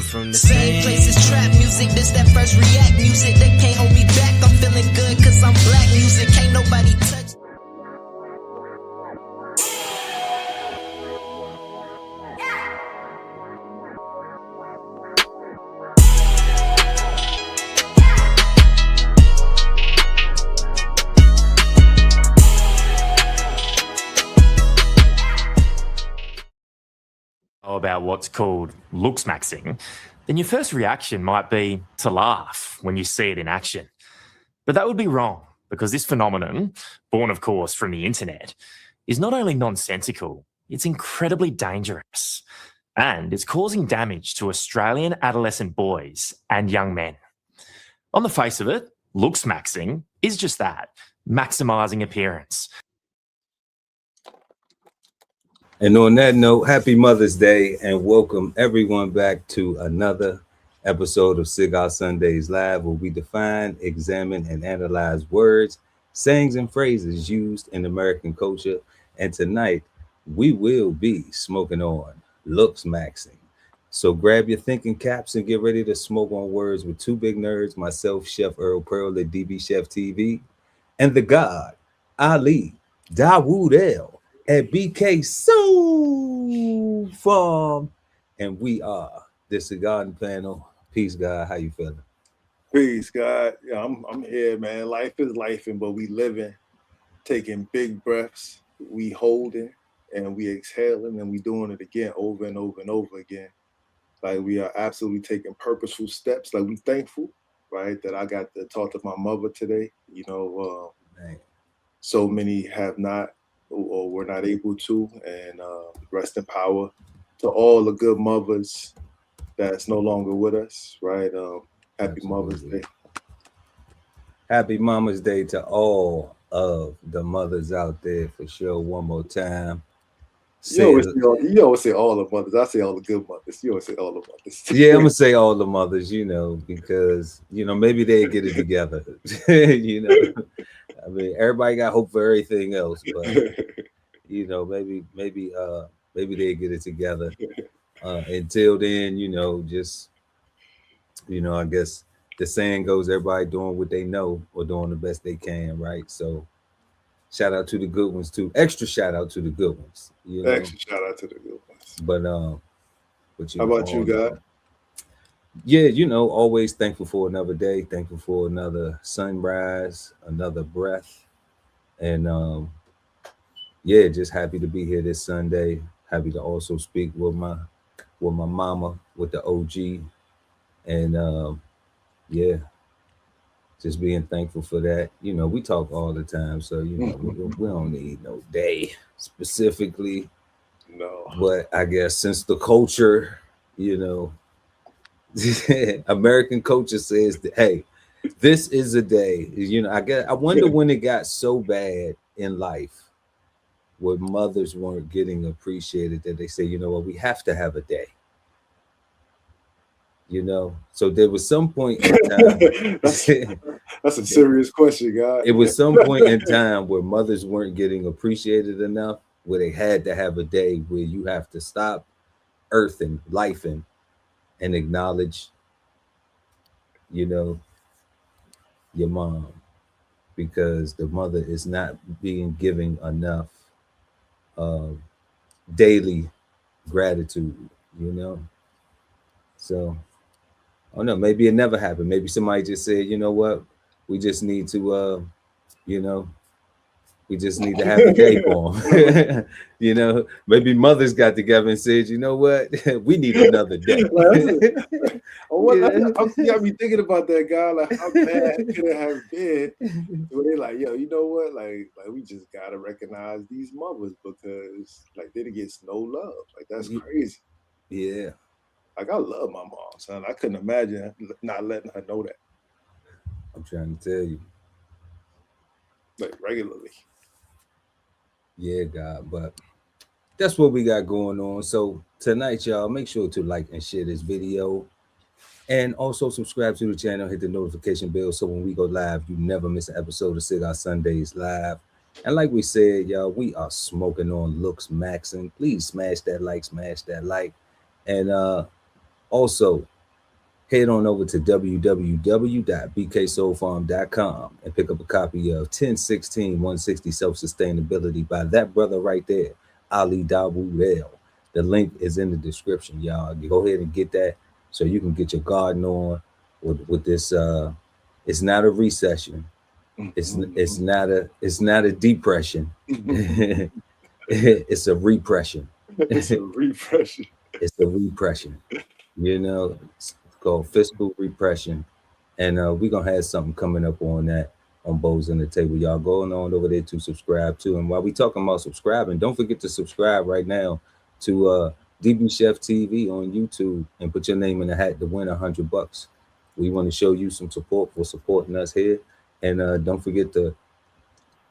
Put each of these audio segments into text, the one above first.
from the same place as trap music. This that first react music. They can't hold me back. I'm feeling good cause I'm black music. Can't nobody touch. About what's called Looksmaxxing, then your first reaction might be to laugh when you see it in action. But that would be wrong, because this phenomenon, born of course from the internet, is not only nonsensical, it's incredibly dangerous. And it's causing damage to Australian adolescent boys and young men. On the face of it, Looksmaxxing is just that, maximising appearance. And on that note, happy Mother's Day and welcome everyone back to another episode of Cigar Sundays Live, where we define, examine, and analyze words, sayings, and phrases used in American culture. And tonight, we will be smoking on Looksmaxxing. So grab your thinking caps and get ready to smoke on words with two big nerds, myself, Chef Earl Pearl at DBCHEFTV, and the God, Ali Dawood L at BKSOLFARM, and we are the Cigarden Panel. Peace, God. How you feeling? Peace, God. Yeah, I'm here, man. Life is lifing, but we living, taking big breaths. We holding and we exhaling, and we doing it again over and over and over again. Like we are absolutely taking purposeful steps. Like we thankful, right, that I got to talk to my mother today. You know, so many have not or were not able to, and rest in power to all the good mothers that's no longer with us, right? Happy Mother's Day. Happy Mama's Day to all of the mothers out there, for sure. One more time. You always say all the mothers. I say all the good mothers. You always say all the mothers. Yeah, I'm gonna say all the mothers, you know, because maybe they get it together. You know, I mean, everybody got hope for everything else, but maybe they get it together. Until then, just I guess the saying goes, everybody doing what they know or doing the best they can, right? So shout out to the good ones too. Extra shout out to the good ones. Extra shout out to the good ones. But how about you, God? Yeah, always thankful for another day, thankful for another sunrise, another breath, and just happy to be here this Sunday. Happy to also speak with my mama, with the OG, and just being thankful for that. We talk all the time, so we don't need no day specifically. No, but I guess since the culture, American culture says that, hey, this is a day. I wonder when it got so bad in life where mothers weren't getting appreciated that they say, you know what, we have to have a day. So there was some point in time. That's a serious question, God. It was some point in time where mothers weren't getting appreciated enough, where they had to have a day where you have to stop earthing, lifing, and acknowledge, your mom, because the mother is not being given enough daily gratitude, So, I don't know, maybe it never happened. Maybe somebody just said, you know what, we just need to, we just need to have a day for them. Maybe mothers got together and said, you know what, we need another day. I be thinking about that, guy. Like, how bad could it have been? Where they like, yo, you know what? Like we just gotta recognize these mothers because like they didn't get no love. Like that's crazy. Yeah. Like I love my mom, son. I couldn't imagine not letting her know that. I'm trying to tell you. Like regularly. Yeah, God, but that's what we got going on. So tonight, y'all, make sure to like and share this video. And also subscribe to the channel, hit the notification bell so when we go live, you never miss an episode of Cigar Sundays Live. And like we said, y'all, we are smoking on Looksmaxxing. Please smash that like. And also head on over to www.bksolfarm.com and pick up a copy of 1016 160 Self-Sustainability by that brother right there, Ali Dawood. The link is in the description, y'all. You go ahead and get that so you can get your garden on with this. It's not a recession. It's not a depression. It's a repression. It's a repression. It's a repression. You know, it's called fiscal repression. And we're gonna have something coming up on that on Bows on the Table. Y'all going on over there to subscribe to. And while we talking about subscribing, don't forget to subscribe right now to DBCHEFTV on YouTube and put your name in the hat to win $100. We want to show you some support for supporting us here. And don't forget to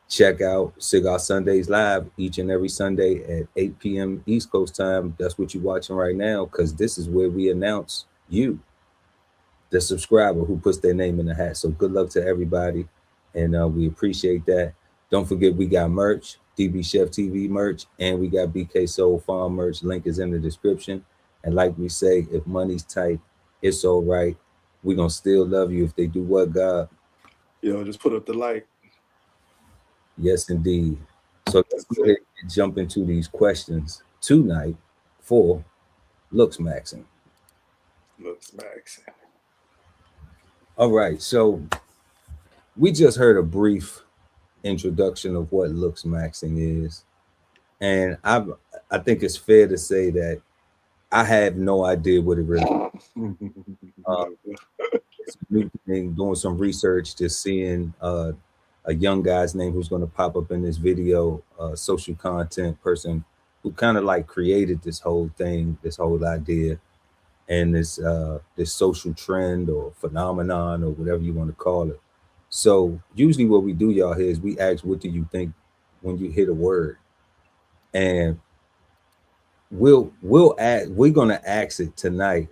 check out Cigar Sundays live each and every Sunday at 8 p.m. East Coast time. That's what you're watching right now, because this is where we announce you, the subscriber who puts their name in the hat. So good luck to everybody, and we appreciate that. Don't forget, we got merch, DBCHEFTV merch, and we got BKSOLFARM merch. Link is in the description. And like we say, if money's tight, it's all right. We're going to still love you if they do what, God? Yo, just put up the like. Yes, indeed. So let's go ahead and jump into these questions tonight for Looksmaxxing. Looksmaxxing. All right. So we just heard a brief introduction of what Looksmaxxing is. And I think it's fair to say that I have no idea what it really is. It's a new thing, doing some research, just seeing a young guy's name who's going to pop up in this video, social content person who kind of like created this whole thing, this whole idea, and this social trend or phenomenon or whatever you want to call it. So usually what we do, y'all, here is we ask, what do you think when you hit a word? And we're going to ask it tonight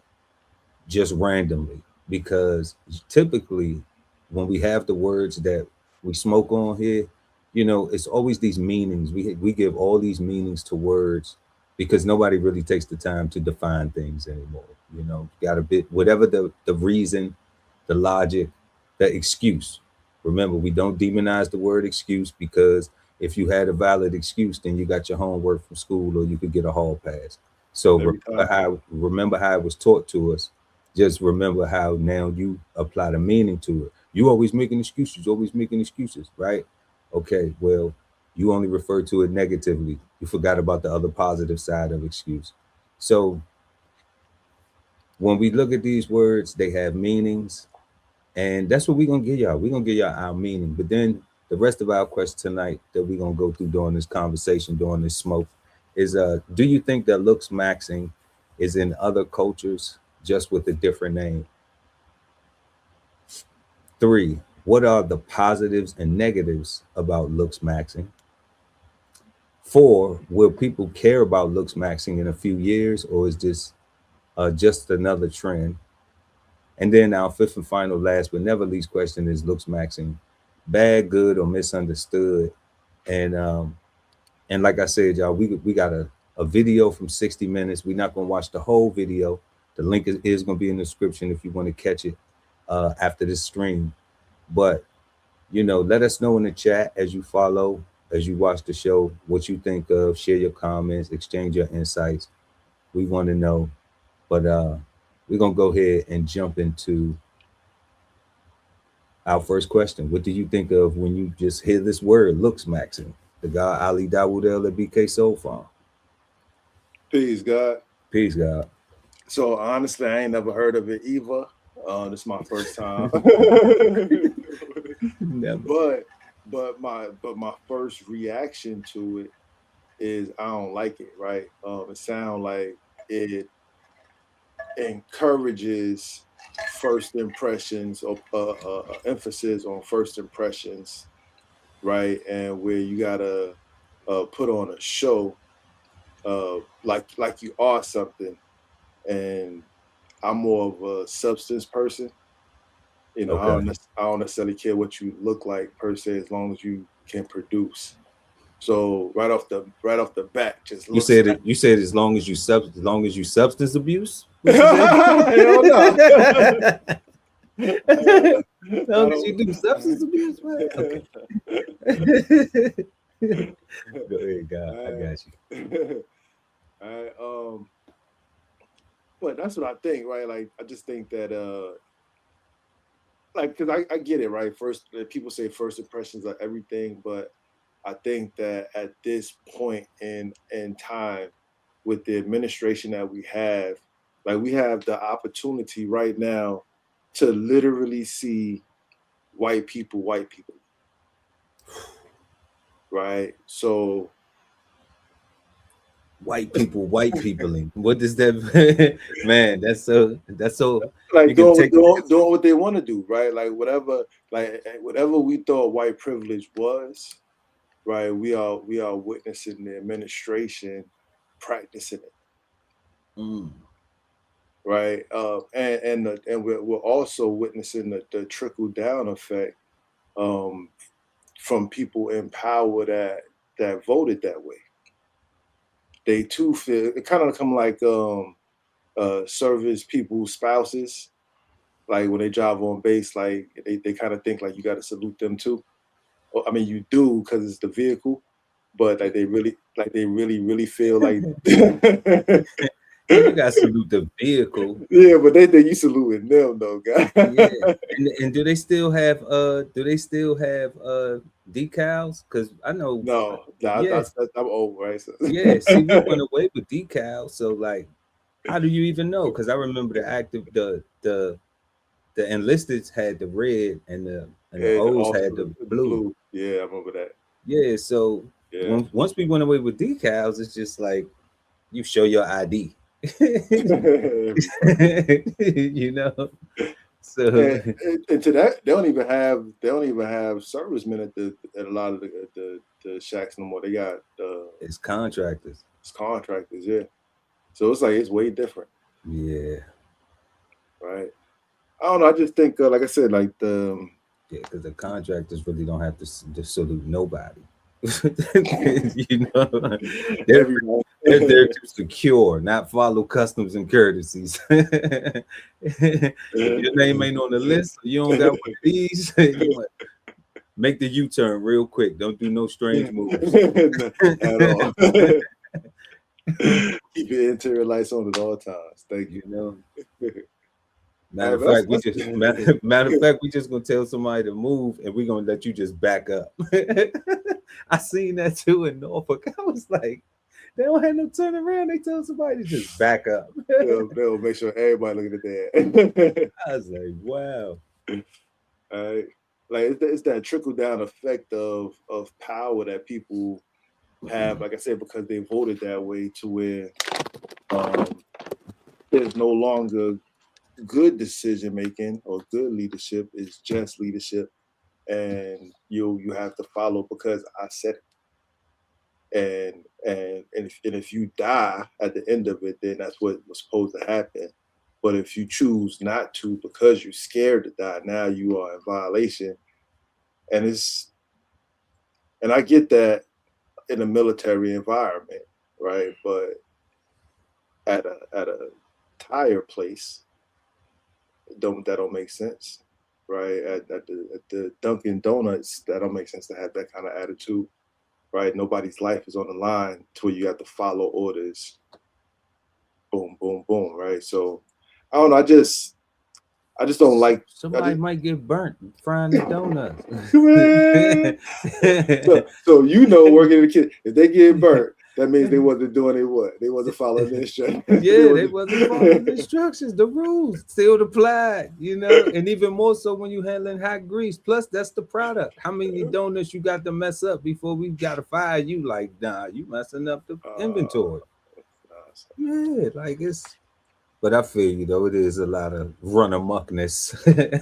just randomly, because typically when we have the words that we smoke on here, you know, it's always these meanings. We give all these meanings to words because nobody really takes the time to define things anymore. You know, got a bit, whatever the reason, the logic, the excuse. Remember, we don't demonize the word excuse, because if you had a valid excuse, then you got your homework from school or you could get a hall pass. So remember how it was taught to us. Just remember how now you apply the meaning to it. You always making excuses, right? Okay, well, you only refer to it negatively. You forgot about the other positive side of excuse. So when we look at these words, they have meanings, and that's what we're going to give y'all. We're going to give y'all our meaning. But then the rest of our question tonight that we're going to go through during this conversation, during this smoke, is do you think that Looksmaxxing is in other cultures just with a different name? 3, what are the positives and negatives about Looksmaxxing? 4, will people care about Looksmaxxing in a few years, or is this just another trend? And then our 5th and final, last but never least question is, Looksmaxxing bad, good, or misunderstood? And like I said, y'all, we got a video from 60 minutes. We're not going to watch the whole video. The link is going to be in the description if you want to catch it after this stream. But, you know, let us know in the chat as you follow, as you watch the show, what you think of. Share your comments, exchange your insights. We want to know. But we're going to go ahead and jump into our first question. What do you think of when you just hear this word, Looksmaxxing? The guy Ali Dawood at BKSOLFARM. Peace, God. Peace, God. So honestly, I ain't never heard of it either. This is my first time. Never. But my first reaction to it is I don't like it, right? It sounds like it encourages first impressions, or emphasis on first impressions, right? And where you gotta put on a show, like you are something. And I'm more of a substance person. You know, Okay. I don't necessarily care what you look like per se, as long as you can produce. So right off the bat, just You said as long as you substance abuse. Hell no. No, because you do substance abuse, man. Okay. Go ahead, God. I got you. All right. But that's what I think, right? Like, I just think that, like, because I get it, right? First, people say first impressions are everything, but I think that at this point in time, with the administration that we have, like, we have the opportunity right now to literally see white people, right? So white peopling. What does that man? That's so like you can take doing what they want to do, right? Like whatever we thought white privilege was, right? We are witnessing the administration practicing it. Right. And we're also witnessing the trickle down effect from people in power that voted that way. They too feel it kind of come like service people's spouses, like when they drive on base, like they kind of think like you got to salute them too. Well, I mean, you do because it's the vehicle, but like they really feel like you got to salute the vehicle. Yeah, but they think you saluting them though, guys. Yeah. And do they still have decals? Because I know that's I'm old, right? So. Yeah, see, we went away with decals. So like, how do you even know? Because I remember the enlisteds had the red and the O's had the blue. Yeah, I remember that. Yeah, so once we went away with decals, it's just like you show your ID. You know. So and to that, they don't even have servicemen at a lot of the shacks no more. They got it's contractors. Yeah. So it's like it's way different. Yeah. Right. I don't know. I just think, like I said, like because the contractors really don't have to salute nobody. You know, they're there to secure, not follow customs and courtesies. If your name ain't on the list, you don't got one of these. You make the U-turn real quick. Don't do no strange moves at all. Keep your interior lights on at all times. Thank you. Matter of fact, we just gonna tell somebody to move, and we're gonna let you just back up. I seen that too in Norfolk. I was like, they don't have no turn around. They tell somebody to just back up. They'll make sure everybody looking at that. I was like, wow. All right. Like it's that trickle down effect of power that people have, like I said, because they voted that way, to where there's no longer good decision making or good leadership. Is just leadership, and you have to follow because I said it. And if you die at the end of it, then that's what was supposed to happen. But if you choose not to because you're scared to die, now you are in violation. And I get that in a military environment, right? But at a tire place, that don't make sense, right? At the Dunkin' Donuts, that don't make sense to have that kind of attitude, right? Nobody's life is on the line to where you have to follow orders. Boom, boom, boom, right? So I don't know. I just don't like. Somebody might get burnt frying the donuts. so working in the kitchen, if they get burnt, that means they wasn't doing it. What? They wasn't following the instructions. Yeah, they wasn't following the instructions. The rules still applied, and even more so when you handling hot grease. Plus, that's the product. How many donuts you got to mess up before we got to fire you? Like, nah, you messing up the inventory. Yeah, like it's. But I feel it is a lot of run amuckness.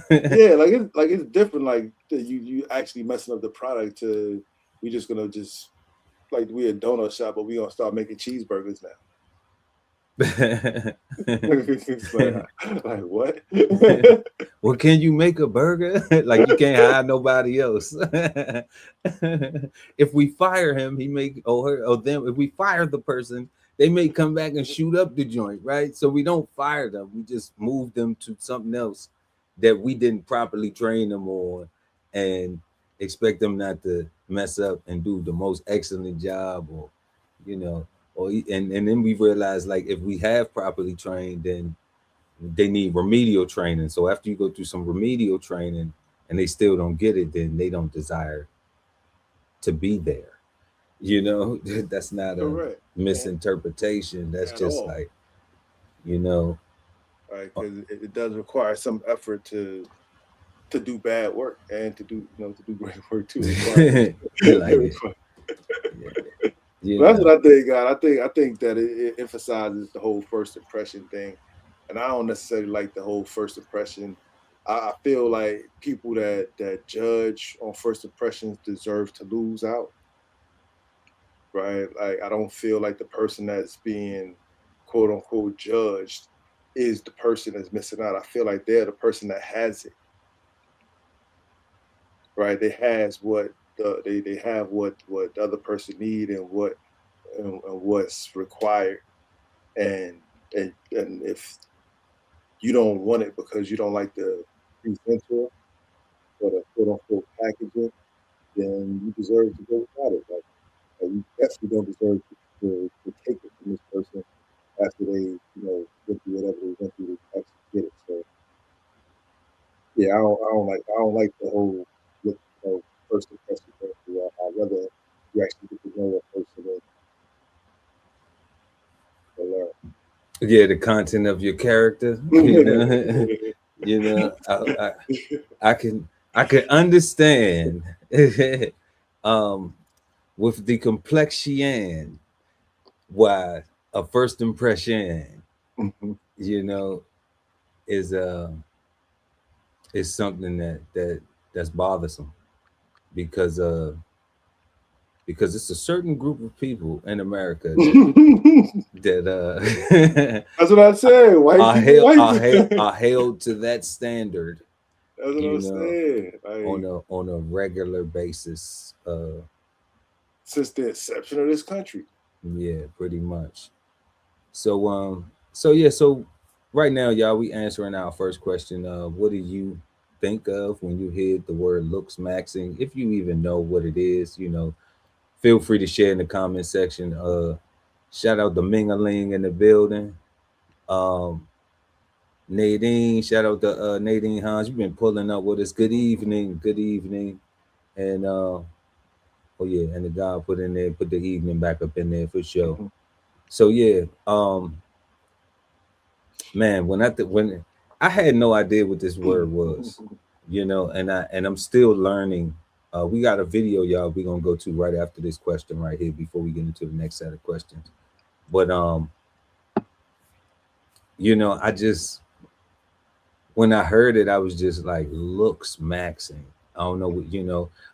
Yeah, like it's different. Like you actually messing up the product. We just gonna like we a donut shop, but we gonna start making cheeseburgers now. like what? Well, can you make a burger? Like you can't hire nobody else. If we fire him, he make or her, or them. If we fire the person, they may come back and shoot up the joint, right? So we don't fire them. We just move them to something else that we didn't properly train them on, and expect them not to mess up and do the most excellent job, or and then we realize, like, if we have properly trained, then they need remedial training. So after you go through some remedial training and they still don't get it, then they don't desire to be there. That's not a misinterpretation. That's just like, right? Because it does require some effort to do bad work and to do great work too. That's what I think, God. I think that it emphasizes the whole first impression thing, and I don't necessarily like the whole first impression. I feel like people that judge on first impressions deserve to lose out, right? Like, I don't feel like the person that's being quote unquote judged is the person that's missing out. I feel like they're the person that has it, right? They have what the other person need and what's required, and if you don't want it because you don't like the presenter or the quote unquote packaging, then you deserve to go without it. Like you definitely don't deserve to take it from this person after they went through whatever they went through to actually get it. So yeah, I don't like the whole first impression thing. I'd rather you actually get to know a person and learn. Yeah, the content of your character. I can understand with the complexion why a first impression is something that's bothersome, because it's a certain group of people in America that that's what I say. Are held to that standard. That's what I'm saying. On a regular basis. Since the inception of this country. Yeah, pretty much. So right now, y'all, we answering our first question. What do you think of when you hear the word Looksmaxxing? If you even know what it is, feel free to share in the comment section. Shout out to Mingaling in the building. Nadine, shout out to Nadine Hans. You've been pulling up with us. Good evening. And and the guy put the evening back up in there for sure. Mm-hmm. So yeah, man, when I had no idea what this word was, and I'm still learning. We got a video, y'all, we're gonna go to right after this question right here before we get into the next set of questions. But I just, when I heard it, I was just like, Looksmaxxing. I don't know what,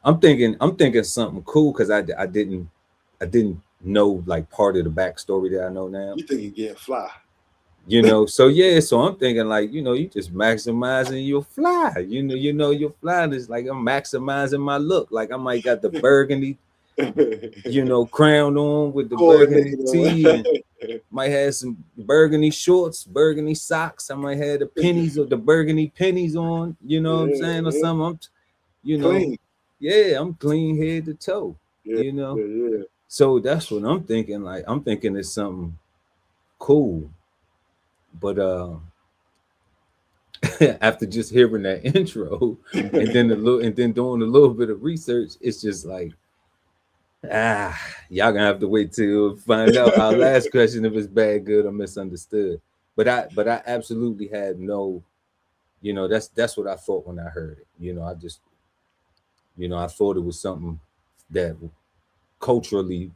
I'm thinking something cool, because I didn't know like part of the backstory that I know now. You think you get fly. So I'm thinking like, you just maximizing your fly. Your fly is like, I'm maximizing my look. Like I might got the burgundy, crown on with the burgundy tee, and might have some burgundy shorts, burgundy socks. I might have the pennies or the burgundy pennies on, what I'm saying, or something. Clean. Yeah, I'm clean head to toe. Yeah. So that's what I'm thinking. Like I'm thinking it's something cool. But after just hearing that intro and then doing a little bit of research, it's just like, y'all gonna have to wait till find out our last question if it's bad, good, or misunderstood. But I absolutely had no, that's what I thought when I heard it. I just, I thought it was something that culturally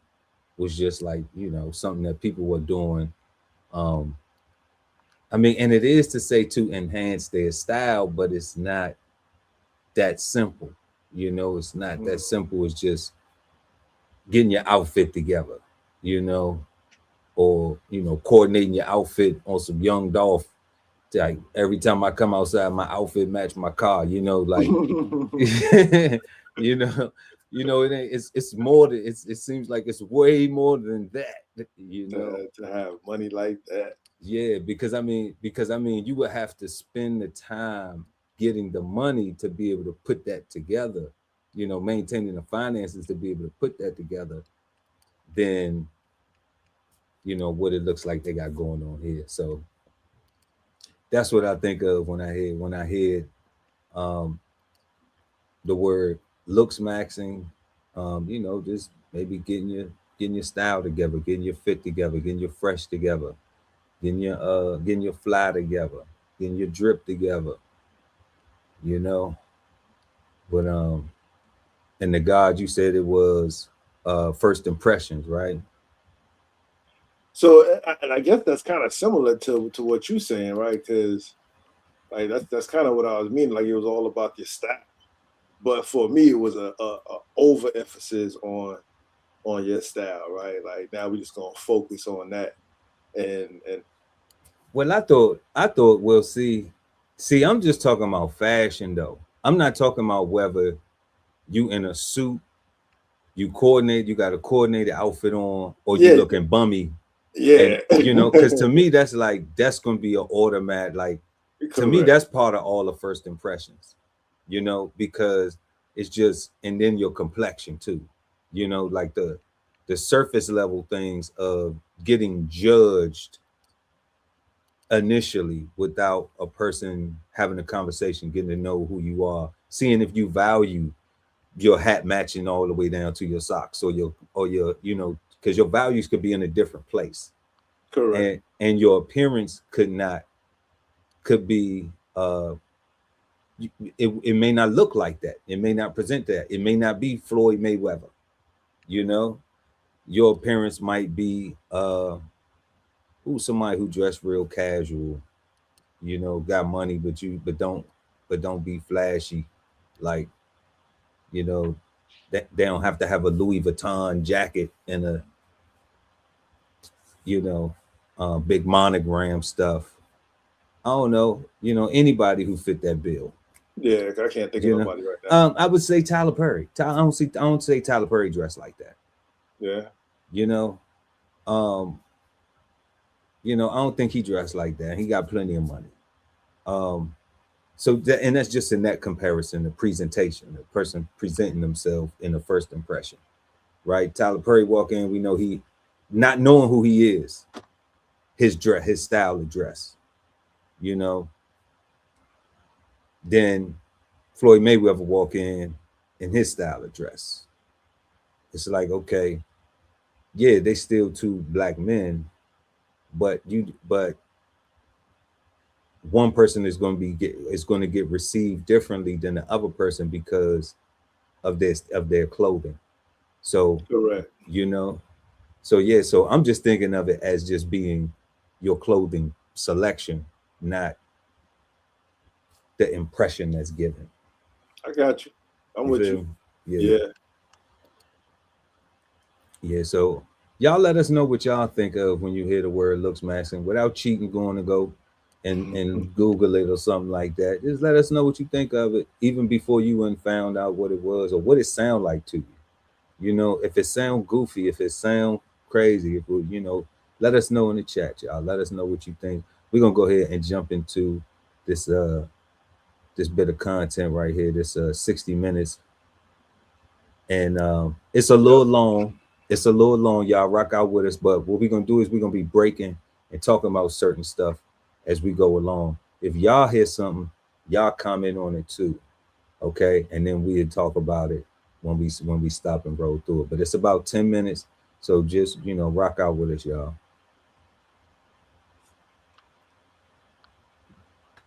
was just like, something that people were doing. I mean, and it is to say to enhance their style, but it's not that simple. It's not that simple. It's just getting your outfit together, or, coordinating your outfit on some Young Dolph. Like every time I come outside, my outfit match my car, like, it ain't, it's more than, it seems like it's way more than that. You know, to have money like that. yeah, because I mean, you would have to spend the time getting the money to be able to put that together. You know, maintaining the finances to be able to put that together. Then, you know what it looks like they got going on here. So that's what I think of when I hear um, the word Looksmaxxing. You know, just maybe getting your style together, getting your fit together, getting your fresh together, getting your fly together, getting your drip together, you know. But and the God, you said it was first impressions, right? So, and I guess that's kind of similar to what you're saying, right? Because like that's kind of what I was meaning. Like it was all about your style, but for me, it was a overemphasis on your style, right? Like now we're just gonna focus on that, and Well, I thought, well, see, I'm just talking about fashion though. I'm not talking about whether you in a suit, you got a coordinated outfit on, or you yeah, looking bummy. yeah, And you know, because to me, that's gonna be an automatic, like to me, correct, that's part of all the first impressions, you know, because it's just, and then your complexion too, you know, like the surface level things of getting judged initially without a person having a conversation, getting to know who you are, seeing if you value your hat matching all the way down to your socks, or your you know, because your values could be in a different place, correct, and your appearance could be it may not look like that, it may not present that, it may not be Floyd Mayweather, you know. Your appearance might be somebody who dressed real casual, you know, got money, but don't be flashy, like, you know, that they don't have to have a Louis Vuitton jacket and a, you know, big monogram stuff. I don't know, you know, anybody who fit that bill. yeah. I can't think of You know, nobody right now. I would say Tyler Perry. I don't say Tyler Perry dressed like that. Yeah, You know, um, I don't think he dressed like that. He got plenty of money. Um, so and that's just in that comparison, the presentation, the person presenting themselves in the first impression, right? Tyler Perry walk in, we know he, not knowing who he is, his dress, his style of dress, you know. Then Floyd Mayweather walk in his style of dress. It's like, okay, yeah, they still two black men, but one person is going to get received differently than the other person because of their clothing. So, correct. you know, so yeah, so I'm just thinking of it as just being your clothing selection, not the impression that's given. I got you. I'm You with feel you. me? Yeah. Yeah. Yeah. So y'all let us know what y'all think of when you hear the word Looksmaxxing without cheating, going to go and Google it or something like that. Just let us know what you think of it, even before you found out what it was or what it sound like to you. You know, if it sound goofy, if it sound crazy, if you know, let us know in the chat, y'all. Let us know what you think. We're gonna go ahead and jump into this this bit of content right here, this 60 minutes. And it's a little Yep. long. It's a little long, y'all. Rock out with us. But what we're gonna do is we're gonna be breaking and talking about certain stuff as we go along. If y'all hear something, y'all comment on it too. Okay. And then we'll talk about it when we stop and roll through it. But it's about 10 minutes. So just, you know, rock out with us, y'all.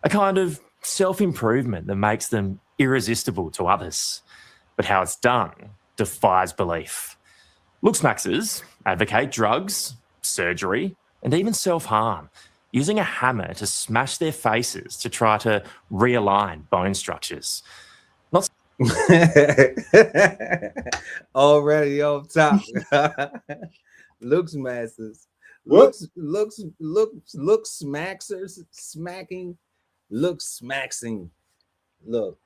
A kind of self-improvement that makes them irresistible to others. But how it's done defies belief. Looksmaxxers advocate drugs, surgery, and even self-harm, using a hammer to smash their faces to try to realign bone structures. Not Already off top. Looksmaxxers. What? Looksmaxxers smacking. Looksmaxxing. Look.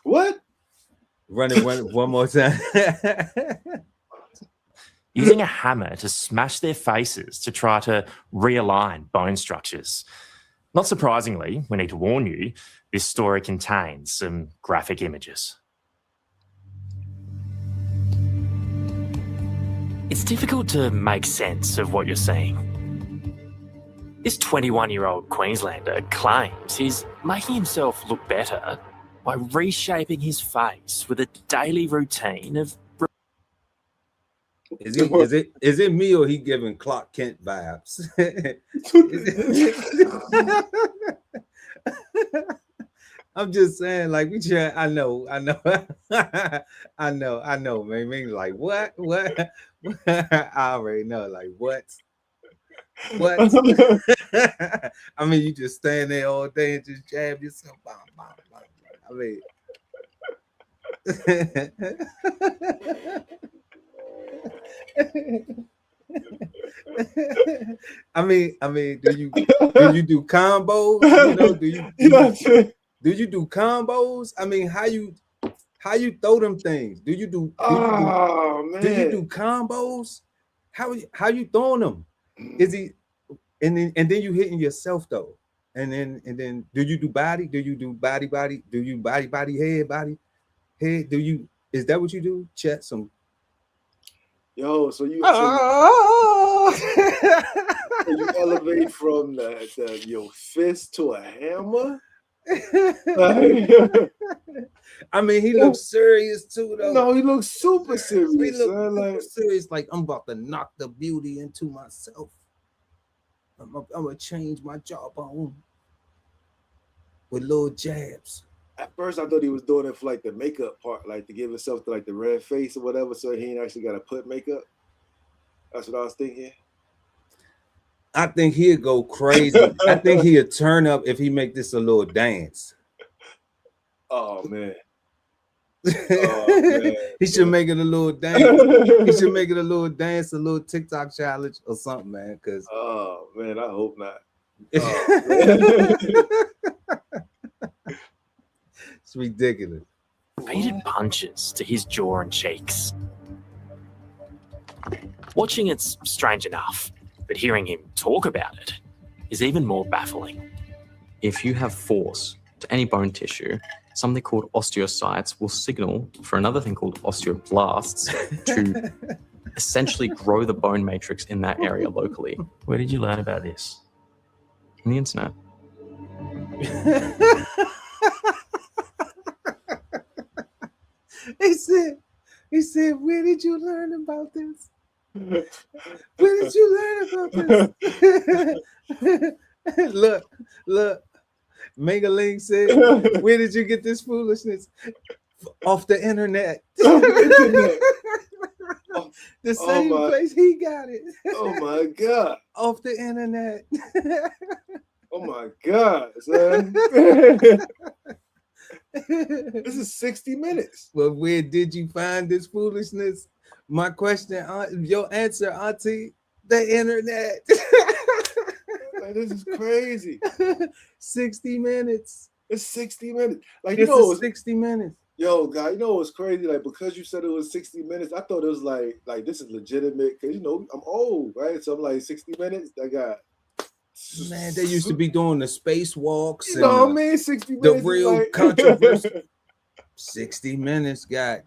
What? Run it one more time. using a hammer to smash their faces to try to realign bone structures. Not surprisingly, we need to warn you, this story contains some graphic images. It's difficult to make sense of what you're seeing. This 21-year-old Queenslander claims he's making himself look better by reshaping his face with a daily routine of... Is it me or he giving Clark Kent vibes? I'm just saying, like, we try. I know, man. Like, what? I already know. Like, what? I mean, you just stand there all day and just jab yourself. I mean, do you do combos? Do you do combos? I mean, how you throw them things? Do you do combos? How you throwing them? Is he and then you hitting yourself though? And then do you do body? Do you do body? Do you body head? Do you, is that what you do? Chat some. Yo, so you you elevate from your fist to a hammer? I mean, he looks serious too, though. No, he looks super serious. He looks serious, like I'm about to knock the beauty into myself. I'm gonna change my jawbone with little jabs. At first, I thought he was doing it for like the makeup part, like to give himself to like the red face or whatever, so he ain't actually got to put makeup. That's what I was thinking. I think he'd go crazy. I think he'd turn up if he make this a little dance. Oh man. He should make it a little dance. He should make it a little dance, a little TikTok challenge or something, man. Cause oh man, I hope not. It's ridiculous. Repeated punches to his jaw and cheeks. Watching it's strange enough, but hearing him talk about it is even more baffling. If you have force to any bone tissue, something called osteocytes will signal for another thing called osteoblasts to essentially grow the bone matrix in that area locally. Where did you learn about this? On the internet. He said, where did you learn about this? Where did you learn about this? Look. Megaling said, where did you get this foolishness? Off the internet. The same place he got it. Oh my God. Off the internet. Oh my God, son. This is 60 minutes. Well, where did you find this foolishness? My question, your answer, Auntie, the internet. Like, this is crazy. 60 minutes. It's 60 minutes. Like, this is 60 minutes. Yo, guy, you know what's crazy? Like, because you said it was 60 minutes, I thought it was like this is legitimate. Because, you know, I'm old, right? So I'm like, 60 minutes, I got... Man, they used to be doing the spacewalks. You know what I mean? 60 minutes. The real controversy. 60 minutes got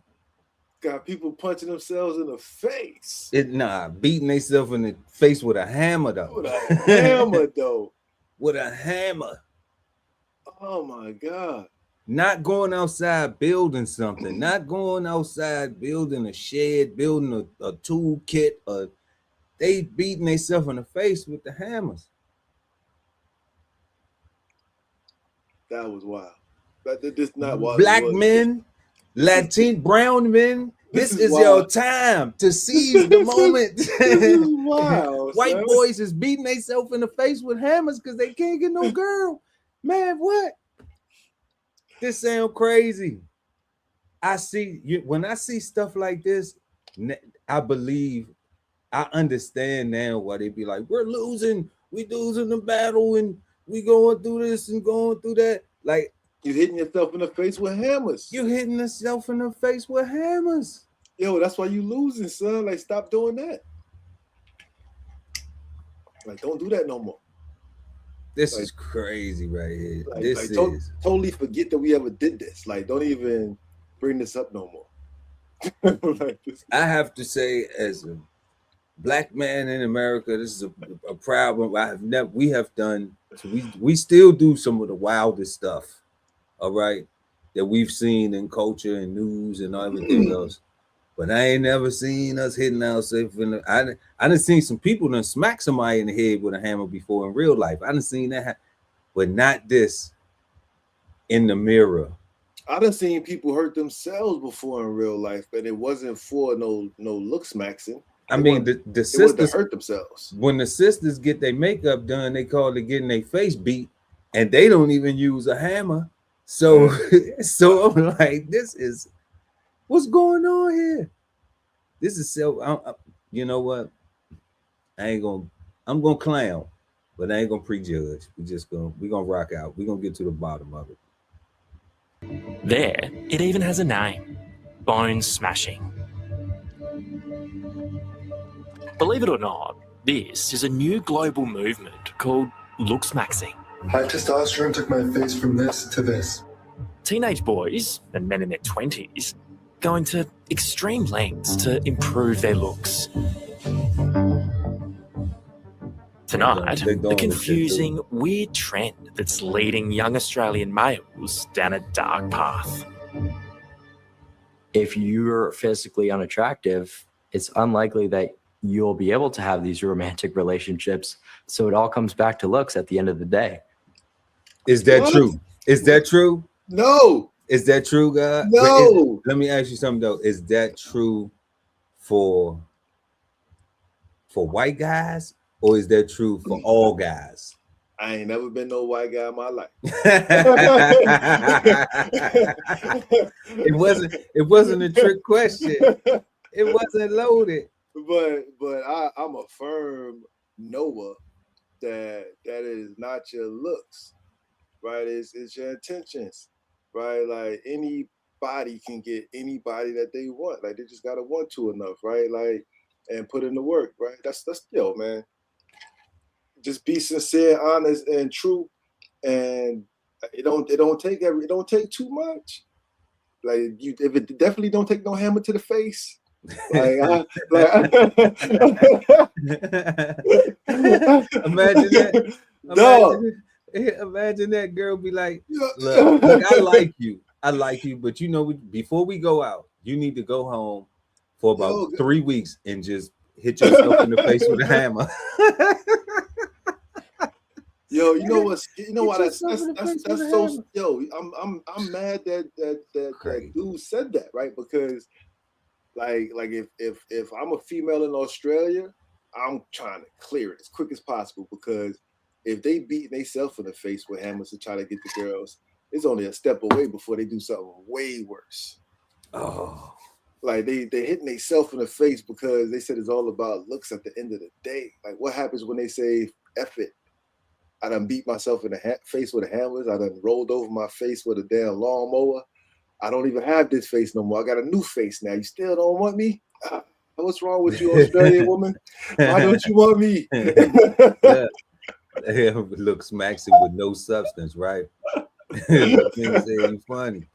people punching themselves in the face. Beating themselves in the face with a hammer, though. With a hammer, though. With a hammer. Oh, my God. Not going outside building something. Not going outside building a shed, building a tool kit. They beating themselves in the face with the hammers. That was wild. This not wild. Black men, Latin, brown men, this is your time to seize the moment. This is wild. White boys is beating themselves in the face with hammers because they can't get no girl. Man, what? This sound crazy. When I see stuff like this, I understand now why they be like, we're losing the battle and we going through this and going through that. Like, you hitting yourself in the face with hammers. You hitting yourself in the face with hammers. Yo, that's why you losing, son. Like, stop doing that. Like, don't do that no more. This Like, is crazy right here. Like, This like is totally forget that we ever did this. Like, don't even bring this up no more. Like, I have to say, as a Black man in America, this is a problem. We have done. So we still do some of the wildest stuff. All right, that we've seen in culture and news and everything else. But I ain't never seen us hitting ourselves in the. I done seen some people done smack somebody in the head with a hammer before in real life. I done seen that, but not this in the mirror. I done seen people hurt themselves before in real life, but it wasn't for no Looksmaxxing. I mean, the sisters hurt themselves. When the sisters get their makeup done, they call it getting their face beat, and they don't even use a hammer. So, so I'm like, this is what's going on here. This is so. You know what? I'm gonna clown, but I ain't gonna prejudge. We're gonna rock out. We're gonna get to the bottom of it. There, it even has a name: bone smashing. Believe it or not, this is a new global movement called Looksmaxxing. High testosterone took my face from this to this. Teenage boys and men in their 20s going to extreme lengths to improve their looks. Tonight, the confusing, weird trend that's leading young Australian males down a dark path. If you're physically unattractive, it's unlikely that you'll be able to have these romantic relationships. So it all comes back to looks at the end of the day. Is that true? Is that true? No. Is that true, God? No. Let me ask you something though. Is that true for white guys, or is that true for all guys? I ain't never been no white guy in my life. It wasn't a trick question. It wasn't loaded. But I'm a firm Noah that is not your looks, right? It's your intentions, right? Like anybody can get anybody that they want. Like they just gotta want to enough, right? Like and put in the work, right? That's yo, man. Just be sincere, honest, and true, and it don't take too much. Like if it definitely don't take no hammer to the face. Imagine that. Imagine that girl be like, look, I like you, but you know, before we go out, you need to go home for about 3 weeks and just hit yourself in the face with a hammer. Yo, you know what? That's so. Yo, I'm mad that dude said that, right? Because like if I'm a female in Australia, I'm trying to clear it as quick as possible, because if they beating themselves in the face with hammers to try to get the girls, it's only a step away before they do something way worse. Oh, like they hitting themselves in the face because they said it's all about looks at the end of the day. Like what happens when they say F it? I done beat myself in the face with a hammers. I done rolled over my face with a damn lawnmower. I don't even have this face no more. I got a new face now. You still don't want me? What's wrong with you, Australian woman? Why don't you want me? Looksmaxxing with no substance, right? Funny.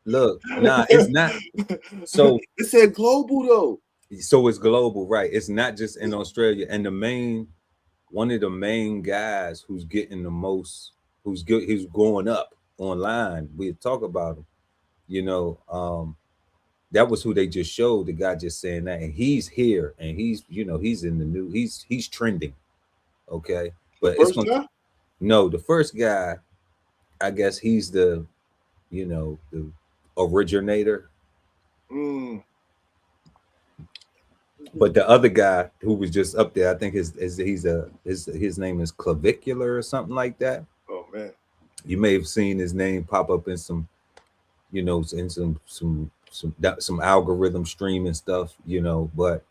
Look, nah, it's not. So it said global though. So it's global, right? It's not just in Australia. And one of the main guys who's getting the most, who's going up online, we talk about him, you know, that was who they just showed, the guy just saying that, and he's here, and he's, you know, he's in the new, he's trending, okay? But the first guy, I guess he's the, you know, the originator. But the other guy who was just up there, I think his name is Clavicular or something like that. Oh man, you may have seen his name pop up in some, you know, in some algorithm streaming stuff, you know. But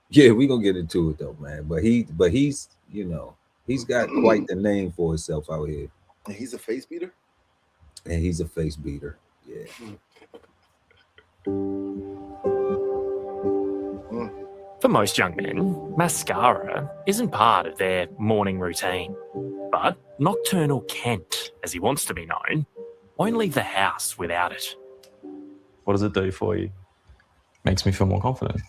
yeah, we gonna get into it though, man. But he's, you know, he's got quite the name for himself out here. And he's a face beater. And he's a face beater, yeah. For most young men, mascara isn't part of their morning routine. But Nocturnal Kent, as he wants to be known, won't leave the house without it. What does it do for you? Makes me feel more confident.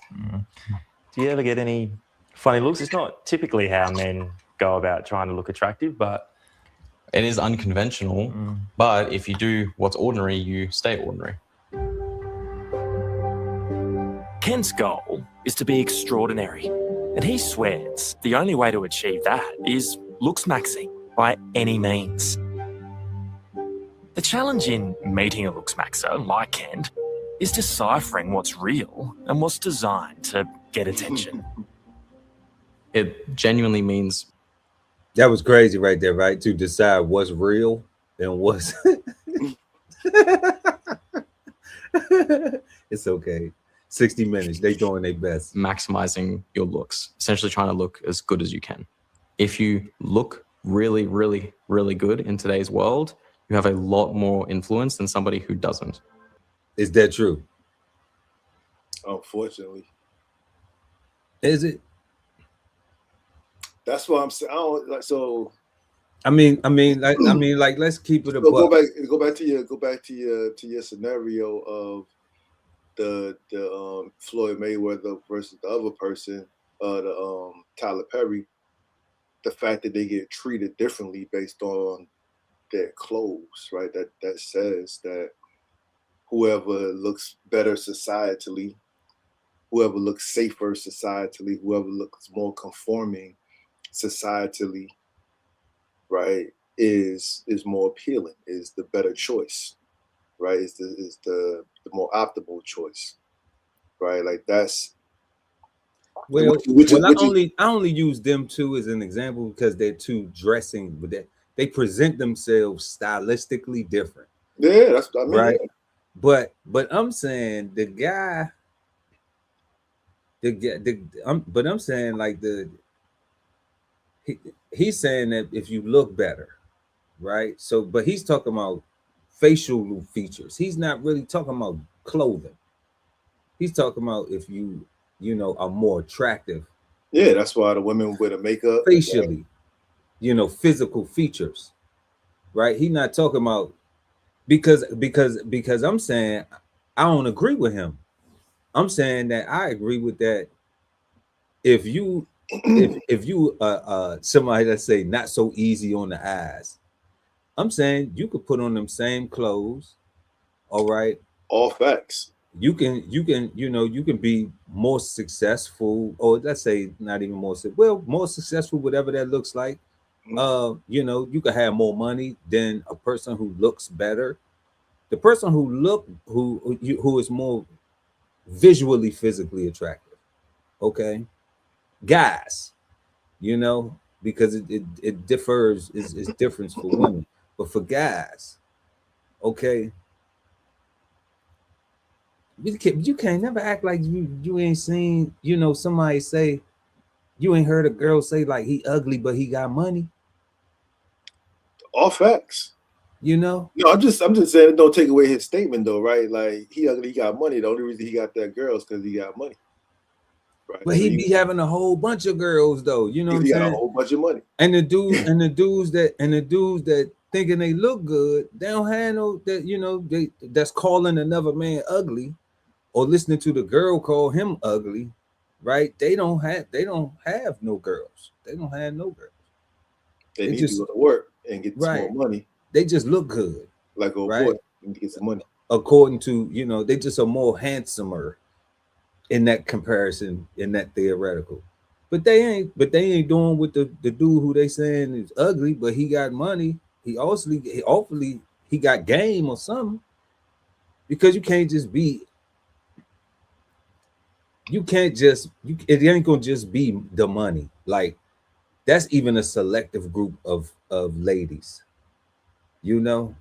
Do you ever get any funny looks? It's not typically how men go about trying to look attractive, but It is unconventional, but if you do what's ordinary, you stay ordinary. Kent's goal is to be extraordinary, and he swears the only way to achieve that is Looksmaxxing by any means. The challenge in meeting a Looksmaxxer like Kent is deciphering what's real and what's designed to get attention. It genuinely means That was crazy right there, right? To decide what's real and what's it's okay. 60 minutes, they doing their best. maximizing your looks, essentially trying to look as good as you can. If you look really, really, really good in today's world, you have a lot more influence than somebody who doesn't. Is that true? Unfortunately, Is it? that's why I'm saying. I don't like so. I mean, like, let's keep it a So buck. go back to your scenario of the Floyd Mayweather versus the other person, the Tyler Perry. The fact that they get treated differently based on their clothes, right? That says that whoever looks better societally, whoever looks safer societally, whoever looks more conforming societally, right, is more appealing, is the better choice, right? Is the more optimal choice, right? Like that's Well, which is- I only use them two as an example because they're two dressing, but they present themselves stylistically different, yeah, that's I mean, right? yeah. But I'm saying but I'm saying like he's saying that if you look better, right? So, but he's talking about facial features. He's not really talking about clothing. He's talking about if you are more attractive Yeah, that's why the women with the makeup facially, physical features, right? He's not talking about because I'm saying I don't agree with him. I'm saying that I agree with that. If you somebody that say not so easy on the eyes, I'm saying you could put on them same clothes, all right. all facts. You can be more successful, or let's say not even more successful, whatever that looks like. You could have more money than a person who looks better. The person who is more visually physically attractive, okay, guys, because it differs, is difference for women, but for guys, okay, you can't never act like you ain't seen somebody say, you ain't heard a girl say like he ugly but he got money. All facts. No, I'm just saying, don't take away his statement though, right? Like he ugly, he got money. The only reason he got that girl is because he got money, right? but So he be having a whole bunch of girls though, what I'm he got a saying? whole bunch of money. And the dudes that thinking they look good, they don't have no that's calling another man ugly or listening to the girl call him ugly, right? They don't have no girls. They don't have no girls. They It need just- to go to work and get some right. more money, They just look good, like old right. boy, and get some money. according to they just are more handsomer in that comparison, in that theoretical. But they ain't doing with the dude who they saying is ugly, but he got money. Hopefully he got game or something. Because it ain't gonna just be the money. Like that's even a selective group of ladies. You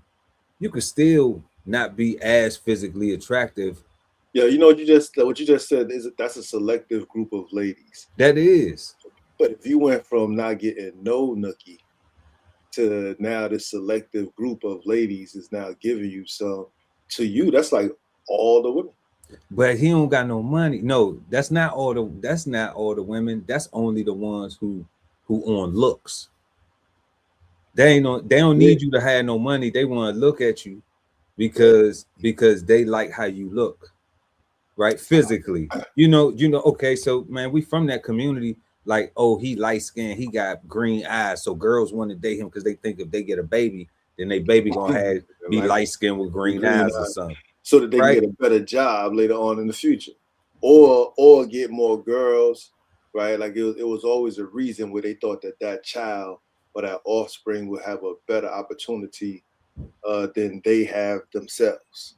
could still not be as physically attractive. Yeah, what you just said is that's a selective group of ladies. That is. But if you went from not getting no nookie to now this selective group of ladies is now giving you some to you, that's like all the women. But he don't got no money. No, that's not all the women. That's only the ones who on looks. They don't need you to have no money. They want to look at you because they like how you look, right? Physically. You know, okay, so man, we from that community, like, oh, he light skinned, he got green eyes. So girls want to date him because they think if they get a baby, then they baby gonna be light skinned with green eyes or something. So that they can get a better job later on in the future. Or get more girls, right? Like it was always a reason where they thought that child or that offspring would have a better opportunity than they have themselves,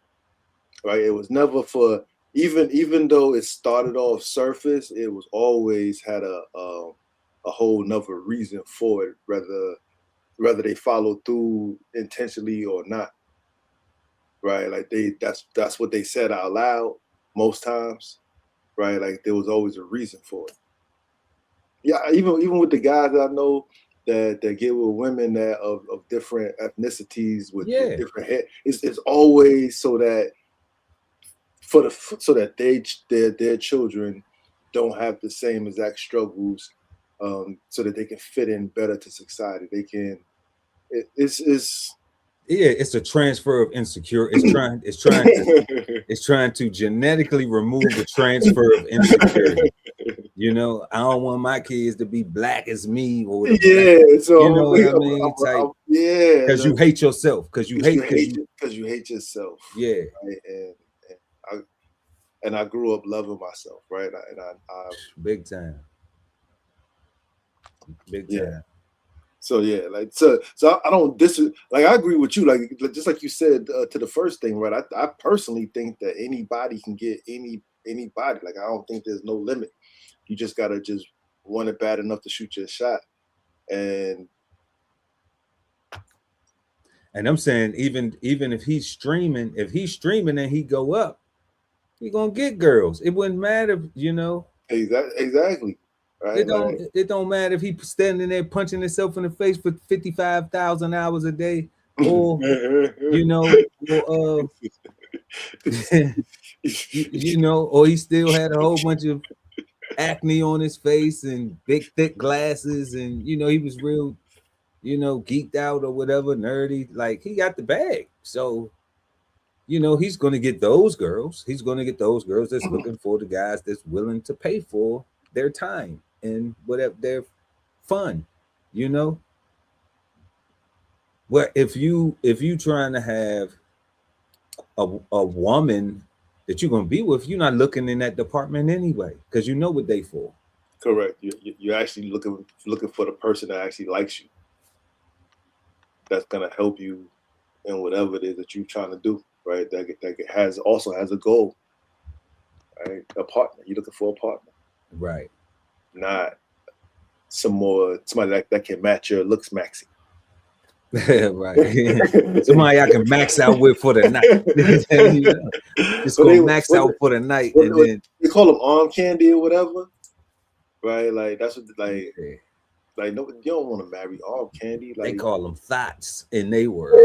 right? It was never for, even though it started off surface, it was always had a whole nother reason for it, whether they followed through intentionally or not, right? Like that's what they said out loud most times, right? Like there was always a reason for it. Yeah, even with the guys that I know that get with women that of different ethnicities with different hair, it's always so that their children don't have the same exact struggles, so that they can fit in better to society. They can. It's a transfer of insecurity. It's trying to genetically remove the transfer of insecurity. You know, I don't want my kids to be black as me, or so you know what I mean? Because you hate yourself. Because you hate yourself. Yeah. Right? And I grew up loving myself, right? And I big time. So yeah, like so I don't like I agree with you, like just like you said to the first thing, right? I personally think that anybody can get anybody. Like I don't think there's no limit. You just gotta just want it bad enough to shoot your shot. And I'm saying even if he's streaming and he go up, he gonna get girls. It wouldn't matter, you know. Exactly. Right? It don't matter if he's standing there punching himself in the face for 55,000 hours a day, or you know, or, you know, or he still had a whole bunch of acne on his face and big thick glasses, and you know, he was real, you know, geeked out or whatever, nerdy. Like he got the bag, so you know, he's gonna get those girls. He's gonna get those girls that's looking for the guys that's willing to pay for their time and whatever their fun, you know. Well, if you trying to have a woman that you're gonna be with, you're not looking in that department anyway, because you know what they for. Correct. You're actually looking for the person that actually likes you. That's gonna help you in whatever it is that you're trying to do, right? That also has a goal, right? A partner. You're looking for a partner, right? Not somebody that can match your Looksmaxxing. Right. Somebody I can max out with for the night. You know? Just go max out for the night, and then they call them arm candy or whatever, right? Like that's what like no, you don't want to marry arm candy. Like they call them thoughts in their world.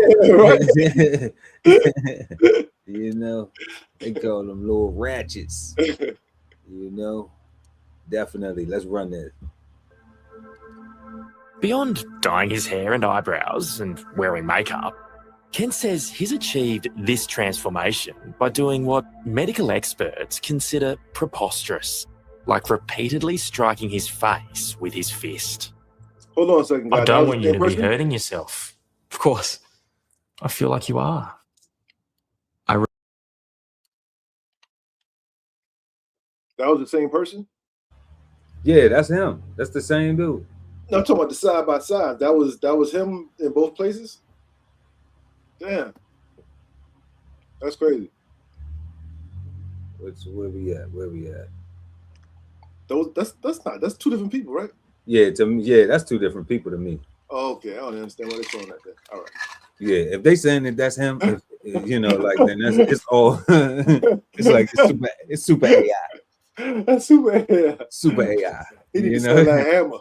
You know, they call them little ratchets. You know. Definitely. Let's run that. Beyond dyeing his hair and eyebrows and wearing makeup, Ken says he's achieved this transformation by doing what medical experts consider preposterous, like repeatedly striking his face with his fist. Hold on a second, guys. I don't want you to be hurting yourself. Of course. I feel like you are. That was the same person? Yeah, that's him. That's the same dude. No, I'm talking about the side by side. That was him in both places. Damn, that's crazy. Where we at? That's two different people, right? Yeah, that's two different people to me. Oh, okay, I don't understand why they're showing that. All right. Yeah, if they saying that that's him, you know, like then it's all. It's like it's super AI. That's super AI. Super AI. He needs to sell that hammer.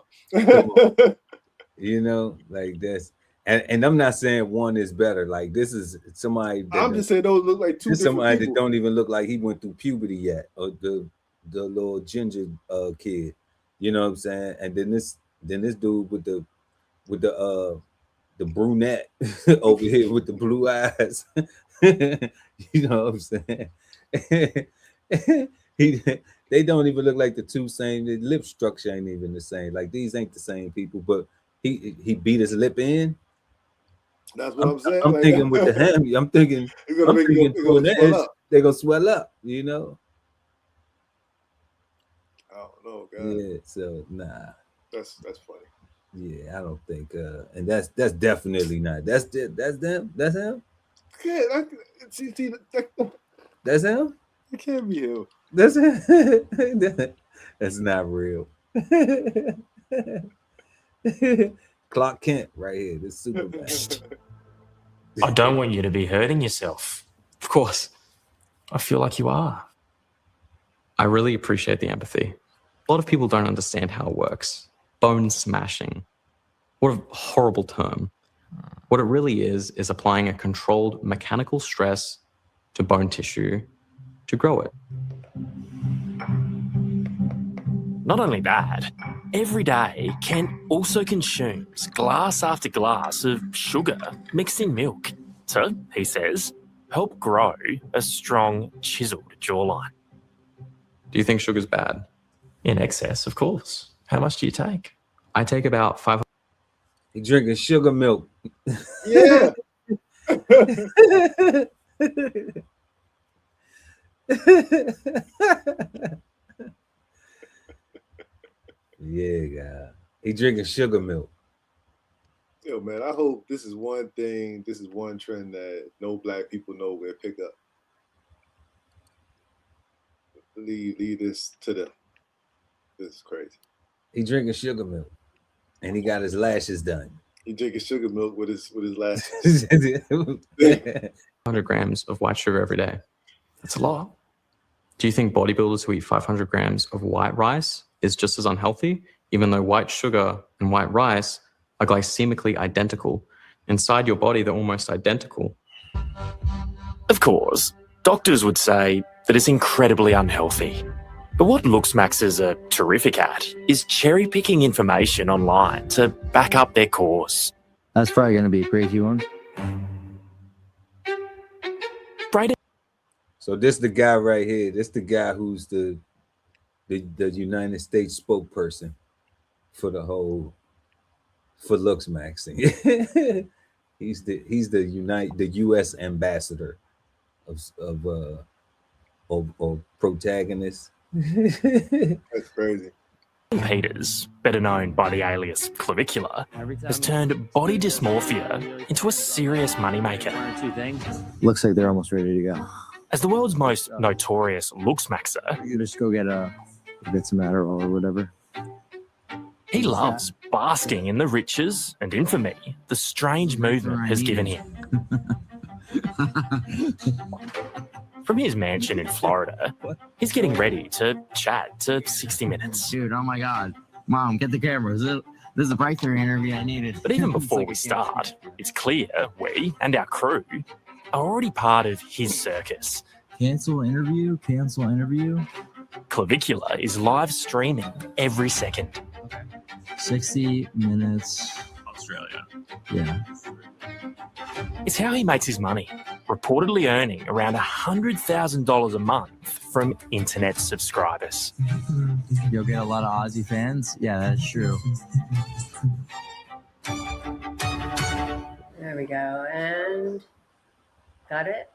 You know, like this. And I'm not saying one is better. Like this is somebody. I'm just saying those look like two different somebody people. that don't even look like he went through puberty yet, or the little ginger kid. You know what I'm saying? And then this dude with the brunette over here with the blue eyes. You know what I'm saying? They don't even look like the two same. The lip structure ain't even the same. Like these ain't the same people. But he beat his lip in. That's what I'm saying. I'm like thinking with the ham. I'm thinking they're gonna swell up. You know. I don't know, guys. Yeah. So nah. That's funny. Yeah, I don't think. And that's definitely not. That's them. That's him. Yeah, That's him. It can't be him. That's him. That's not real. Clark Kent right here. This Superman. I don't want you to be hurting yourself. Of course. I feel like you are. I really appreciate the empathy. A lot of people don't understand how it works. Bone smashing. What a horrible term. What it really is applying a controlled mechanical stress to bone tissue to grow it. Not only that, every day Kent also consumes glass after glass of sugar mixed in milk to, he says, help grow a strong, chiseled jawline. Do you think sugar's bad? In excess, of course. How much do you take? I take about 500. He drinking sugar milk. Yeah. Yeah, God. He drinking sugar milk. Yo, man, I hope this is one trend that no black people know where to pick up. Leave this to them. This is crazy. He drinking sugar milk. And he got his lashes done. He drinking sugar milk with his lashes. 100 grams of white sugar every day. That's a lot. Do you think bodybuilders who eat 500 grams of white rice is just as unhealthy, even though white sugar and white rice are glycemically identical? Inside your body, they're almost identical. Of course, doctors would say that it's incredibly unhealthy. But what Looksmaxxers are terrific at is cherry-picking information online to back up their cause. That's probably going to be a crazy one. So this the guy right here. This the guy who's the United States spokesperson for Looksmaxxing. he's the U.S. ambassador of protagonist. That's crazy. Peters, better known by the alias Clavicular, has turned body dysmorphia into a serious moneymaker. Looks like they're almost ready to go. As the world's most notorious Looksmaxxer, You just go get some Adderall or whatever. he loves basking in the riches and infamy the strange movement has given him. From his mansion in Florida, he's getting ready to chat to 60 Minutes. Dude, oh my God. Mom, get the cameras. This is the breakthrough interview I needed. But even before we start, it's clear we and our crew are already part of his circus. Cancel interview. Clavicular is live streaming every second. 60 Minutes. Australia. Yeah. It's how he makes his money, reportedly earning around $100,000 a month from internet subscribers. You'll get a lot of Aussie fans. Yeah, that's true. There we go. And got it.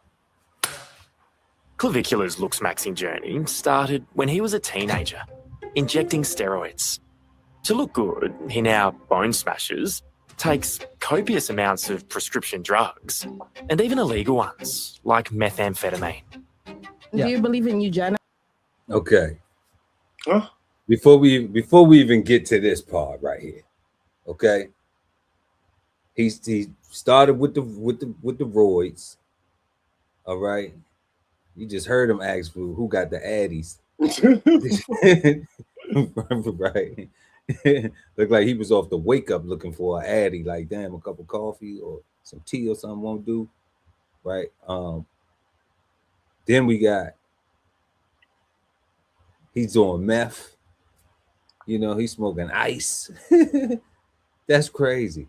Clavicular's Looksmaxxing journey started when he was a teenager, injecting steroids. To look good, he now bone smashes, takes copious amounts of prescription drugs, and even illegal ones, like methamphetamine. Do you believe in eugenics? Okay. Huh? Before we even get to this part right here, okay. He started with the roids. All right. You just heard him ask who got the addies. Right. Looked like he was off the wake up looking for an addy, like damn, a cup of coffee or some tea or something won't do, right? Then we got he's doing meth, you know, he's smoking ice. That's crazy.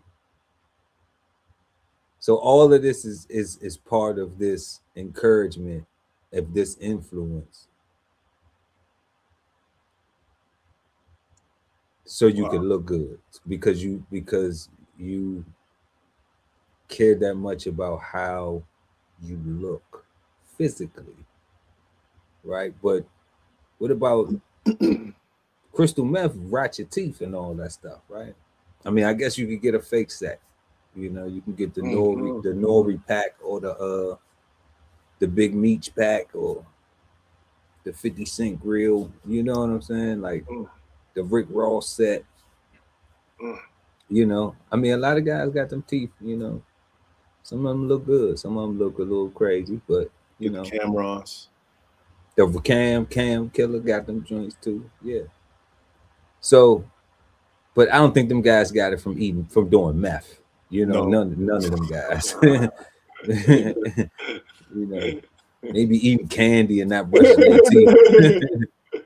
So all of this is part of this encouragement, of this influence. So you can look good because you care that much about how you look physically, right? But what about crystal meth rot your teeth and all that stuff, right? I mean, I guess you could get a fake set. You know, you can get the nori pack or the big meat pack or the 50 cent grill. You know what I'm saying? Like the Rick Ross set. You know, I mean, a lot of guys got them teeth. You know, some of them look good, some of them look a little crazy, but you know, Camerons. The Cam Killer got them joints too. Yeah. So, but I don't think them guys got it from doing meth. You know, none of them guys. You know, maybe eating candy and not brushing their teeth.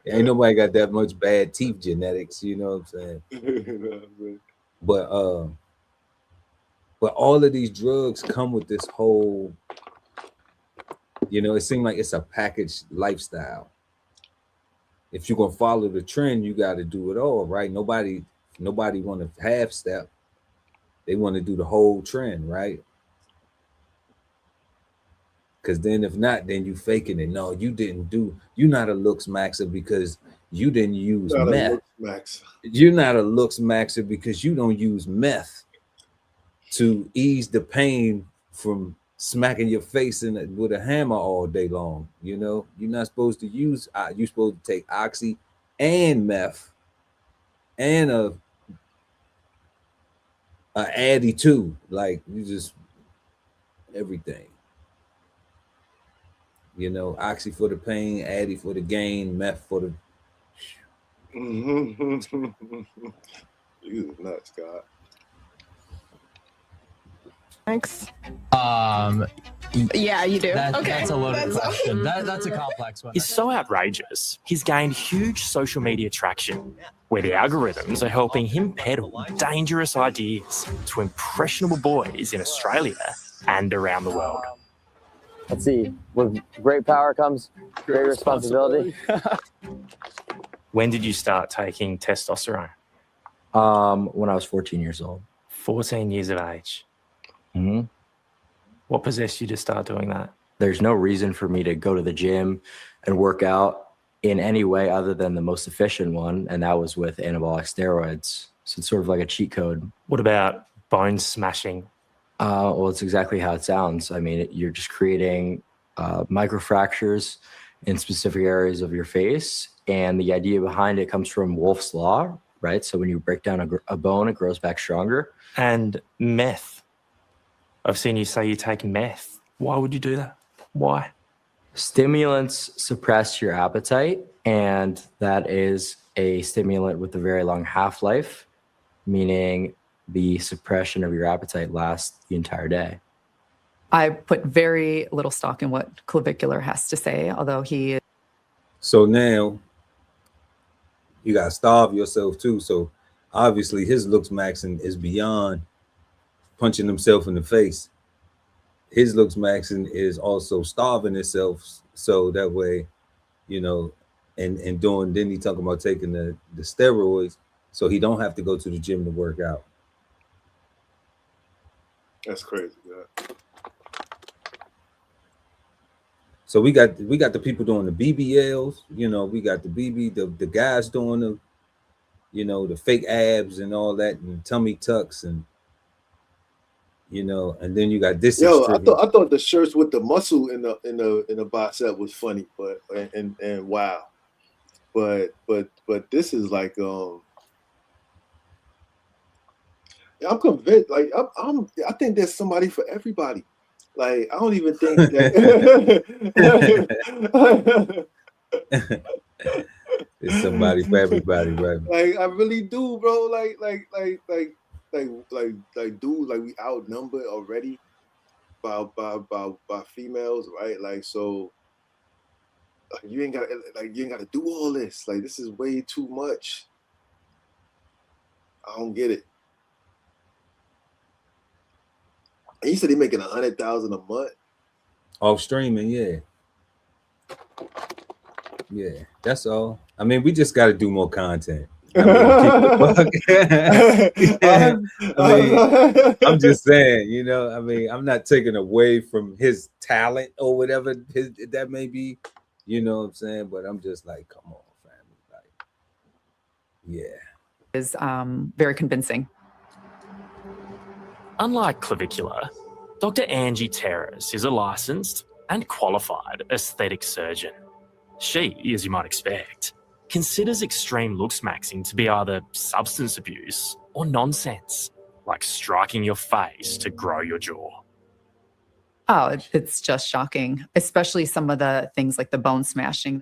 Ain't nobody got that much bad teeth genetics. You know what I'm saying? But all of these drugs come with this whole, you know, it seems like it's a packaged lifestyle. If you're gonna follow the trend, you got to do it all, right? Nobody want to half step. They want to do the whole trend, right? Because then if not, then you faking it. No, you're not a Looksmaxxer because you didn't use meth. You're not a Looksmaxxer because you don't use meth to ease the pain from smacking your face with a hammer all day long. You know, you're not supposed to use, you're supposed to take oxy and meth and a addy too. Like you just everything. You know, oxy for the pain, addy for the gain, meth for the. You nuts, God. Thanks. Yeah, you do. Okay, Okay. that's a loaded question. That's a complex one. He's so outrageous, he's gained huge social media traction, where the algorithms are helping him peddle dangerous ideas to impressionable boys in Australia and around the world. Let's see, with great power comes great responsibility. When did you start taking testosterone? When I was 14 years old. 14 years of age. Mm-hmm. What possessed you to start doing that? There's no reason for me to go to the gym and work out in any way other than the most efficient one, and that was with anabolic steroids. So it's sort of like a cheat code. What about bone smashing? Well, it's exactly how it sounds. I mean, you're just creating microfractures in specific areas of your face, and the idea behind it comes from Wolff's Law, right? So when you break down a bone, it grows back stronger. And meth. I've seen you say you take meth. Why would you do that? Why? Stimulants suppress your appetite, and that is a stimulant with a very long half-life, meaning the suppression of your appetite lasts the entire day. I put very little stock in what Clavicular has to say, although he... So now you got to starve yourself too. So obviously his Looksmaxxing is beyond punching himself in the face. His Looksmaxxing is also starving himself, so that way, you know, and doing, then he talking about taking the steroids so he don't have to go to the gym to work out. That's crazy. Yeah. So we got the people doing the BBLs, you know, we got the guys doing the, you know, the fake abs and all that, and tummy tucks, and you know, and then you got this. Yo, I thought the shirts with the muscle in the bicep was funny, but and wow, but this is like I'm convinced. Like I think there's somebody for everybody. Like I don't even think that. It's somebody for everybody, right? Like I really do, bro. Like, dude, like we outnumbered already by females, right? Like, so you ain't gotta do all this. Like, this is way too much. I don't get it. And you said they're making $100,000 a month off streaming, yeah. Yeah, that's all. I mean, we just got to do more content. I mean, I'm just saying, you know, I mean, I'm not taking away from his talent or whatever that may be, you know what I'm saying? But I'm just like, come on, family. Like, yeah. Is very convincing. Unlike clavicular, Dr. Angie Terrace is a licensed and qualified aesthetic surgeon. She, as you might expect, considers extreme looksmaxxing to be either substance abuse or nonsense, like striking your face to grow your jaw. Oh, it's just shocking, especially some of the things like the bone smashing.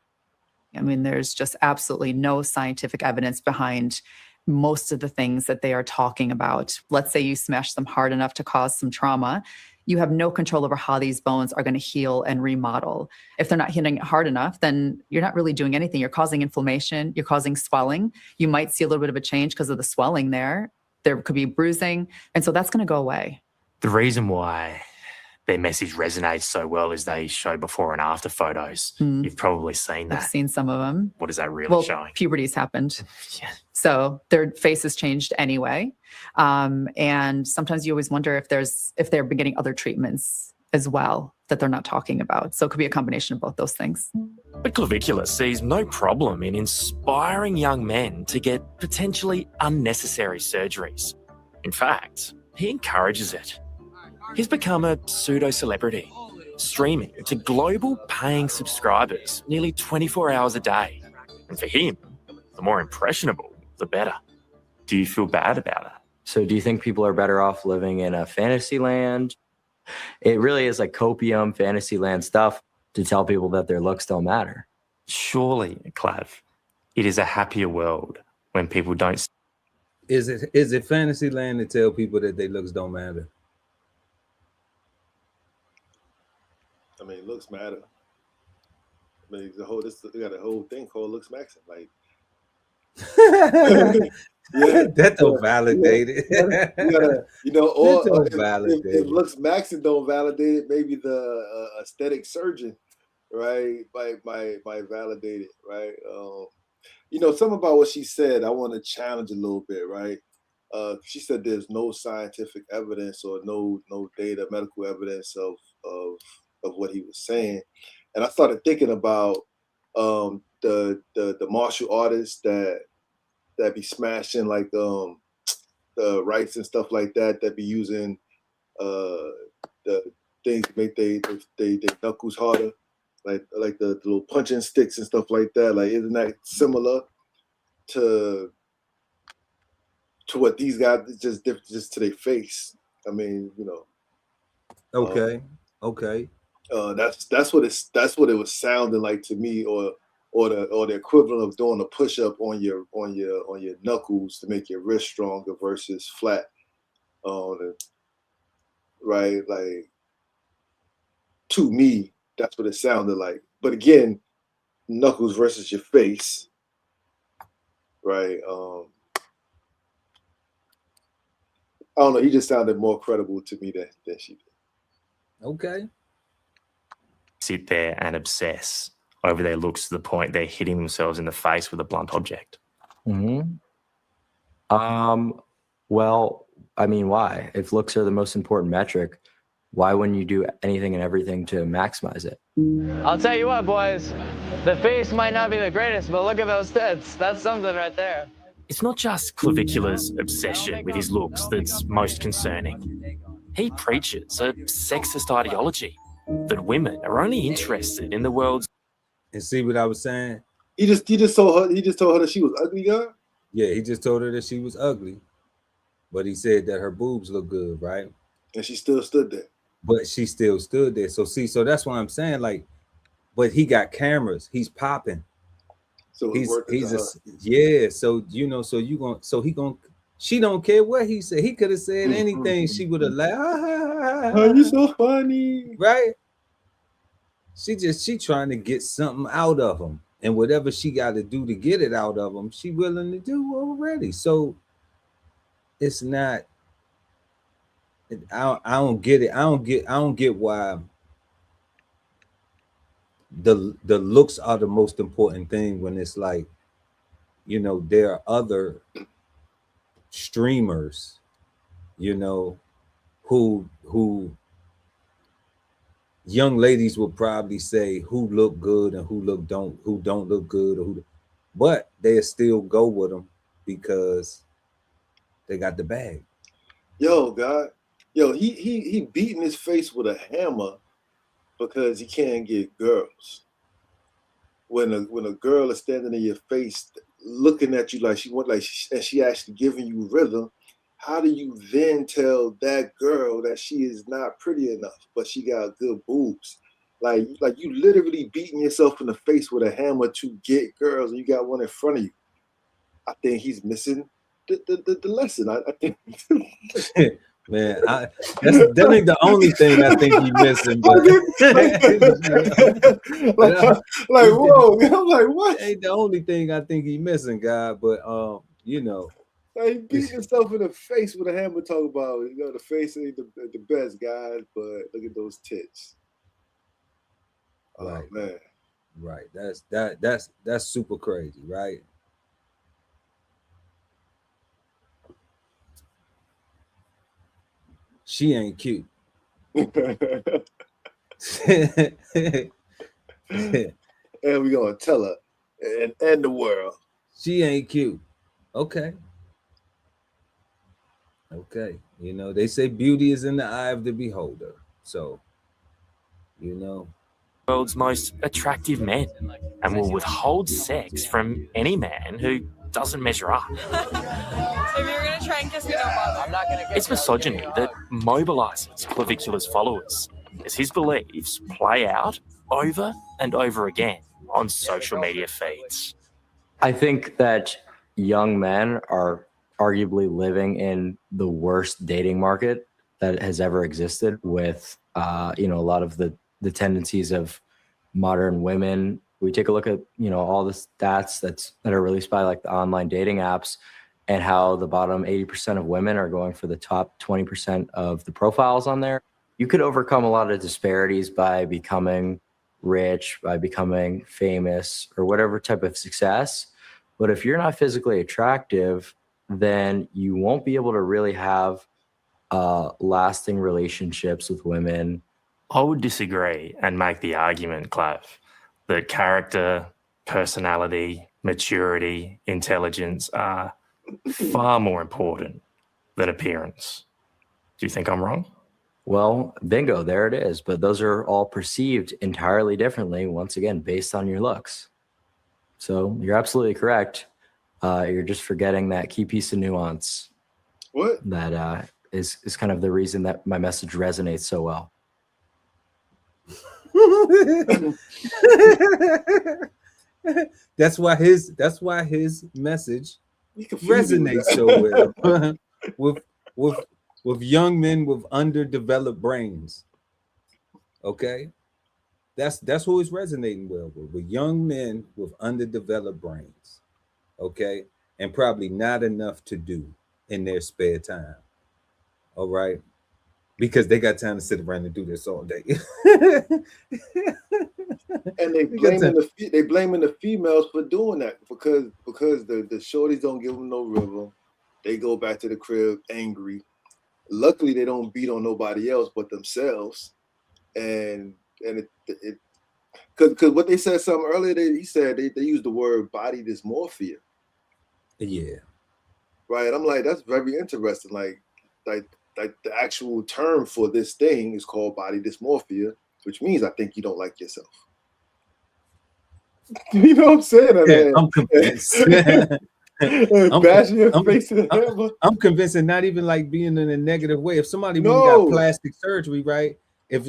I mean, there's just absolutely no scientific evidence behind most of the things that they are talking about. Let's say you smash them hard enough to cause some trauma. You have no control over how these bones are going to heal and remodel. If they're not hitting it hard enough, then you're not really doing anything. You're causing inflammation. You're causing swelling. You might see a little bit of a change because of the swelling there. There could be bruising. And so that's going to go away. The reason why their message resonates so well is they show before and after photos. You've probably seen that. I've seen some of them. What is that really showing? Puberty's happened. Yeah. So their face has changed anyway. And sometimes you always wonder if they've been getting other treatments as well that they're not talking about. So it could be a combination of both those things. But Clavicular sees no problem in inspiring young men to get potentially unnecessary surgeries. In fact, he encourages it. He's become a pseudo-celebrity, streaming to global paying subscribers nearly 24 hours a day. And for him, the more impressionable, the better. Do you feel bad about it? So do you think people are better off living in a fantasy land? It really is like copium fantasy land stuff to tell people that their looks don't matter. Surely, Clav, it is a happier world when people don't. Is it fantasy land to tell people that their looks don't matter? I mean, looks matter. I mean, they got a whole thing called Looksmaxxing. Like, yeah, that don't validate it. You know, or if Looksmaxxing don't validate it, maybe the aesthetic surgeon, right, might validate it, right? You know, something about what she said, I want to challenge a little bit, right? She said there's no scientific evidence or no data, medical evidence of what he was saying, and I started thinking about the martial artists that be smashing like the rights and stuff like that be using the things to make they knuckles harder, like the little punching sticks and stuff like that. Like, isn't that similar to what these guys just to their face? I mean, you know. Okay. That's what it was sounding like to me, or the equivalent of doing a push up on your knuckles to make your wrist stronger versus flat, right? Like, to me, that's what it sounded like. But again, knuckles versus your face, right? I don't know. He just sounded more credible to me than she did. Okay. Sit there and obsess over their looks to the point they're hitting themselves in the face with a blunt object. Well, I mean, why? If looks are the most important metric, why wouldn't you do anything and everything to maximize it? I'll tell you what, boys. The face might not be the greatest, but look at those tits. That's something right there. It's not just Clavicular's obsession with his looks that's most concerning. He preaches a sexist ideology that women are only interested in the world's. And see what I was saying? He just told her that she was ugly, girl. Yeah, he just told her that she was ugly, but he said that her boobs look good, right? And she still stood there. But she still stood there. So that's why I'm saying, like, but he got cameras. He's popping. So it's worth it to her. Yeah. So she don't care what he said. He could have said anything. She would have laughed. Oh, you so funny, right? She trying to get something out of him, and whatever she got to do to get it out of him, she willing to do already. So it's not. I don't get it. I don't get why the looks are the most important thing when it's like, you know, there are other streamers, you know, who young ladies will probably say who look good and who don't look good, but they still go with them because they got the bag. Yo, God, yo, he beating his face with a hammer because he can't get girls. When a girl is standing in your face, looking at you like she actually giving you rhythm, how do you then tell that girl that she is not pretty enough, but she got good boobs? Like you literally beating yourself in the face with a hammer to get girls, and you got one in front of you. I think he's missing the lesson. I think. Man, that ain't the only thing I think he's missing. But like whoa, I'm like, what? Ain't the only thing I think he's missing, God. But you know, like he beat himself in the face with a hammer. Talk about, you know, the face ain't the best, guys, but look at those tits. Right, oh, man, right. That's super crazy, right? She ain't cute. And we gonna tell her and the world she ain't cute. Okay. You know, they say beauty is in the eye of the beholder. So, you know, world's most attractive men and will withhold sex from any man who doesn't measure up. So if you're gonna try and kiss me, don't bother. I'm not gonna get It's misogyny that mobilizes Clavicula's followers as his beliefs play out over and over again on social media feeds. I think that young men are arguably living in the worst dating market that has ever existed with, you know, a lot of the tendencies of modern women. We take a look at, you know, all the stats that are released by like the online dating apps and how the bottom 80% of women are going for the top 20% of the profiles on there. You could overcome a lot of disparities by becoming rich, by becoming famous, or whatever type of success. But if you're not physically attractive, then you won't be able to really have lasting relationships with women. I would disagree and make the argument, Clav, that character, personality, maturity, intelligence are far more important than appearance. Do you think I'm wrong? Well, bingo, there it is. But those are all perceived entirely differently, once again, based on your looks. So you're absolutely correct. You're just forgetting that key piece of nuance. What? That is kind of the reason that my message resonates so well. That's why his message resonates so well with young men with underdeveloped brains. Okay, that's who it's resonating well with young men with underdeveloped brains. Okay, and probably not enough to do in their spare time. All right. Because they got time to sit around and do this all day. And they blaming the females for doing that because the shorties don't give them no rhythm. They go back to the crib angry. Luckily, they don't beat on nobody else but themselves. And it because what they said something earlier, he said they used the word body dysmorphia. Yeah. Right. I'm like, that's very interesting. Like the actual term for this thing is called body dysmorphia, which means I think you don't like yourself. You know what I'm saying? Yeah, I'm convinced. I'm convinced, and not even like being in a negative way. If somebody got plastic surgery, right? If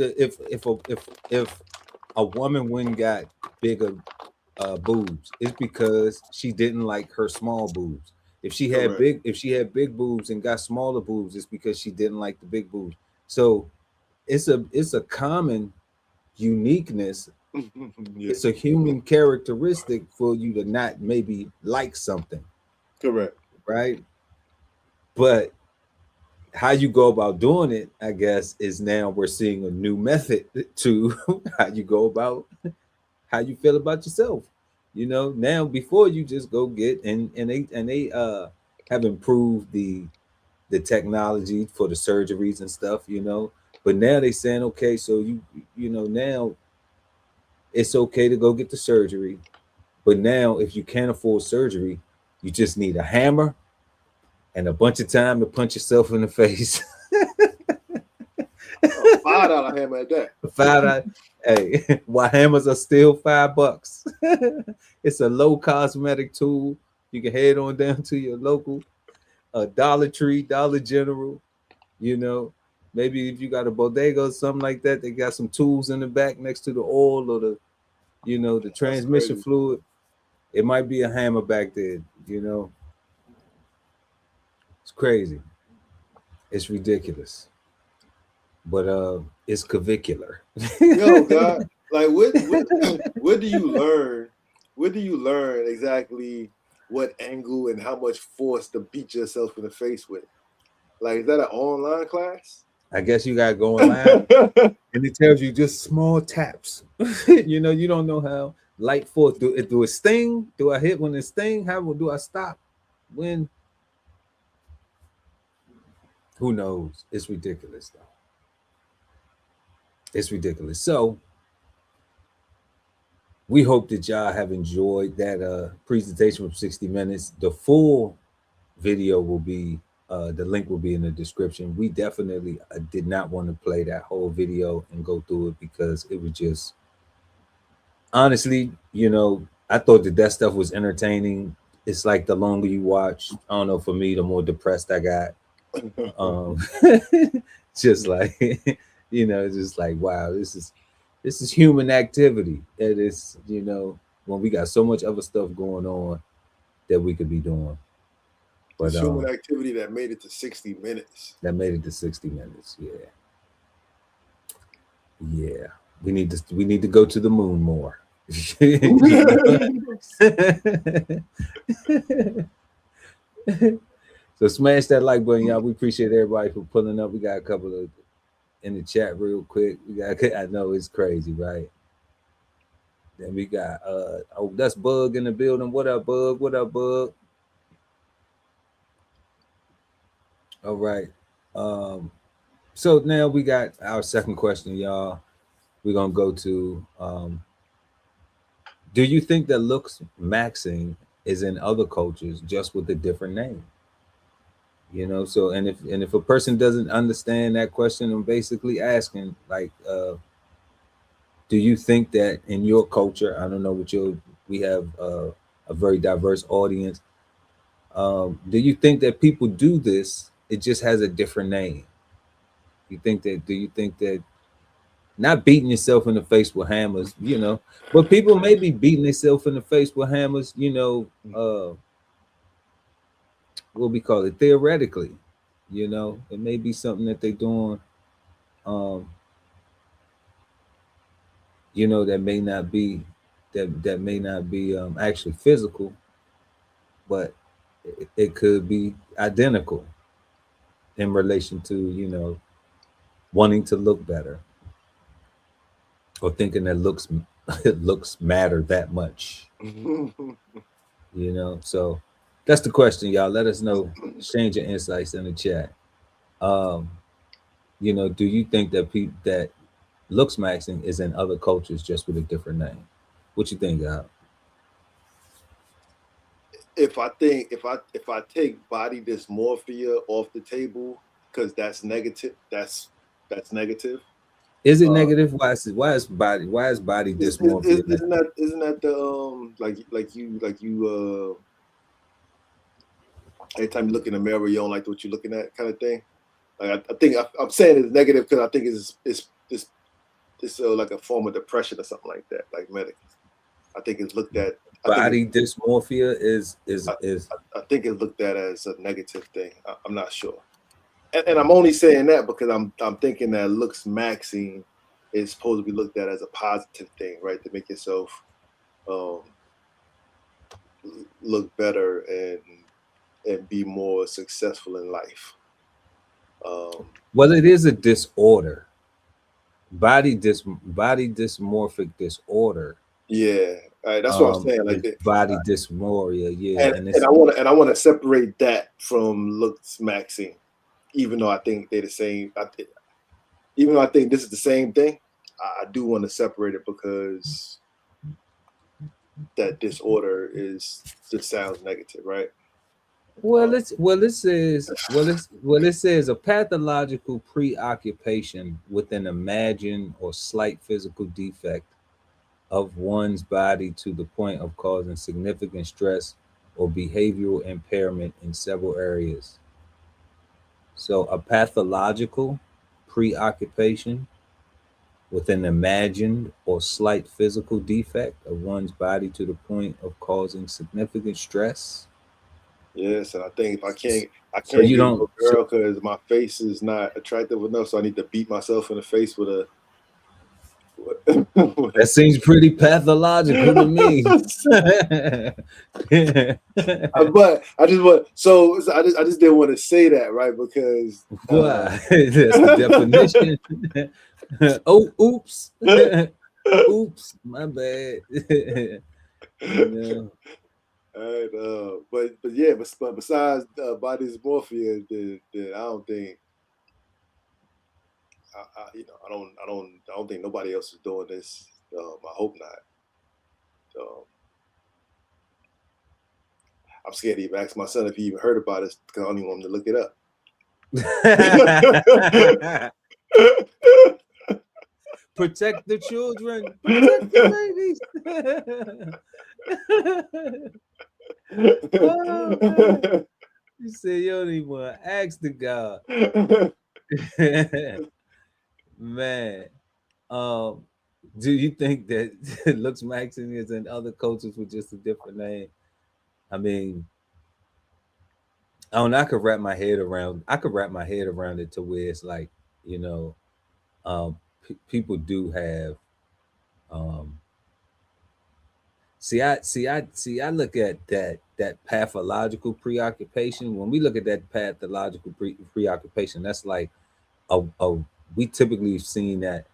a woman went got bigger boobs. It's because she didn't like her small boobs. If she had big boobs and got smaller boobs, it's because she didn't like the big boobs. So it's a common uniqueness. It's a human characteristic for you to not maybe like something. Correct. Right. But how you go about doing it, I guess, is now we're seeing a new method to how you go about how you feel about yourself. You know, now before you just go get and they have improved the technology for the surgeries and stuff, you know. But now they saying, okay, so you know, now it's okay to go get the surgery. But now if you can't afford surgery, you just need a hammer and a bunch of time to punch yourself in the face. $5 hammer at that. $5. Hey, why hammers are still $5. It's a low cosmetic tool. You can head on down to your local Dollar Tree, Dollar General. You know, maybe if you got a bodega or something like that, they got some tools in the back next to the oil or the, you know, the transmission fluid. It might be a hammer back there. You know, it's crazy. It's ridiculous. But it's clavicular. Yo, God, like what do you learn? What do you learn exactly? What angle and how much force to beat yourself in the face with? Like, is that an online class? I guess you gotta go online, and it tells you just small taps. You know, you don't know how light force. Do it sting? Do I hit when it sting? How do I stop? When? Who knows? It's ridiculous, though. It's ridiculous. So we hope that y'all have enjoyed that presentation of 60 minutes. The full video will be, the link will be in the description. We definitely did not want to play that whole video and go through it because it was just, honestly, you know, I thought that stuff was entertaining. It's like the longer you watch, I don't know, for me, the more depressed I got. Just like, you know, just like, wow, this is human activity. That is, you know, when we got so much other stuff going on that we could be doing. But it's human activity that made it to 60 minutes. That made it to 60 minutes, yeah. Yeah. We need to go to the moon more. So smash that like button, y'all. We appreciate everybody for pulling up. We got a couple of in the chat real quick. I know it's crazy, right? Then we got oh, that's Bug in the building. What up, Bug? What up, Bug? All right. So now we got our second question, y'all. We're gonna go to do you think that Looksmaxxing is in other cultures just with a different name? You know, so and if a person doesn't understand that question, I'm basically asking, like, do you think that in your culture, I don't know what we have a very diverse audience. Do you think that people do this? It just has a different name. Do you think that not beating yourself in the face with hammers, you know, but people may be beating themselves in the face with hammers, you know, what we call it, theoretically, you know, it may be something that they're doing, you know, that may not be actually physical, but it could be identical in relation to, you know, wanting to look better or thinking that looks matter that much. You know, so that's the question, y'all. Let us know. Exchange your insights in the chat. You know, do you think that that Looksmaxxing is in other cultures just with a different name? What you think, Al? If I take body dysmorphia off the table because that's negative, that's negative. Is it negative? Why is body dysmorphia? Isn't that the like you anytime you look in the mirror you don't like what you're looking at kind of thing? Like I think I'm saying it's negative because I think it's like a form of depression or something like that, like medical. I think it's looked at. Body dysmorphia is. I think it's looked at as a negative thing. I'm not sure, and I'm only saying that because I'm thinking that Looksmaxxing is supposed to be looked at as a positive thing, right? To make yourself look better and be more successful in life. Well, it is a disorder. Body dysmorphic disorder. Yeah, that's what I'm saying. Like body dysmorphia. Yeah, and I want to separate that from Looksmaxxing, even though I think they're the same. Even though I think this is the same thing, I do want to separate it because that disorder just sounds negative, right? It says a pathological preoccupation with an imagined or slight physical defect of one's body to the point of causing significant stress or behavioral impairment in several areas. So a pathological preoccupation with an imagined or slight physical defect of one's body to the point of causing significant stress. Yes, and I think if I can't So you get don't- a girl because my face is not attractive enough, so I need to beat myself in the face with a. That seems pretty pathological to me. But I just didn't want to say that, right? Because why? That's the definition. Oh, oops. Oops, my bad. You know. But besides body dysmorphia, then I don't think I don't think nobody else is doing this. I hope not. So I'm scared to even ask my son if he even heard about it because I don't even want him to look it up. Protect the children. Protect the babies. Oh, man. You say you don't even want to ask the God. Man, do you think that Looksmaxxing is in other cultures with just a different name? I mean, I could wrap my head around it to where it's like, you know, people do have I look at that pathological preoccupation. When we look at that pathological preoccupation, that's like we typically have seen that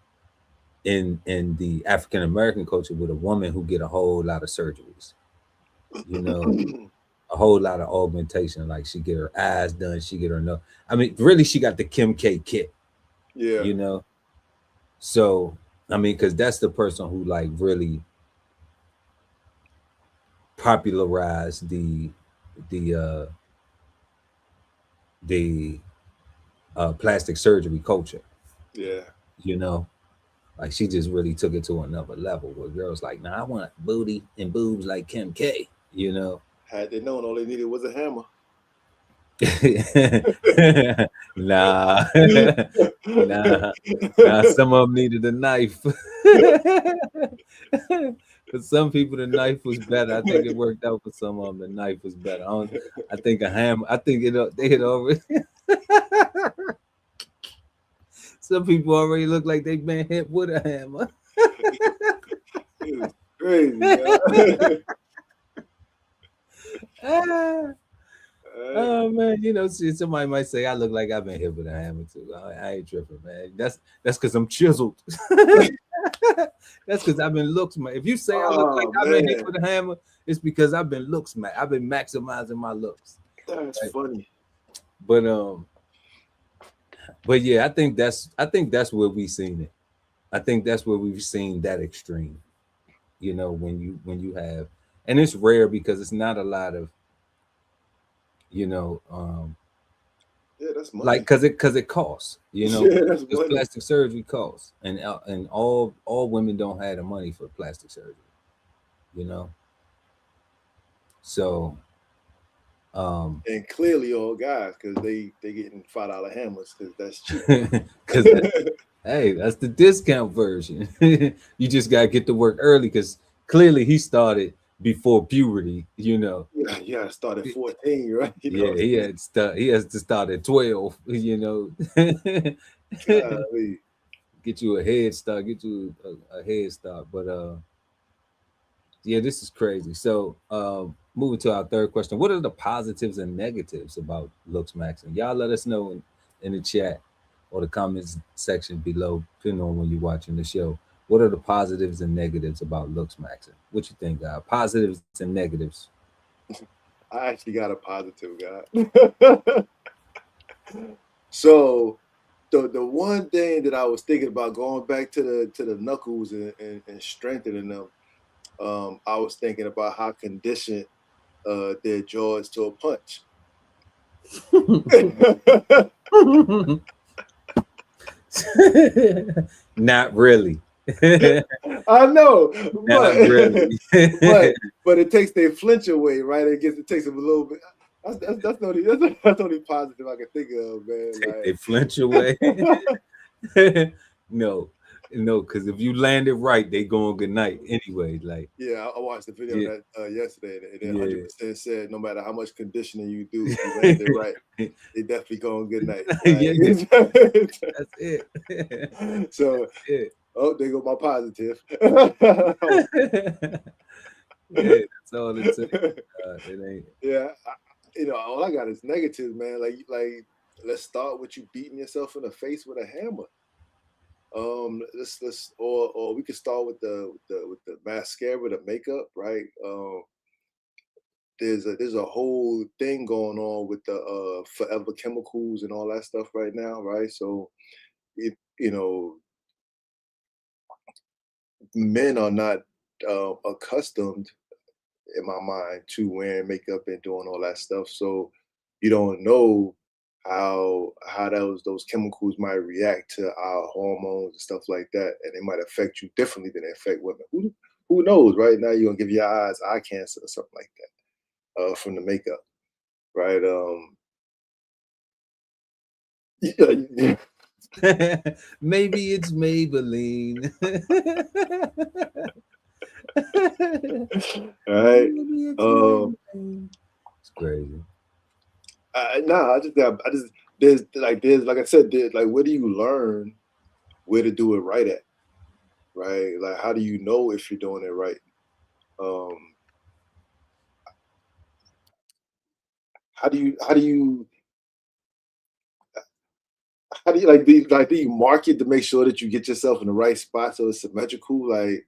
in the African American culture with a woman who get a whole lot of surgeries, you know, a whole lot of augmentation. Like she get her eyes done, she get her nose. I mean, really, she got the Kim K kit. Yeah, you know. So I mean, because that's the person who like really popularized the plastic surgery culture. Yeah, you know, like she just really took it to another level where girls like, nah, I want a booty and boobs like Kim K. You know, had they known, all they needed was a hammer. nah, some of them needed a knife. For some people, the knife was better. I think it worked out for some of them. The knife was better. I think a hammer. I think they had already. Some people already look like they've been hit with a hammer. It's crazy. Oh man, you know, somebody might say I look like I've been hit with a hammer too. I ain't tripping, man. That's because I'm chiseled. That's because I've been Looksmaxxing. If you say I look like I've been hit with a hammer, it's because I've been Looksmaxxing. I've been maximizing my looks. That's funny. But yeah, I think that's where we've seen it. I think that's where we've seen that extreme. You know, when you have, and it's rare because it's not a lot of, you know, yeah, that's money. like because it costs, you know, Yeah, that's because money. plastic surgery costs, and all women don't have the money for plastic surgery, you know. So, and clearly all guys because they getting $5 hammers because that's cheap. hey, that's the discount version. You just gotta get to work early because clearly he started before puberty, you know. Yeah, you gotta start at 14, right? You know? Yeah, he has to start at 12, you know. Golly. Get you a head start, get you a head start. But yeah, this is crazy. So moving to our third question. What are the positives and negatives about Looksmaxxing? Y'all let us know in the chat or the comments section below, depending on when you're watching the show. What are the positives and negatives about Looksmaxxing? What you think, guys? Positives and negatives. I actually got a positive, guy. So the one thing that I was thinking about going back to the knuckles and strengthening them, I was thinking about how conditioned their jaws to a punch. Not really. I know, Not really. but it takes their flinch away, right? It takes them a little bit. That's the only positive I can think of, man. Take they flinch away. No, because if you land it right, they going good night anyway. Like, yeah, I watched the video that yesterday, and it 100% said no matter how much conditioning you do, if you land it right, they definitely going good night. Right? That's it. So, oh, there go my positive. Yeah, that's all it took. It ain't. Yeah, all I got is negative, man. Like, let's start with you beating yourself in the face with a hammer. Let's or we could start with the mascara, the makeup, right? There's a whole thing going on with the forever chemicals and all that stuff right now, right? So, men are not accustomed, in my mind, to wearing makeup and doing all that stuff. So you don't know how those chemicals might react to our hormones and stuff like that, and they might affect you differently than they affect women. Who knows? Right now, you're gonna give your eyes eye cancer or something like that from the makeup, right? Maybe it's Maybelline. All right. It's crazy. There's like I said, where do you learn where to do it right at? Right? Like, how do you know if you're doing it right? How do you do you mark it to make sure that you get yourself in the right spot so it's symmetrical? Like,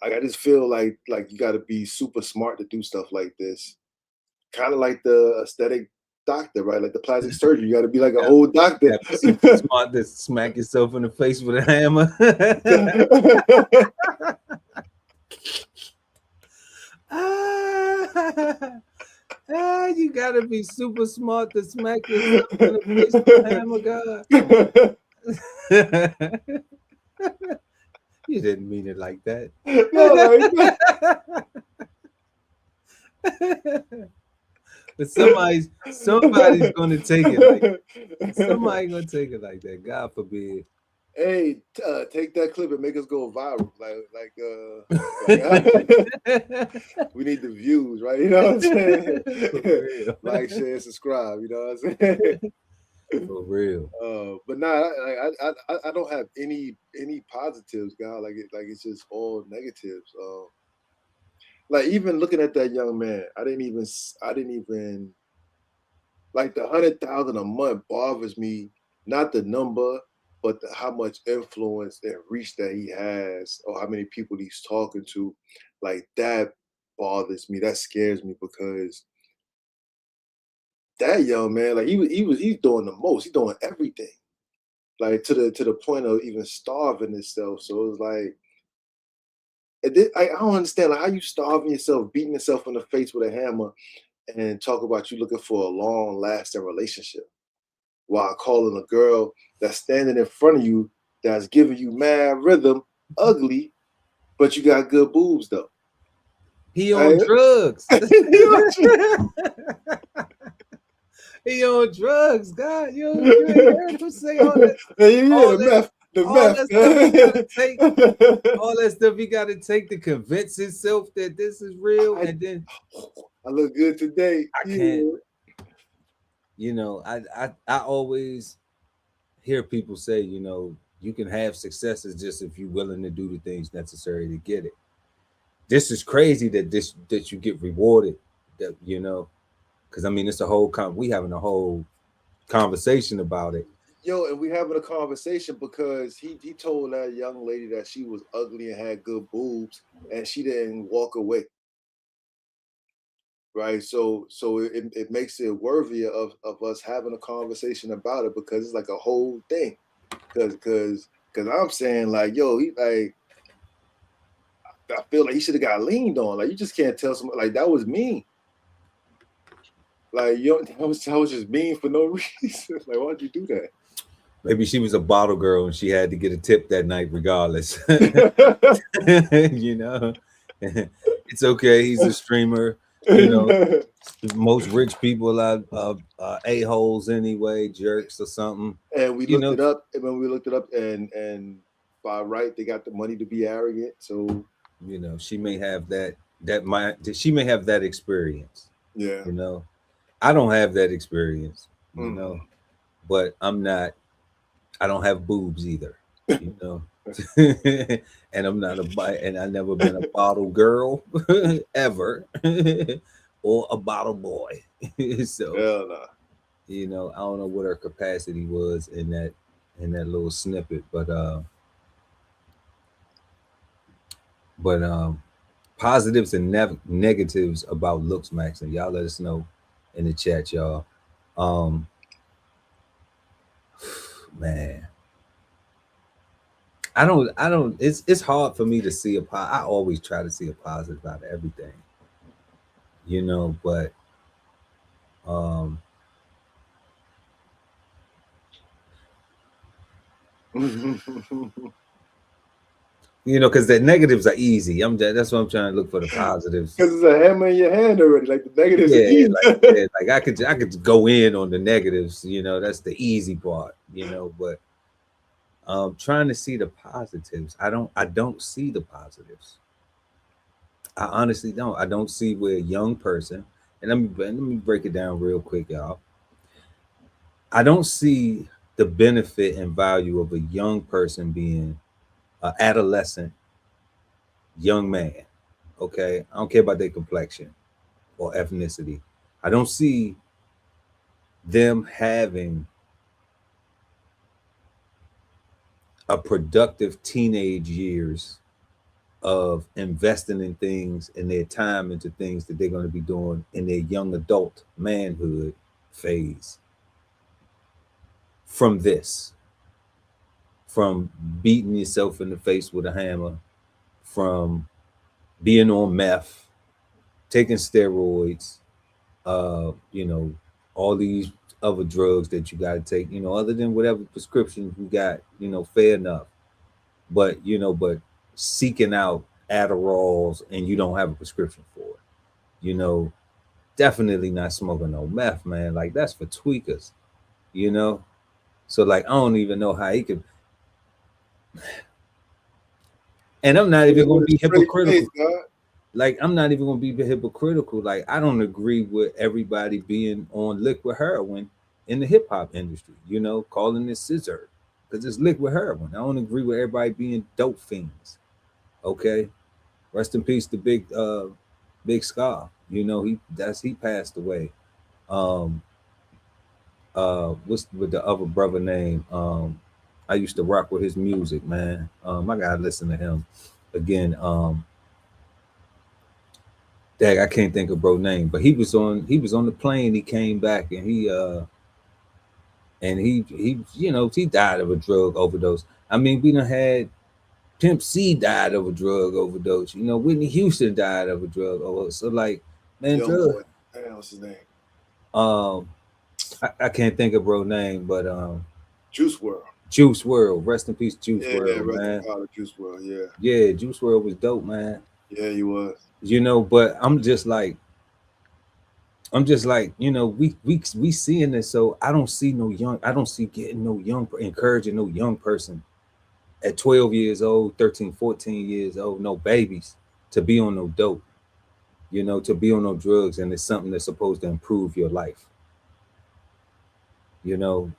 I just feel like you got to be super smart to do stuff like this. Kind of like the aesthetic doctor, right? Like the plastic surgery, you got to be like a whole doctor. Super smart to smack yourself in the face with a hammer. You gotta be super smart to smack yourself in the face with a hammer, God. You didn't mean it like that. But somebody's gonna take it like somebody's gonna take it like that. God forbid. Hey, take that clip and make us go viral. We need the views, right? You know what I'm saying? Like, share, subscribe. You know what I'm saying? For real. But nah, I don't have any positives, guy. It's just all negatives. Like, even looking at that young man, I didn't even like the 100,000 a month bothers me. Not the number, but how much influence and reach that he has, or how many people he's talking to. Like, that bothers me. That scares me, because that young man, like, he's doing the most. He's doing everything, like to the point of even starving himself. So it's like, I don't understand, like, how you starving yourself, beating yourself in the face with a hammer, and talk about you looking for a long-lasting relationship, while calling a girl that's standing in front of you, that's giving you mad rhythm, ugly, but you got good boobs though. He on drugs. He on drugs, God. You heard him say all that. The all meth. that stuff he gotta take, all that stuff he gotta take to convince himself that this is real, and then I look good today. I can't. You know, I always hear people say, you know, you can have successes just if you're willing to do the things necessary to get it. This is crazy that you get rewarded, that you know, because I mean it's a whole we having a whole conversation about it. Yo, and we having a conversation because he told that young lady that she was ugly and had good boobs, and she didn't walk away. Right, so it makes it worthy of us having a conversation about it, because it's like a whole thing. Because I'm saying like, yo, he like, I feel like he should have got leaned on. Like, you just can't tell someone like that was mean. Like, yo, that was just mean for no reason. Like, why'd you do that? Maybe she was a bottle girl and she had to get a tip that night regardless. You know, it's okay. He's a streamer. You know, most rich people are a-holes anyway, jerks or something. And we looked it up, and when we looked it up, and by right, they got the money to be arrogant. So, you know, she may have she may have that experience. Yeah. You know, I don't have that experience, you know, but I don't have boobs either, you know. And I'm not and I've never been a bottle girl ever, or a bottle boy. So hell nah. You know, I don't know what her capacity was in that little snippet, but positives and negatives about Looksmaxxing. Y'all let us know in the chat, y'all. Man, I don't. It's hard for me to see I always try to see a positive out of everything, you know. But you know, because the negatives are easy. That's what I'm trying to look for, the positives. Because it's a hammer in your hand already. Like the negatives are easy. Like I could go in on the negatives. You know, that's the easy part. You know, but trying to see the positives. I don't see the positives. I honestly don't. I don't see where a young person, and let me break it down real quick, y'all. I don't see the benefit and value of a young person being an adolescent young man. Okay, I don't care about their complexion or ethnicity. I don't see them having a productive teenage years of investing in things and their time into things that they're going to be doing in their young adult manhood phase. From beating yourself in the face with a hammer, from being on meth, taking steroids, you know, all these other drugs that you got to take, you know, other than whatever prescriptions you got, you know, fair enough. But, you know, seeking out Adderalls and you don't have a prescription for it, you know, definitely not smoking no meth, man. Like, that's for tweakers, you know. So like, I don't even know how he could. And I'm not even going to be hypocritical. Like, I'm not even going to be hypocritical. Like, I don't agree with everybody being on liquid heroin in the hip hop industry, you know, calling it scissor, because it's liquid heroin. I don't agree with everybody being dope fiends. Okay. Rest in peace to Big Scar. You know, he passed away. What's with the other brother name? I used to rock with his music, man. I gotta listen to him again. Dag, I can't think of bro name, but he was on the plane. He came back and he you know, he died of a drug overdose. I mean, we done had Pimp C died of a drug overdose. You know, Whitney Houston died of a drug overdose. So like, man, drug. What's his name? I can't think of bro name, but Juice WRLD. Juice WRLD, rest in peace, Juice WRLD, man. Juice WRLD, yeah, Juice WRLD was dope, man. Yeah, he was. You know, but I'm just like, you know, we seeing this, so I don't see getting no young, encouraging no young person at 12 years old, 13, 14 years old, no babies, to be on no dope, you know, to be on no drugs, and it's something that's supposed to improve your life. You know,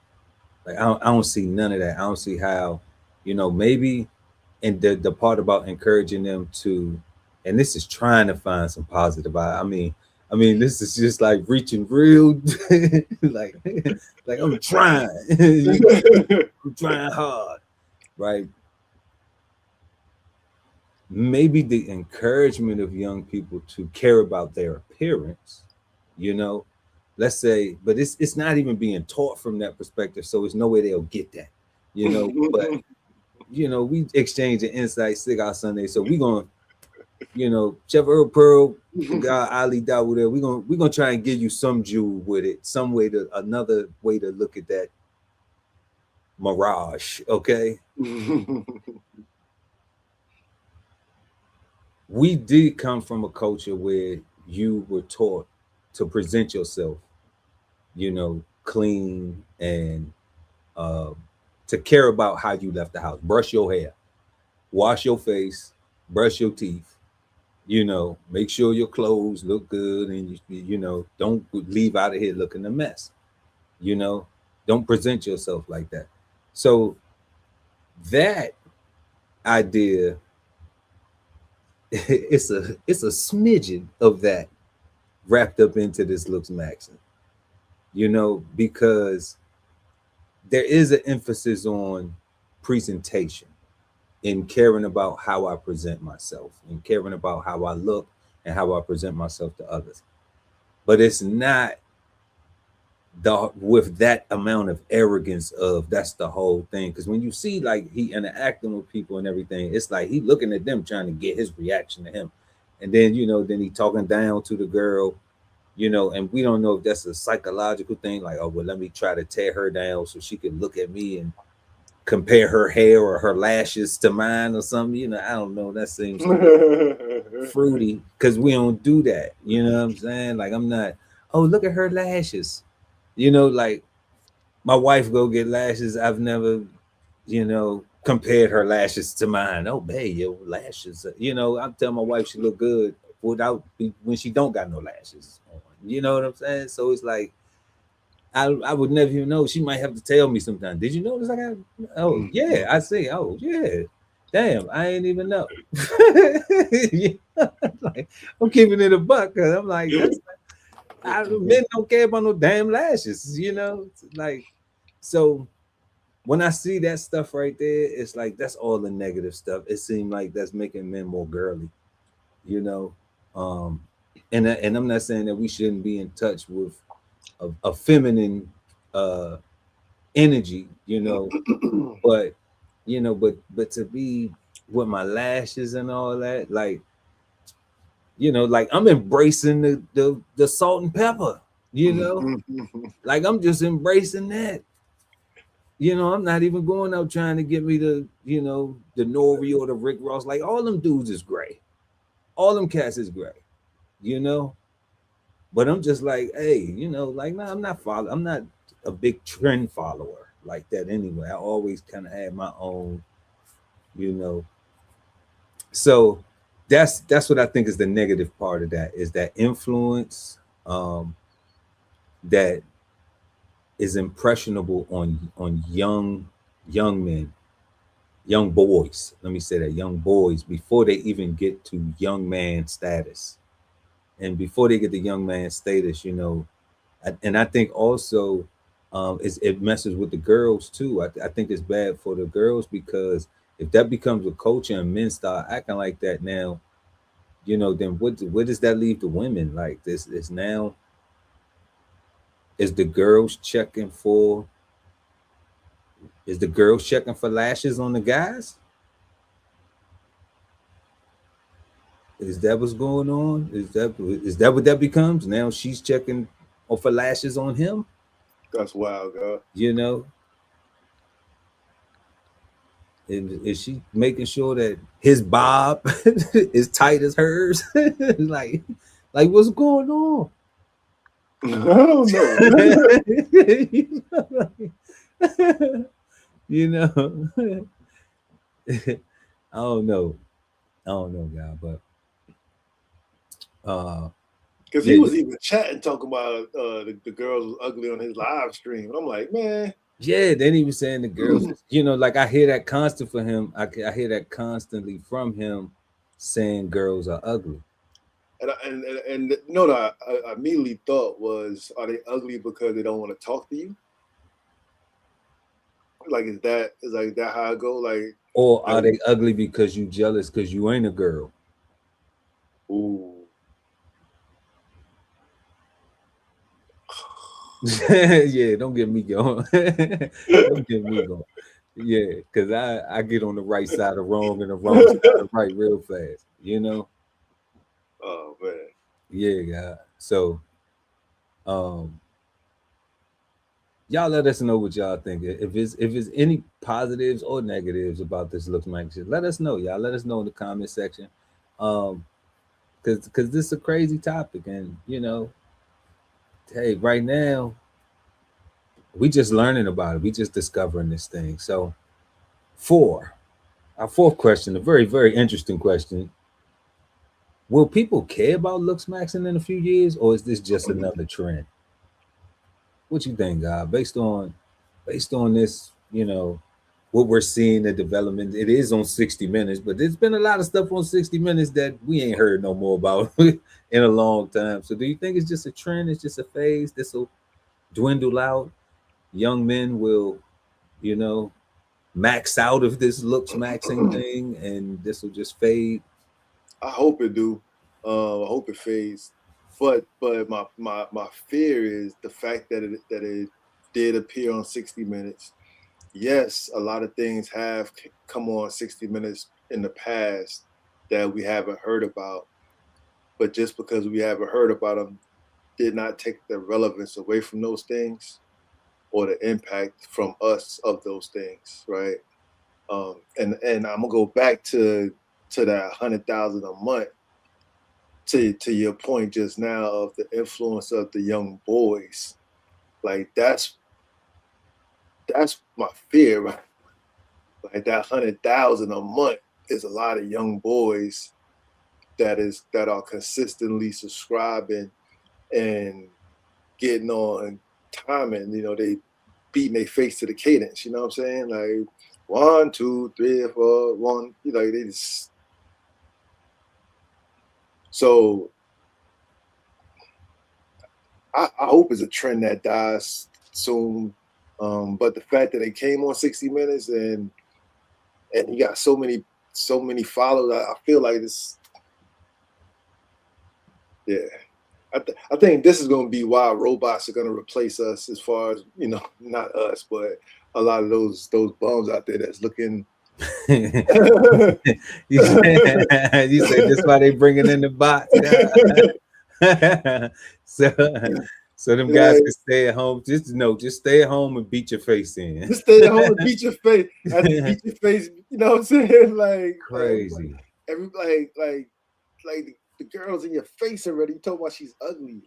like I don't see none of that. I don't see how, you know, maybe, and the part about encouraging them to, and this is trying to find some positive. I mean, this is just like reaching real, like I'm trying, I'm trying hard, right? Maybe the encouragement of young people to care about their appearance, you know, let's say, but it's not even being taught from that perspective, so there's no way they'll get that, you know. But you know, we exchange an insight Cigar Sunday, so we gonna, you know, Chef Earl Pearl, guy Ali Dawood there, we gonna try and give you some jewel with it, some way to, another way to look at that mirage, okay? We did come from a culture where you were taught to present yourself, you know, clean, and to care about how you left the house. Brush your hair, wash your face, brush your teeth, you know, make sure your clothes look good, and you know, don't leave out of here looking a mess, you know, don't present yourself like that. So that idea, it's a smidgen of that wrapped up into this Looksmaxxing, you know, because there is an emphasis on presentation, in caring about how I present myself, and caring about how I look and how I present myself to others. But it's not with that amount of arrogance of that's the whole thing. Because when you see like he interacting with people and everything, it's like he looking at them trying to get his reaction to him, and then, you know, then he talking down to the girl, you know, and we don't know if that's a psychological thing, like, oh well, let me try to tear her down so she can look at me and compare her hair or her lashes to mine or something, you know. I don't know, that seems fruity, because we don't do that, you know what I'm saying? Like, I'm not, oh look at her lashes, you know, like my wife go get lashes, I've never, you know, compared her lashes to mine. Oh babe, your lashes, you know, I'm telling my wife she look good without, when she don't got no lashes on, you know what I'm saying? So it's like I would never even know. She might have to tell me sometime. Did you notice I got? Oh yeah, I see. Oh yeah, damn, I ain't even know. Like, I'm keeping it a buck, because I'm like, men don't care about no damn lashes, you know. Like, so when I see that stuff right there, it's like that's all the negative stuff. It seems like that's making men more girly, you know. And I'm not saying that we shouldn't be in touch with a feminine energy, you know, but you know, but to be with my lashes and all that, like, you know, like I'm embracing the salt and pepper, you know, like I'm just embracing that. You know, I'm not even going out trying to get me the, you know, the Nori or the Rick Ross. Like, all them dudes is gray, all them cats is gray, you know. But I'm just like, hey, you know, like, nah, I'm not a big trend follower like that anyway. I always kind of had my own, you know. So that's what I think is the negative part of that, is that influence that is impressionable on young men, young boys. Let me say that, young boys, before they even get to young man status. And before they get the young man status, you know, and I think also it messes with the girls too. I think it's bad for the girls, because if that becomes a culture and men start acting like that now, you know, then what does that leave the women? Like, this is now, is the girls checking for lashes on the guys? Is that what's going on? Is that what that becomes? Now she's checking for lashes on him? That's wild, God. You know? Is she making sure that his bob is tight as hers? like what's going on? I don't know. You know? I don't know, guy, but because he was even chatting, talking about the girls was ugly on his live stream. And I'm like, man. Yeah, then he was saying the girls, you know, like I hear that constant for him. I hear that constantly from him, saying girls are ugly. And you know what I immediately thought was, are they ugly because they don't want to talk to you? Like, is that how I go? Like, or are they ugly because you jealous because you ain't a girl? Ooh. Yeah, don't get me going. Don't get me going. Yeah, because I get on the right side of wrong and the wrong side of right real fast, you know. Oh man. Yeah. So y'all let us know what y'all think. If it's any positives or negatives about this Looksmaxxing shit, let us know, y'all. Let us know in the comment section. Because this is a crazy topic, and you know, hey, right now we just learning about it. We just discovering this thing. So our fourth question, a very, very interesting question. Will people care about Looksmaxxing in a few years, or is this just another trend? What you think, God? Based on this, you know, what we're seeing, the development. It is on 60 Minutes, but there's been a lot of stuff on 60 Minutes that we ain't heard no more about in a long time. So do you think it's just a trend? It's just a phase? This will dwindle out. Young men will, you know, max out of this Looksmaxxing thing, and this will just fade. I hope it do. I hope it fades. But my fear is the fact that it did appear on 60 Minutes. Yes, a lot of things have come on 60 Minutes in the past that we haven't heard about. But just because we haven't heard about them did not take the relevance away from those things or the impact from us of those things, right? And I'm gonna go back to that 100,000 a month. To your point just now of the influence of the young boys, like that's my fear, right? Like that 100,000 a month is a lot of young boys that are consistently subscribing and getting on timing. You know, they beating their face to the cadence. You know what I'm saying? Like 1, 2, 3, 4, 1. You know, they just. So I hope it's a trend that dies soon. But the fact that it came on 60 Minutes and he got so many followers, I feel like this. Yeah, I think this is going to be why robots are going to replace us, as far as, you know, not us, but a lot of those bums out there that's looking. You say this why they bringing in the bots. So them guys can stay at home. Just stay at home and beat your face in. Just stay at home and beat your face. Beat your face. You know what I'm saying? Like crazy. Everybody, like the girls in your face already. You talking about she's ugly.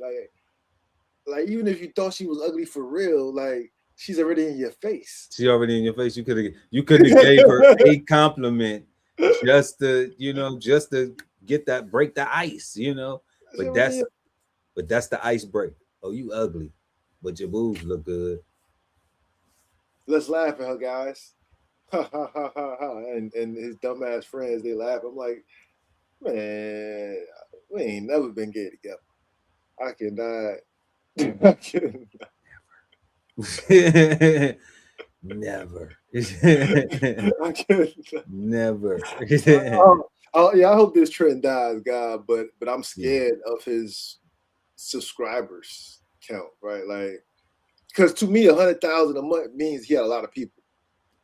Like even if you thought she was ugly for real, like she's already in your face. She already in your face. You could have gave her a compliment just to get that, break the ice, you know. But that's the ice break. Oh, you ugly, but your boobs look good. Let's laugh at her, guys. Ha ha ha ha ha. And his dumbass friends, they laugh. I'm like, man, we ain't never been gay together. I cannot. Never. Never. Yeah, I hope this trend dies, God. But I'm scared of his subscribers count, right? Like, because to me, 100,000 a month means he had a lot of people.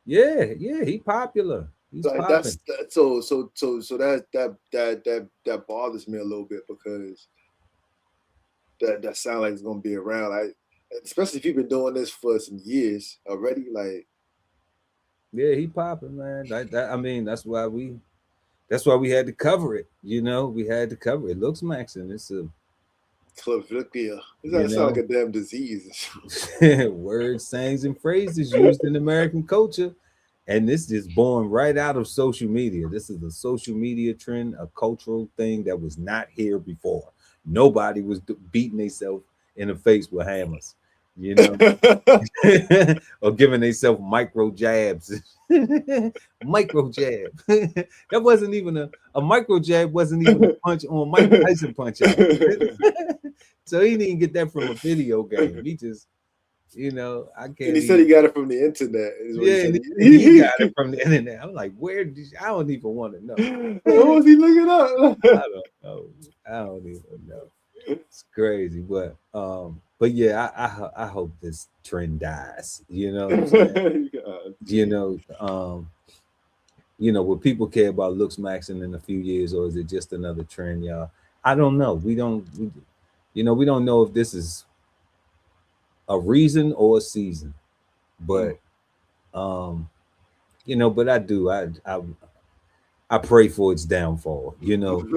Yeah, he popular. He's like so that bothers me a little bit, because that sounds like it's gonna be around. Especially if you've been doing this for some years already. Like, yeah, he popping, man. I mean, that's why we had to cover it. You know, we had to cover it. Looksmaxxing. It's a Clavicula. That sound like a damn disease. Words, sayings, and phrases used in American culture And this is born right out of social media. This is a social media trend, a cultural thing that was not here before. Nobody was beating themselves in the face with hammers, you know, or giving themselves micro jabs. Micro jab. That wasn't even a micro jab, wasn't even a punch on Mike Tyson punch out. So he didn't get that from a video game. He just, you know, I can't. And he said he got it from the internet. Yeah, he got it from the internet. I'm like, where did you, I don't even want to know. What was he looking up? I don't know. I don't even know. It's crazy, but yeah, I hope this trend dies. You know what I'm saying? You know, will people care about Looksmaxxing in a few years, or is it just another trend, y'all? I don't know. We don't know if this is a reason or a season, but you know, but I pray for its downfall, you know.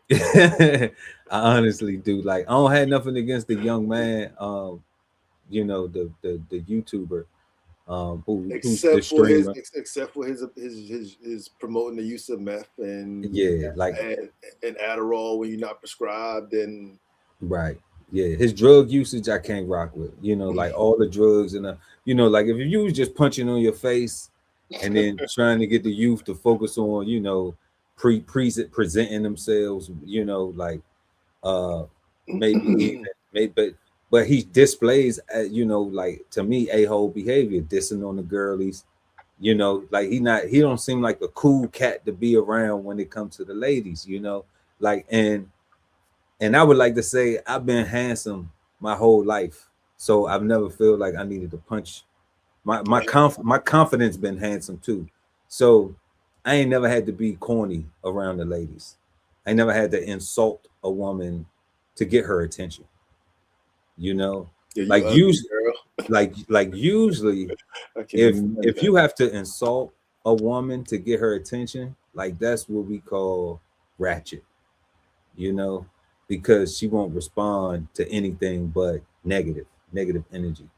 I honestly do. Like, I don't have nothing against the young man, you know, the YouTuber, except for his promoting the use of meth and and Adderall when you're not prescribed, and right. Yeah, his drug usage I can't rock with. You know, like all the drugs and you know, like if you was just punching on your face and then trying to get the youth to focus on, you know, presenting themselves, you know, like but he displays you know, like, to me, a-hole behavior, dissing on the girlies, you know, like he don't seem like a cool cat to be around when it comes to the ladies, you know, like, and I would like to say I've been handsome my whole life, so I've never felt like I needed to punch. My confidence been handsome too, so I ain't never had to be corny around the ladies. I never had to insult a woman to get her attention. You know, like usually, if you have to insult a woman to get her attention, like that's what we call ratchet. You know, because she won't respond to anything but negative energy,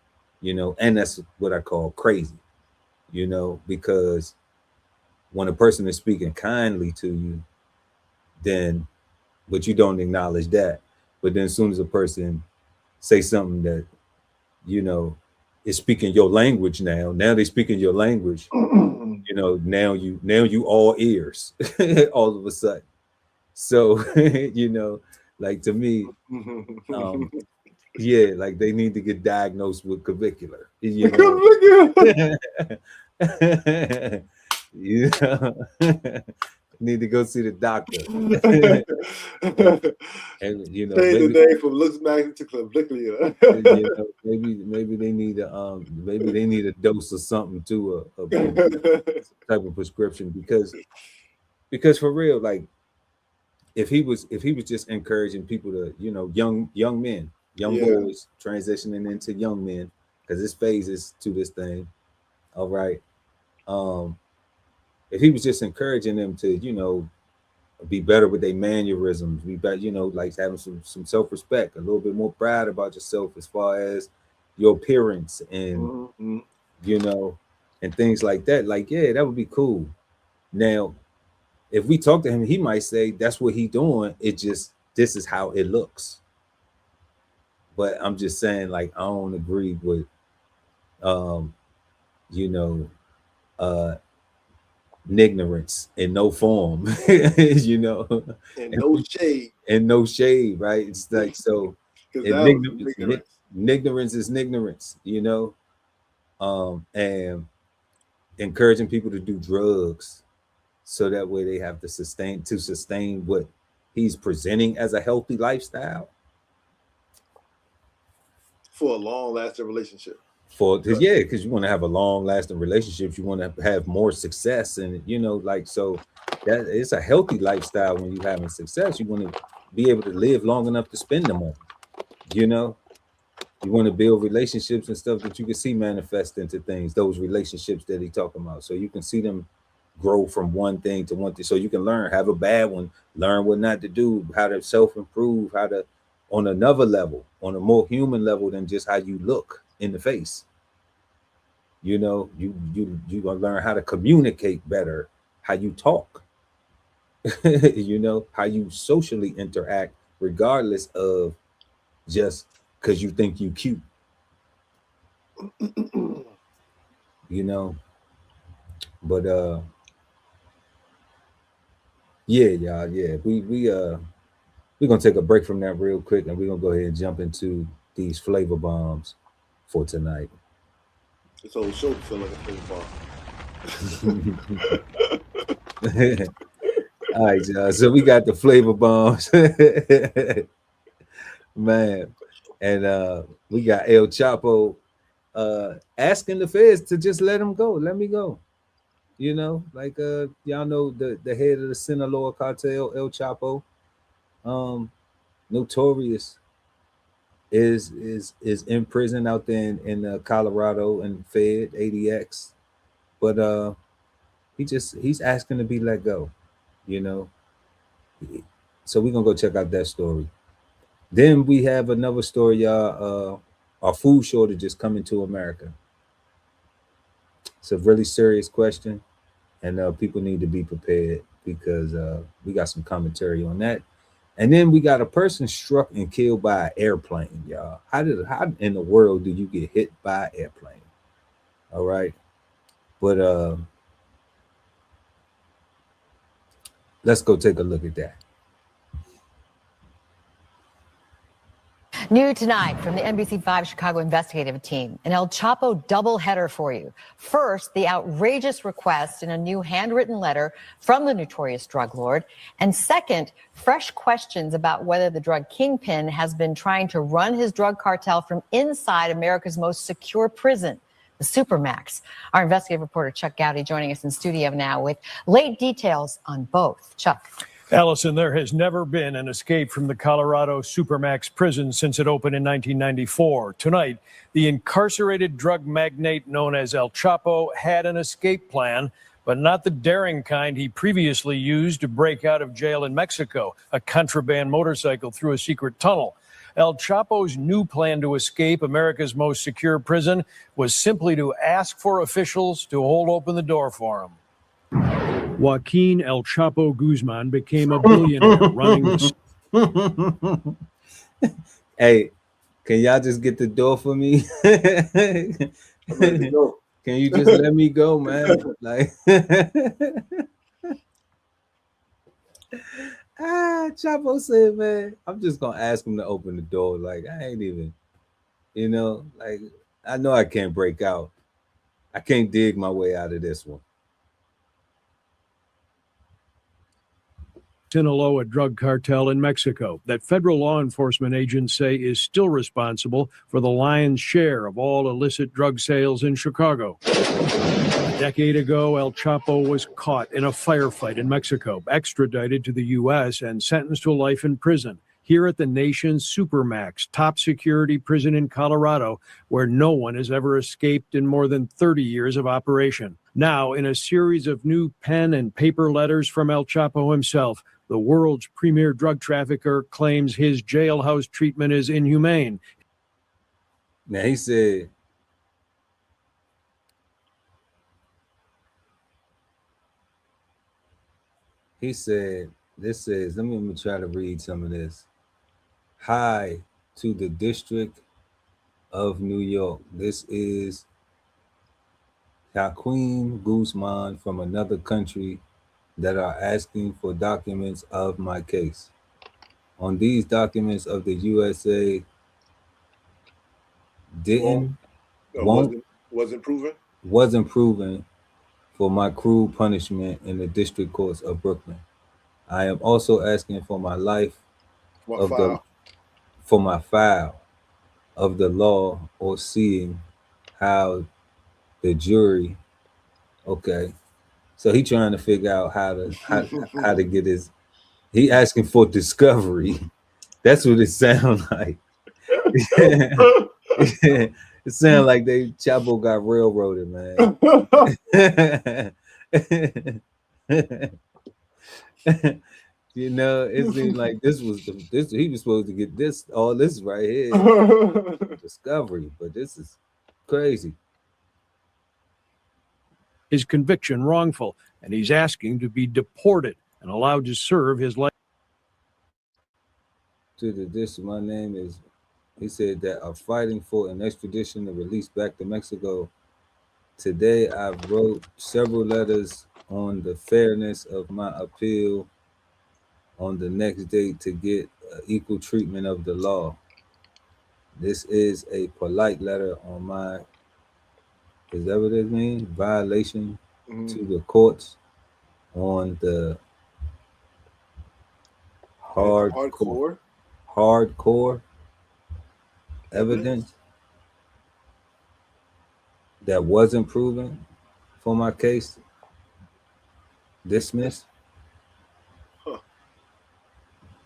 you know, and that's what I call crazy, you know, because when a person is speaking kindly to you, then, but you don't acknowledge that, but then as soon as a person say something that, you know, is speaking your language, now they speaking your language, you know, now you all ears all of a sudden. So you know, like, to me, yeah, like they need to get diagnosed with clavicular. You know? You know? Need to go see the doctor. And you know, change the name from Looksmaxxing to clavicular. You know, maybe they need a dose or something too, a type of prescription, because for real, like, if he was just encouraging people to, you know, young men, boys transitioning into young men, because this phase is to this thing, all right. If he was just encouraging them to, you know, be better with their mannerisms, be better, you know, like having some self-respect, a little bit more pride about yourself as far as your appearance and you know, and things like that, like, yeah, that would be cool. Now, if we talk to him, he might say that's what he's doing. It just, this is how it looks. But I'm just saying, like, I don't agree with, you know, ignorance in no form, you know, and no shade, right? It's like, so ignorance is ignorance, you know, and encouraging people to do drugs so that way they have to sustain what he's presenting as a healthy lifestyle for a long-lasting relationship. Because you want to have a long-lasting relationship, you want to have more success, and you know, like, so that it's a healthy lifestyle. When you're having success, you want to be able to live long enough to spend the money. You know, you want to build relationships and stuff that you can see manifest into things. Those relationships that he's talking about, so you can see them grow from one thing to one thing, so you can learn, have a bad one, learn what not to do, how to self-improve, how to, on another level, on a more human level than just how you look in the face. You know, you gonna learn how to communicate better, how you talk, you know, how you socially interact, regardless of just because you think you cute. You know, but yeah, y'all, yeah, we're gonna take a break from that real quick, and we're gonna go ahead and jump into these flavor bombs for tonight. This whole show feel like a flavor bomb. All right, y'all. So we got the flavor bombs, man, and we got El Chapo asking the feds to just let him go. Let me go. You know, like y'all know the head of the Sinaloa cartel, El Chapo, notorious, is in prison out there in Colorado and Fed ADX, but he's asking to be let go. You know, so we're gonna go check out that story. Then we have another story, y'all. Our food shortage is coming to America. It's a really serious question, and people need to be prepared because we got some commentary on that. And then we got a person struck and killed by an airplane, y'all. How in the world do you get hit by an airplane? All right, but let's go take a look at that. New tonight from the NBC5 Chicago investigative team, an El Chapo doubleheader for you. First, the outrageous request in a new handwritten letter from the notorious drug lord. And second, fresh questions about whether the drug kingpin has been trying to run his drug cartel from inside America's most secure prison, the Supermax. Our investigative reporter Chuck Gowdy joining us in studio now with late details on both. Chuck. Allison, there has never been an escape from the Colorado Supermax prison since it opened in 1994. Tonight, the incarcerated drug magnate known as El Chapo had an escape plan, but not the daring kind he previously used to break out of jail in Mexico, a contraband motorcycle through a secret tunnel. El Chapo's new plan to escape America's most secure prison was simply to ask for officials to hold open the door for him. Joaquin El Chapo Guzman became a billionaire running the... Hey, can y'all just get the door for me? Can you just let me go, man? Like, Chapo said, man, I'm just gonna ask him to open the door. Like, I ain't even, you know, like, I know I can't break out. I can't dig my way out of this one. Sinaloa drug cartel in Mexico that federal law enforcement agents say is still responsible for the lion's share of all illicit drug sales in Chicago. A decade ago, El Chapo was caught in a firefight in Mexico, extradited to the U.S. and sentenced to life in prison. Here at the nation's Supermax, top security prison in Colorado, where no one has ever escaped in more than 30 years of operation. Now, in a series of new pen and paper letters from El Chapo himself, the world's premier drug trafficker claims his jailhouse treatment is inhumane. Now, he said, this says, let me try to read some of this. Hi to the District of New York. This is Joaquin Guzman from another country that are asking for documents of my case. On these documents of the USA wasn't proven for my cruel punishment in the district courts of Brooklyn. I am also asking for my life for my file of the law, or seeing how the jury. Okay, so he trying to figure out how to get his. He asking for discovery. That's what it sounds like. It sounds like Chapo got railroaded, man. You know, it seems like this he was supposed to get all this right here. Discovery, but this is crazy. his conviction wrongful, and he's asking to be deported and allowed to serve his life. My name is, he said that are fighting for an extradition and release back to Mexico. Today, I wrote several letters on the fairness of my appeal on the next date to get equal treatment of the law. This is a polite letter on my, is that what it means? Violation to the courts on the hardcore evidence that wasn't proven for my case. Dismissed.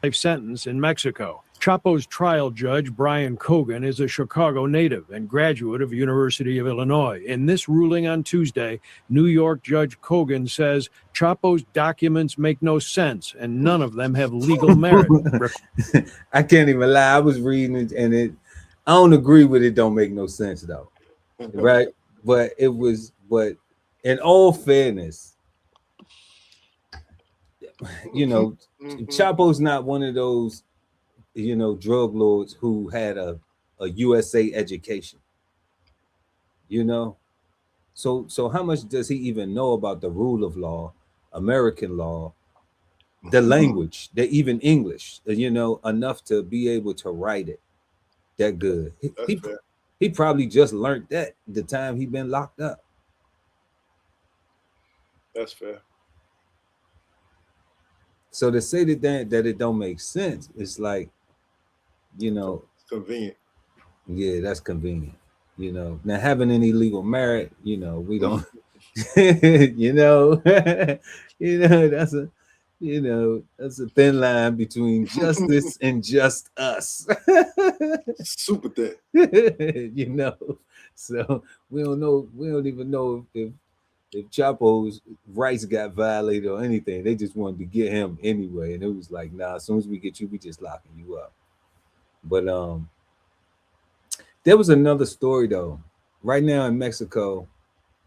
Life sentence in Mexico. Chapo's trial judge, Brian Cogan, is a Chicago native and graduate of University of Illinois. In this ruling on Tuesday, New York Judge Cogan says Chapo's documents make no sense and none of them have legal merit. I can't even lie. I was reading it and I don't agree with it. Don't make no sense though. Right? But in all fairness, Chapo's not one of those, drug lords who had a USA education, So how much does he even know about the rule of law, American law, the language, even English, enough to be able to write it that good? He probably just learned that the time he been locked up. That's fair. So to say that it don't make sense, it's like, convenient. Yeah, that's convenient. Now having any legal merit, we don't, that's a thin line between justice and just us. Super thin. So we don't even know if Chapo's rights got violated or anything. They just wanted to get him anyway. And it was like, nah, as soon as we get you, we just locking you up. But there was another story though. Right now in Mexico,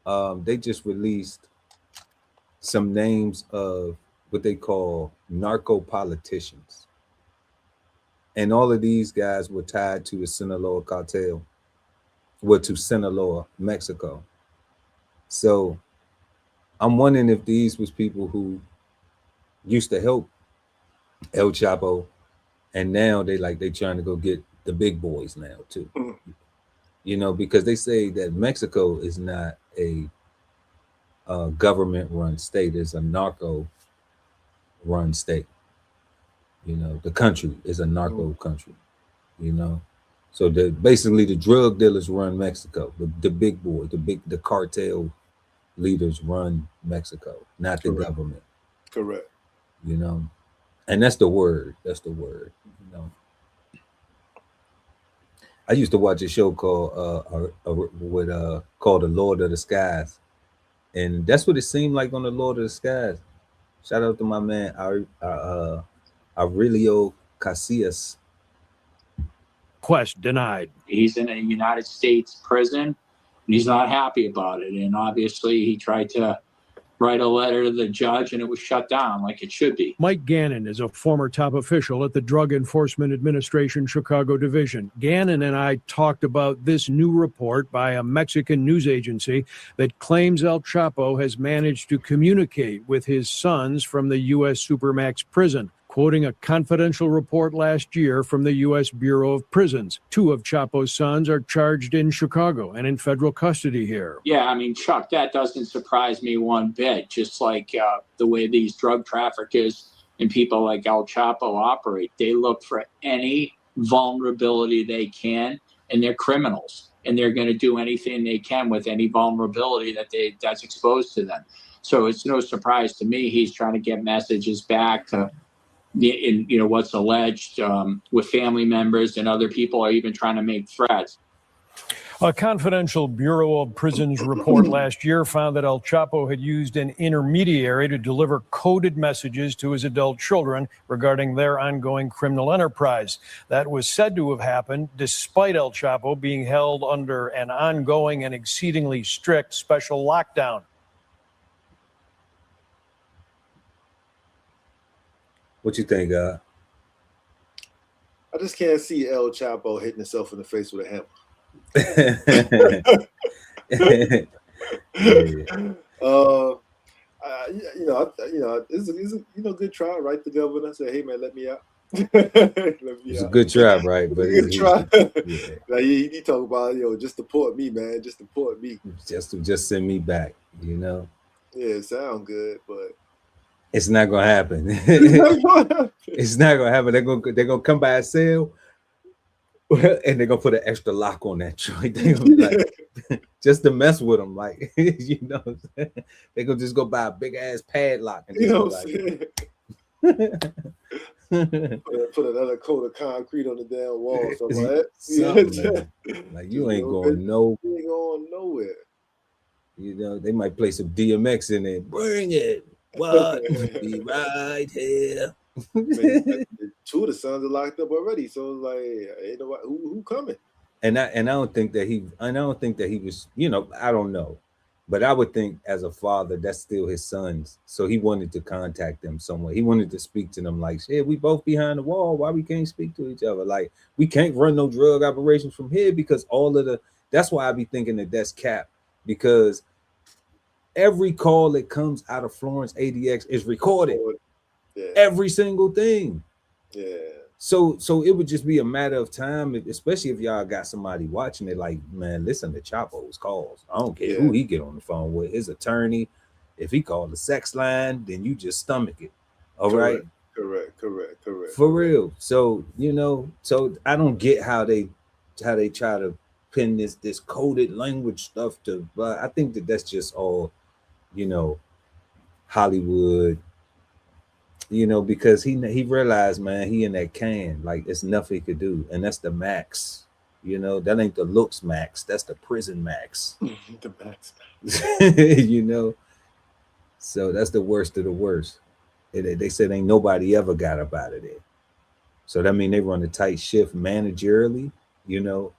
they just released some names of what they call narco politicians. And all of these guys were tied to the Sinaloa cartel, to Sinaloa, Mexico. So I'm wondering if these was people who used to help El Chapo, and now they trying to go get the big boys now too. Because they say that Mexico is not a government-run state; it's a narco-run state. The country is a narco country. So basically the drug dealers run Mexico. The big boy, the cartel leaders run Mexico, not the government. Correct. And that's the word. I used to watch a show called called The Lord of the Skies, and that's what it seemed like on The Lord of the Skies. Shout out to my man Aurelio Casillas. Quest denied. He's in a United States prison, and he's not happy about it. And obviously, he tried to write a letter to the judge, and it was shut down like it should be. Mike Gannon is a former top official at the Drug Enforcement Administration Chicago Division. Gannon and I talked about this new report by a Mexican news agency that claims El Chapo has managed to communicate with his sons from the U.S. Supermax prison. Quoting a confidential report last year from the U.S. Bureau of Prisons, 2 of Chapo's sons are charged in Chicago and in federal custody here. Yeah, I mean, Chuck, that doesn't surprise me one bit. Just like the way these drug traffickers and people like El Chapo operate, they look for any vulnerability they can, and they're criminals, and they're going to do anything they can with any vulnerability that's exposed to them. So it's no surprise to me he's trying to get messages back to what's alleged with family members, and other people are even trying to make threats. A confidential Bureau of Prisons report last year found that El Chapo had used an intermediary to deliver coded messages to his adult children regarding their ongoing criminal enterprise. That was said to have happened despite El Chapo being held under an ongoing and exceedingly strict special lockdown. What you think, I just can't see El Chapo hitting himself in the face with a hammer. It's a good try. Write the governor, say, "Hey man, let me out." It's a good try, right? But good try. Yeah. Like he talk about just deport me, man. Just deport me. Just send me back. Yeah, it sound good, but it's not gonna happen. It's not gonna happen. They're gonna come by a cell, and they're gonna put an extra lock on that joint. They gonna be like, just to mess with them, like you know, what I'm saying? They gonna just go buy a big ass padlock and just go like, put another coat of concrete on the damn wall. Like you ain't going nowhere. You ain't going nowhere. You know, they might play some DMX in there. Bring it. What? Be right here. Man, 2 of the sons are locked up already, so it's like, ain't nobody, who coming? And I don't think that he was, I don't know, but I would think as a father that's still his sons, so he wanted to contact them somewhere. He wanted to speak to them, like, shit, we both behind the wall. Why we can't speak to each other? Like, we can't run no drug operations from here because that's why I be thinking that that's cap, because every call that comes out of Florence ADX is recorded. Yeah. Every single thing. Yeah. So it would just be a matter of time, especially if y'all got somebody watching it, like, man, listen to Chapo's calls. I don't care who he get on the phone with, his attorney. If he called the sex line, then you just stomach it. All right. Correct. For real. So, so I don't get how they try to pin this coded language stuff to, but I think that's just all, Hollywood, because he realized, man, he in that can, like it's nothing he could do, and that's the max. That ain't the Looksmaxxing, that's the prison max. The max. So that's the worst of the worst. They said ain't nobody ever got up out of there. So that mean they run a tight shift managerially, and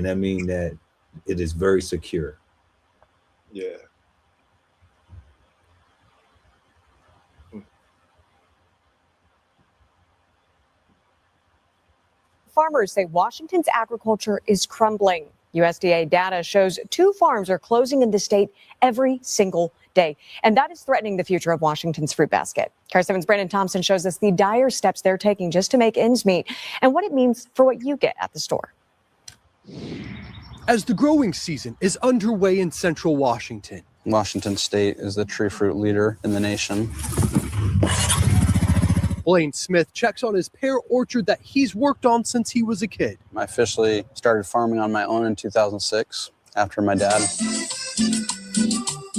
that mean that it is very secure. Yeah. Farmers say Washington's agriculture is crumbling. USDA data shows 2 farms are closing in the state every single day, and that is threatening the future of Washington's fruit basket. KARE 7's Brandon Thompson shows us the dire steps they're taking just to make ends meet and what it means for what you get at the store. As the growing season is underway in central Washington, Washington State is the tree fruit leader in the nation. Blaine Smith checks on his pear orchard that he's worked on since he was a kid. I officially started farming on my own in 2006 after my dad.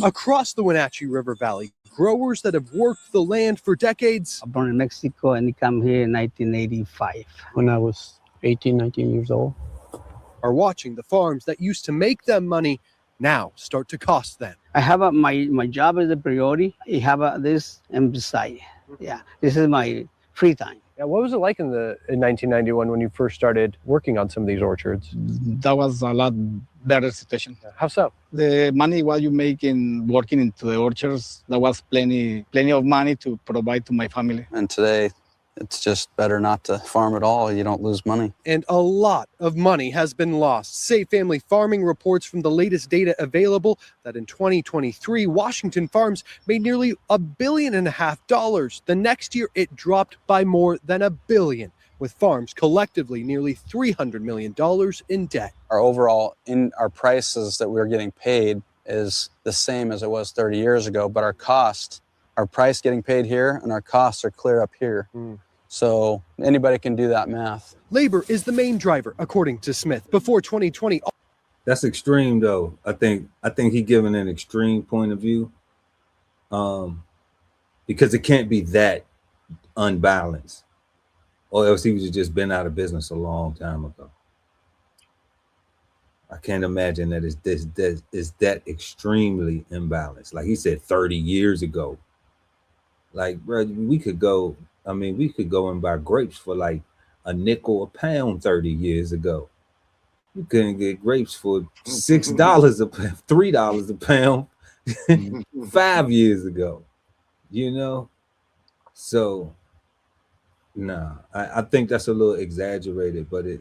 Across the Wenatchee River Valley, growers that have worked the land for decades. I was born in Mexico and I came here in 1985 when I was 18, 19 years old. Are watching the farms that used to make them money now start to cost them. I have my job is a priority. I have this and beside. Yeah, this is my free time. Yeah, what was it like in 1991 when you first started working on some of these orchards? That was a lot better situation. How so? The money what you make in working into the orchards, that was plenty of money to provide to my family. And today, it's just better not to farm at all. You don't lose money. And a lot of money has been lost. Say Family Farming reports from the latest data available that in 2023, Washington farms made nearly $1.5 billion. The next year, it dropped by more than $1 billion, with farms collectively nearly $300 million in debt. Our overall, our prices that we're getting paid is the same as it was 30 years ago, but our price getting paid here and our costs are clear up here. So anybody can do that math. Labor is the main driver, according to Smith. Before 2020. That's extreme, though. I think he giving an extreme point of view, because it can't be that unbalanced, or else he would have just been out of business a long time ago. I can't imagine that it's that extremely imbalanced. Like he said 30 years ago. Like, bro, we could go and buy grapes for like a nickel a pound 30 years ago. You couldn't get grapes for $6 a pound, $3 a pound 5 years ago, So Nah, I think that's a little exaggerated, but it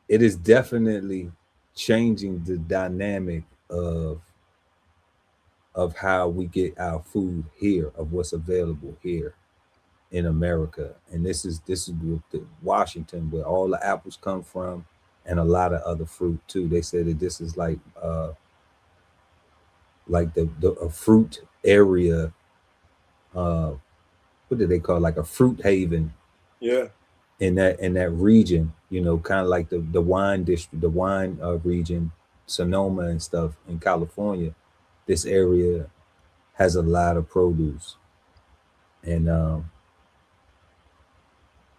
is definitely changing the dynamic of how we get our food here, of what's available here in America. And this is Washington, where all the apples come from, and a lot of other fruit too. They say that this is like a fruit area. What do they call, like a fruit haven? Yeah. In that region, you know, kind of like the wine district, the wine region, Sonoma and stuff in California. This area has a lot of produce, and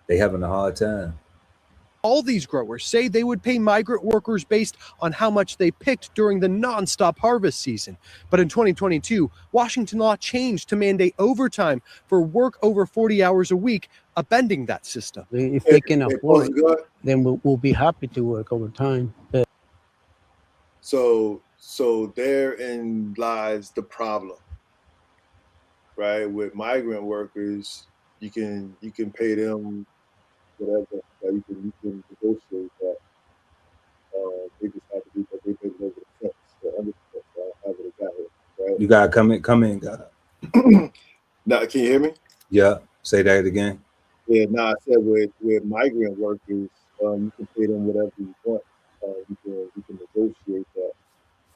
they having a hard time. All these growers say they would pay migrant workers based on how much they picked during the nonstop harvest season. But in 2022, Washington law changed to mandate overtime for work over 40 hours a week, upending that system. If they can afford it, then we'll be happy to work overtime. So therein lies the problem, right? With migrant workers, you can pay them whatever, that you can negotiate that. They just have to be, but they pay over the fence, or under the fence, right? However they got here, right? You gotta come in, God. Now, can you hear me? Yeah, say that again. Yeah, I said with migrant workers, you can pay them whatever you want. You can negotiate that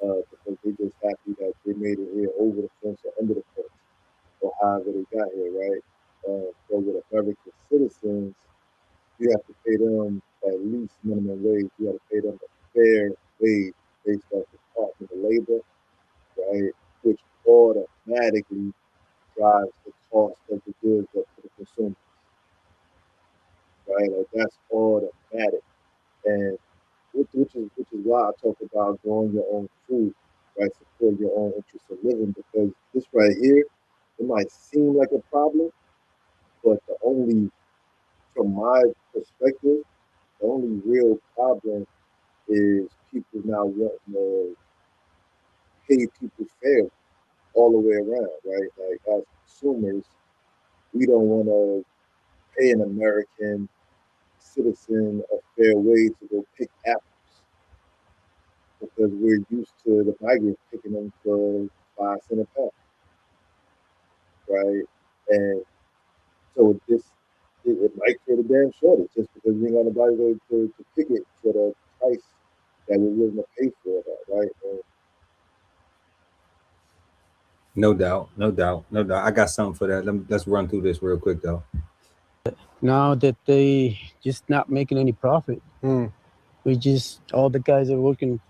because they just happy that they made it here over the fence or under the fence, or however they got here, right? So with American citizens, you have to pay them at least minimum wage. You have to pay them a fair wage based off the Department of Labor, right? Which automatically drives the cost of the goods up to the consumer, right? Like that's automatic, and which is why I talk about growing your own food, right? Support your own interest of living, because this right here, it might seem like a problem, but from my perspective, the only real problem is people now wanting to pay people fair all the way around, right? Like as consumers, we don't want to pay an American citizen a fair wage to go pick apples because we're used to the migrants picking them for 5 cents a pound, right? And so it might create a damn shortage just because we ain't got nobody to pick it for the price that we're willing to pay for that, right? And No doubt. I got something for that. Let's run through this real quick though. Now that they just not making any profit, we just, all the guys are working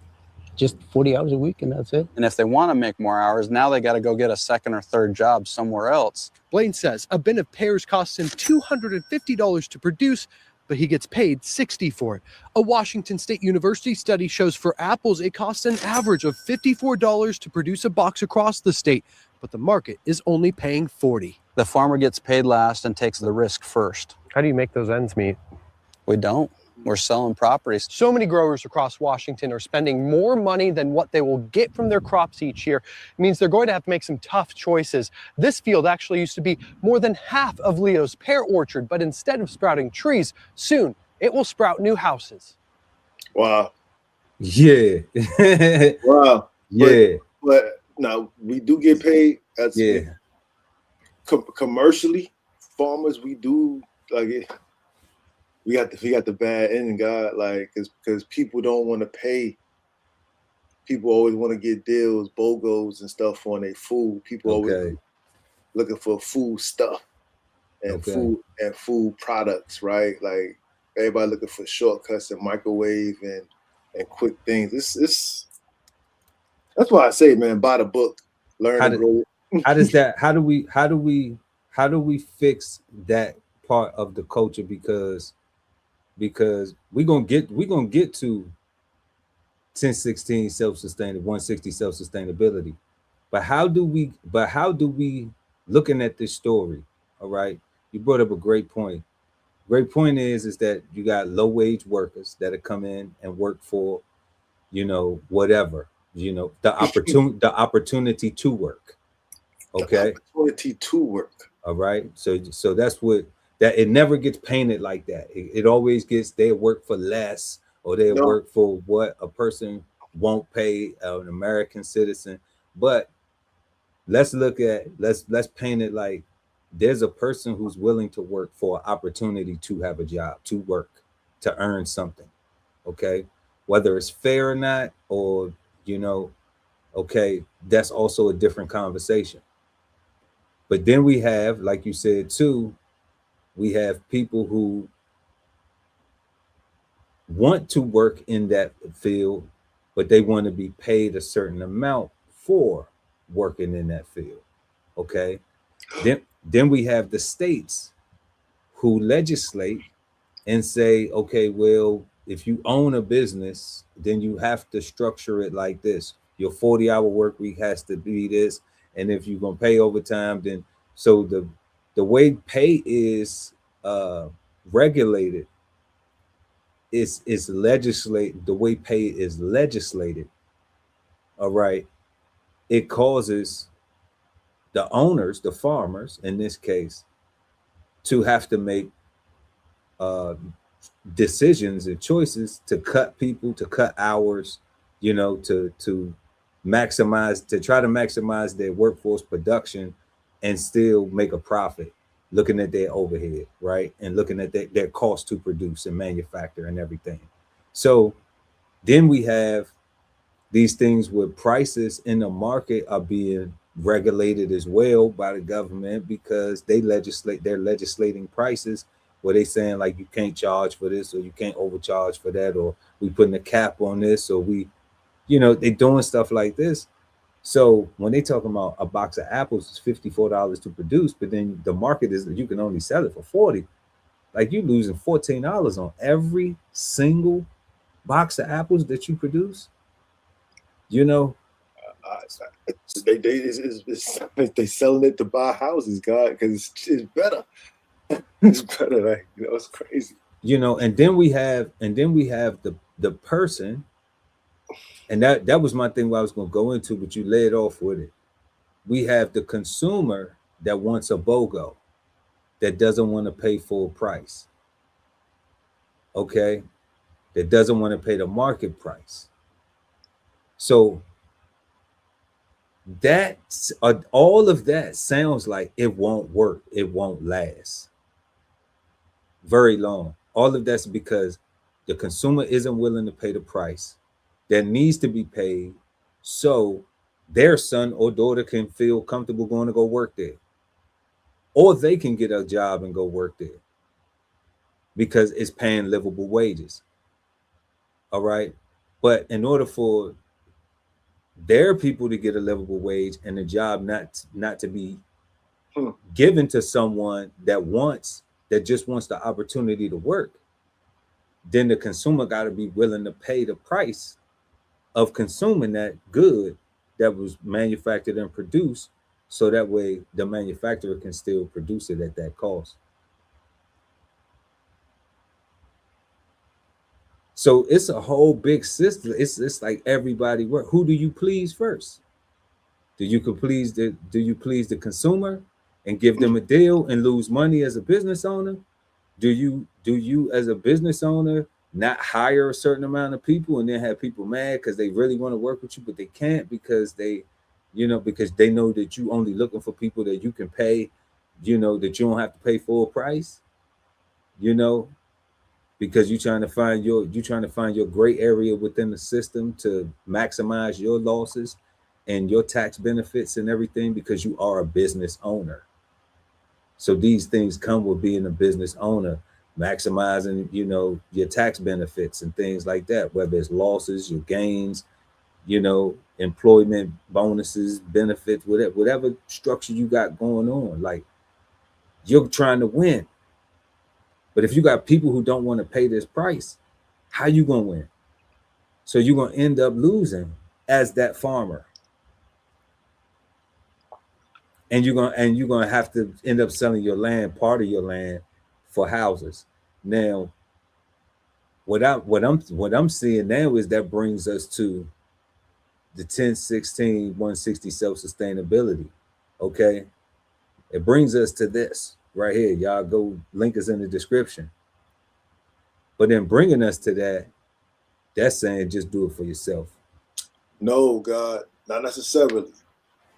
just 40 hours a week, and that's it. And if they want to make more hours, now they got to go get a second or third job somewhere else. Blaine says a bin of pears costs him $250 to produce, but he gets paid $60 for it. A Washington State University study shows for apples, it costs an average of $54 to produce a box across the state, but the market is only paying $40. The farmer gets paid last and takes the risk first. How do you make those ends meet? We don't. We're selling properties. So many growers across Washington are spending more money than what they will get from their crops each year. It means they're going to have to make some tough choices. This field actually used to be more than half of Leo's pear orchard, but instead of sprouting trees, soon it will sprout new houses. Wow. Yeah. Wow. Yeah. But now we do get paid as commercially. Farmers, we do like it. We got the bad end, God, like, because people don't want to pay. People always want to get deals, BOGOs and stuff on their food. People always looking for food stuff and food products, right? Like everybody looking for shortcuts and microwave and quick things. This that's why I say, man, buy the book, learn and grow. How do we fix that part of the culture? Because we're gonna get to 1016 self-sustainable, 160 self-sustainability. But how do we looking at this story? All right, you brought up a great point. Great point is that you got low wage workers that come in and work for, whatever, the opportunity to work. Okay. The opportunity to work. All right. So that's what that it never gets painted like that. It always gets they work for less or they No. work for what a person won't pay an American citizen. But let's paint it like there's a person who's willing to work for an opportunity to have a job, to work, to earn something. Okay. Whether it's fair or not, or okay, that's also a different conversation. But then we have, like you said too, we have people who want to work in that field, but they want to be paid a certain amount for working in that field. Okay. Then we have the states who legislate and say, okay, well, if you own a business, then you have to structure it like this. Your 40-hour work week has to be this. And if you're going to pay overtime, then so the way pay is regulated is legislated. The way pay is legislated, all right, it causes the owners, the farmers in this case, to have to make decisions and choices to cut people, to cut hours, to maximize, to try to maximize their workforce production and still make a profit, looking at their overhead, right? And looking at their cost to produce and manufacture and everything. So then we have these things where prices in the market are being regulated as well by the government because they're legislating prices where they saying like you can't charge for this or you can't overcharge for that, or we putting a cap on this, or we, they doing stuff like this. So when they talking about a box of apples is $54 to produce, but then the market is you can only sell it for 40, like you losing $14 on every single box of apples that you produce. They selling it to buy houses, God, because it's better. It's better, like it's crazy. And then we have the person, and that was my thing what I was going to go into, but you led off with it. We have the consumer that wants a BOGO, that doesn't want to pay full price. Okay, that doesn't want to pay the market price. So that's all of that sounds like it won't work. It won't last very long. All of that's because the consumer isn't willing to pay the price that needs to be paid so their son or daughter can feel comfortable going to go work there, or they can get a job and go work there because it's paying livable wages. All right. But in order for their people to get a livable wage and the job not to be given to someone that just wants the opportunity to work, then the consumer got to be willing to pay the price of consuming that good that was manufactured and produced, so that way the manufacturer can still produce it at that cost. So it's a whole big system. It's like everybody work. Who do you please first? Do you please the consumer and give them a deal and lose money as a business owner? Do you as a business owner not hire a certain amount of people and then have people mad because they really want to work with you, but they can't because they know that you only looking for people that you can pay, that you don't have to pay full price, because you're trying to find your gray area within the system to maximize your losses and your tax benefits and everything, because you are a business owner. So these things come with being a business owner, maximizing, your tax benefits and things like that, whether it's losses, your gains, employment bonuses, benefits, whatever structure you got going on. Like, you're trying to win. But if you got people who don't want to pay this price, how you gonna win? So you're gonna end up losing as that farmer. And you're gonna have to end up selling your land, part of your land, for houses. Now, what I'm seeing now is that brings us to the 1016 160 self-sustainability. Okay. It brings us to this right here. Y'all go, link is in the description. But then bringing us to that, that's saying just do it for yourself. No, God, not necessarily,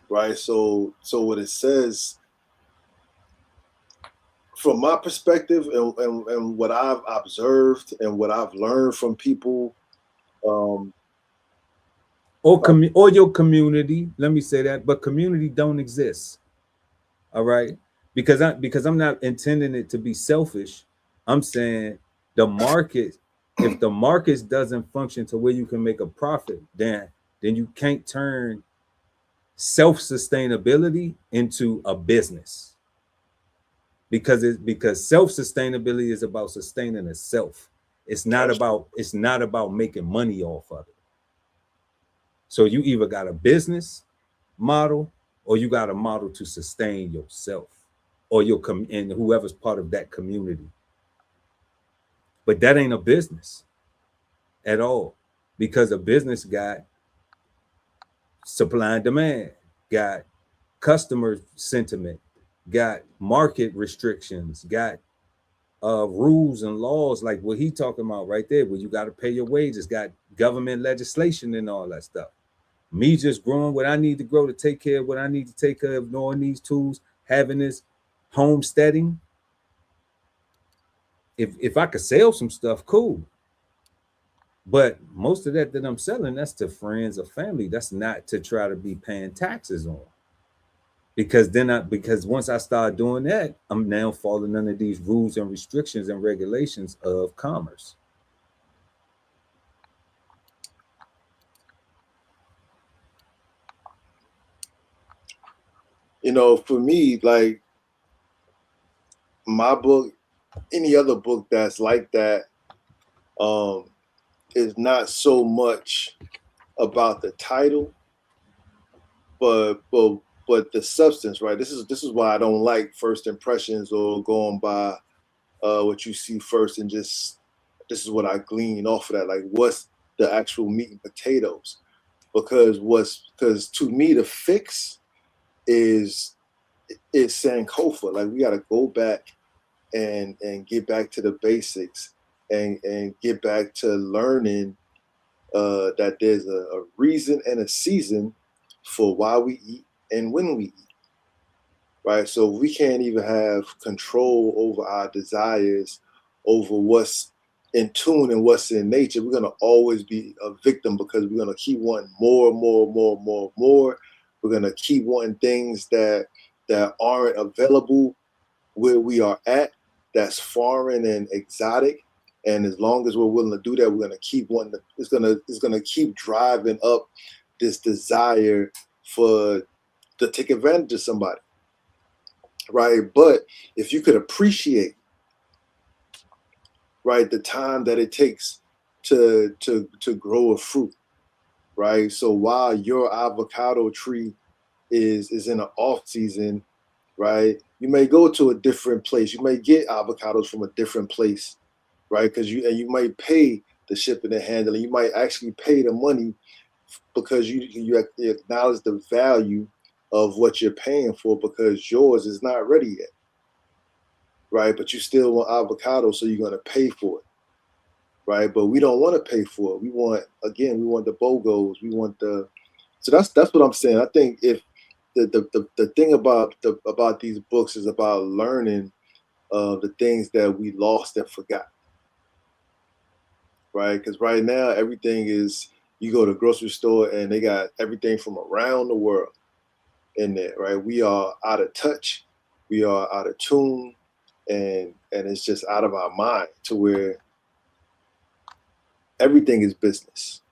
right? So what it says, from my perspective and what I've observed and what I've learned from people, or your community, let me say that, but community don't exist. All right, because I'm not intending it to be selfish. I'm saying the market, if the market doesn't function to where you can make a profit, then you can't turn self-sustainability into a business, because self-sustainability is about sustaining a self. It's not about making money off of it. So you either got a business model or you got a model to sustain yourself or and whoever's part of that community. But that ain't a business at all, because a business got supply and demand, got customer sentiment, got market restrictions, got rules and laws like what he talking about right there, where you got to pay your wages, got government legislation and all that stuff. Me just growing what I need to grow to take care of what I need to take care of, knowing these tools, having this homesteading. If I could sell some stuff, cool. But most of that I'm selling, that's to friends or family. That's not to try to be paying taxes on. Because once I start doing that, I'm now falling under these rules and restrictions and regulations of commerce. You know, for me, like my book, any other book that's like that, is not so much about the title, but the substance, right? This is why I don't like first impressions or going by what you see first and just this is what I glean off of that. Like, what's the actual meat and potatoes? Because to me the fix is Sankofa. Like, we got to go back and get back to the basics and get back to learning that there's a reason and a season for why we eat and when we eat, right? So we can't even have control over our desires, over what's in tune and what's in nature. We're going to always be a victim because we're going to keep wanting more. We're going to keep wanting things that aren't available where we are at, that's foreign and exotic. And as long as we're willing to do that, we're going to keep wanting to, it's going to keep driving up this desire to take advantage of somebody, right? But if you could appreciate, right, the time that it takes to grow a fruit, right? So while your avocado tree is in an off season, right, you may go to a different place. You may get avocados from a different place, right? Because you might pay the shipping and handling. You might actually pay the money because you acknowledge the value of what you're paying for, because yours is not ready yet, right? But you still want avocado, so you're going to pay for it, right? But we don't want to pay for it. We want the BOGOs. We want so that's what I'm saying. I think if the thing about these books is about learning the things that we lost and forgot, right? Because right now everything is, you go to a grocery store and they got everything from around the world in there, right? We are out of touch, we are out of tune, and it's just out of our mind to where everything is business,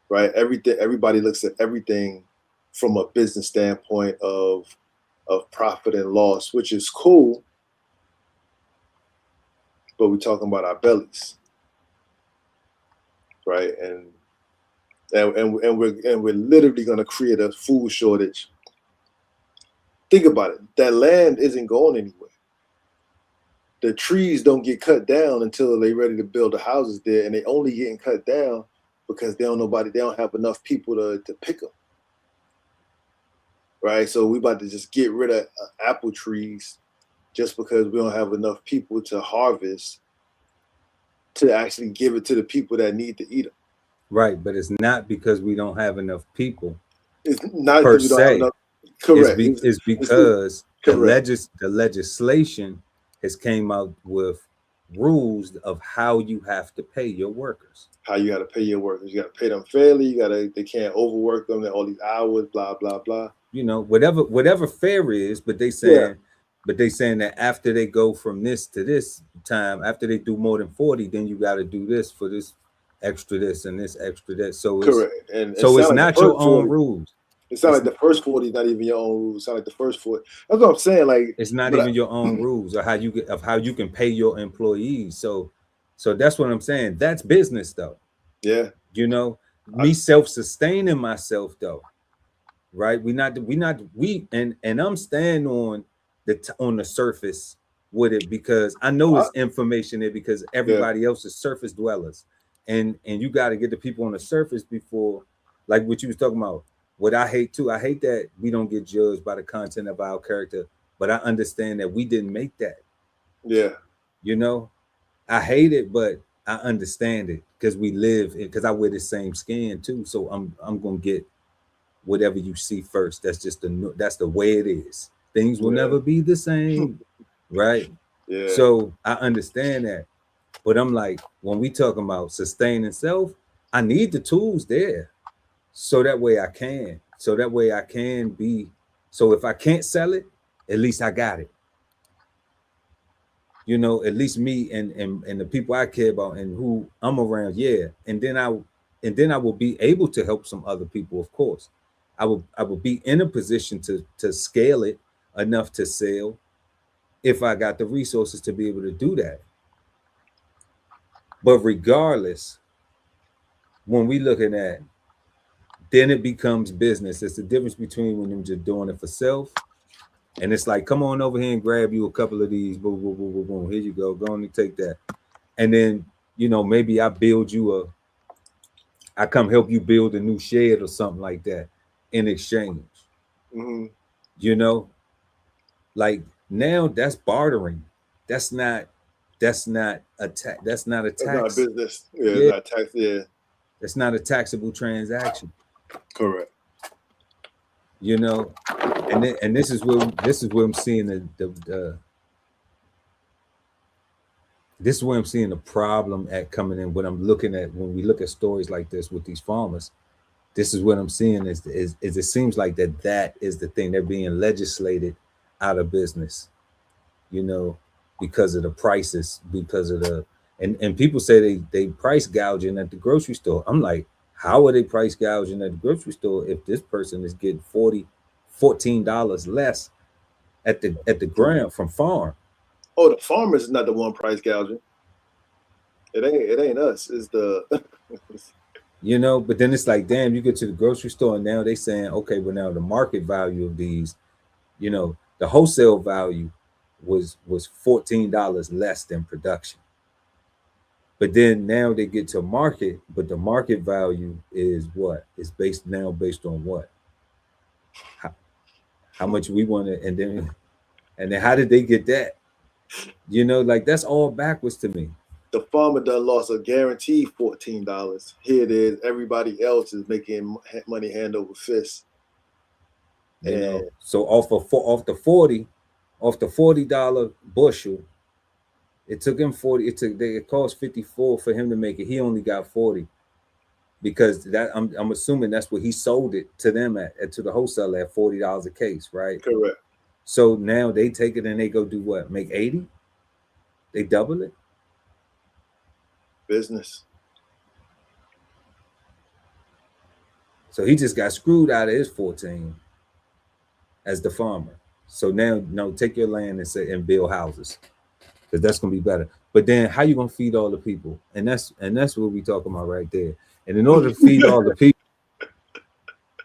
right? Everybody looks at everything from a business standpoint of profit and loss, which is cool, but we're talking about our bellies, right? And we're literally going to create a food shortage. Think about it. That land isn't going anywhere. The trees don't get cut down until they're ready to build the houses there, and they only getting cut down because they don't have enough people to pick them. right? So we about to just get rid of apple trees just because we don't have enough people to harvest to actually give it to the people that need to eat them. Right, but it's not because we don't have enough people. It's not per because we don't have se. enough. Correct. It's because the correct. legislation has came out with rules of how you have to pay your workers. How you got to pay your workers? You got to pay them fairly. They can't overwork them. All these hours, blah blah blah. You know, whatever fair is, but they saying that after they go from this to this time, after they do more than 40, then you got to do this for this extra this and this extra that. So it's correct. And so it's like not your own rules. It sounds like the first 40 is not even your own rules. It sounds like the first 40. That's what I'm saying. Like it's not even your own rules or how you can pay your employees. So that's what I'm saying. That's business though. Yeah. You know, me self-sustaining myself though. Right? We and I'm staying on the surface with it because I know it's information there because everybody else is surface dwellers. And you got to get the people on the surface before, like what you was talking about. What I hate too, I hate that we don't get judged by the content of our character, but I understand that we didn't make that. Yeah. You know, I hate it, but I understand it because we live because I wear the same skin too. So I'm gonna get whatever you see first. That's just that's the way it is. Things will never be the same, right? Yeah. So I understand that, but I'm like, when we talking about sustaining self, I need the tools there. So that way I can be, so if I can't sell it, at least I got it. You know, at least me and the people I care about and who I'm around, yeah. And then I will be able to help some other people, of course. I will be in a position to scale it enough to sell if I got the resources to be able to do that. But regardless, when we looking at, then it becomes business. It's the difference between when you're just doing it for self, and it's like, come on over here and grab you a couple of these, boom, boom, boom, boom, boom. Here you go, go on and take that. And then, you know, maybe I come help you build a new shed or something like that in exchange. Mm-hmm. You know, like now that's bartering. That's not a tax. That's not a tax. That's not a business. Yeah, it's not tax. Yeah. It's not a taxable transaction. Correct. You know, and this is where I'm seeing this is where I'm seeing the problem at coming in. When we look at stories like this with these farmers, this is what I'm seeing is it seems like that is the thing. They're being legislated out of business, you know, because of the prices, because of the and people say they price gouging at the grocery store. I'm like, how are they price gouging at the grocery store if this person is getting $14 less at the ground from farm? Oh, the farmers is not the one price gouging. It ain't us. It's the you know, but then it's like, damn, you get to the grocery store and now they saying, okay, well now the market value of these, you know, the wholesale value was $14 less than production. But then now they get to market, but the market value is what? It's based on what? How much we want to, and then how did they get that? You know, like that's all backwards to me. The farmer done lost a guaranteed $14. Here it is. Everybody else is making money hand over fist. You know, so off the $40 bushel, it took him 40. It cost 54 for him to make it. He only got 40 because that I'm assuming that's what he sold it to them at to the wholesaler at $40 a case, right? Correct. So now they take it and they go do what? Make 80? They double it? Business. So he just got screwed out of his 14 as the farmer. So now, no, take your land and build houses, because that's gonna be better. But then, how you gonna feed all the people? And that's what we talking about right there. And in order to feed all the people,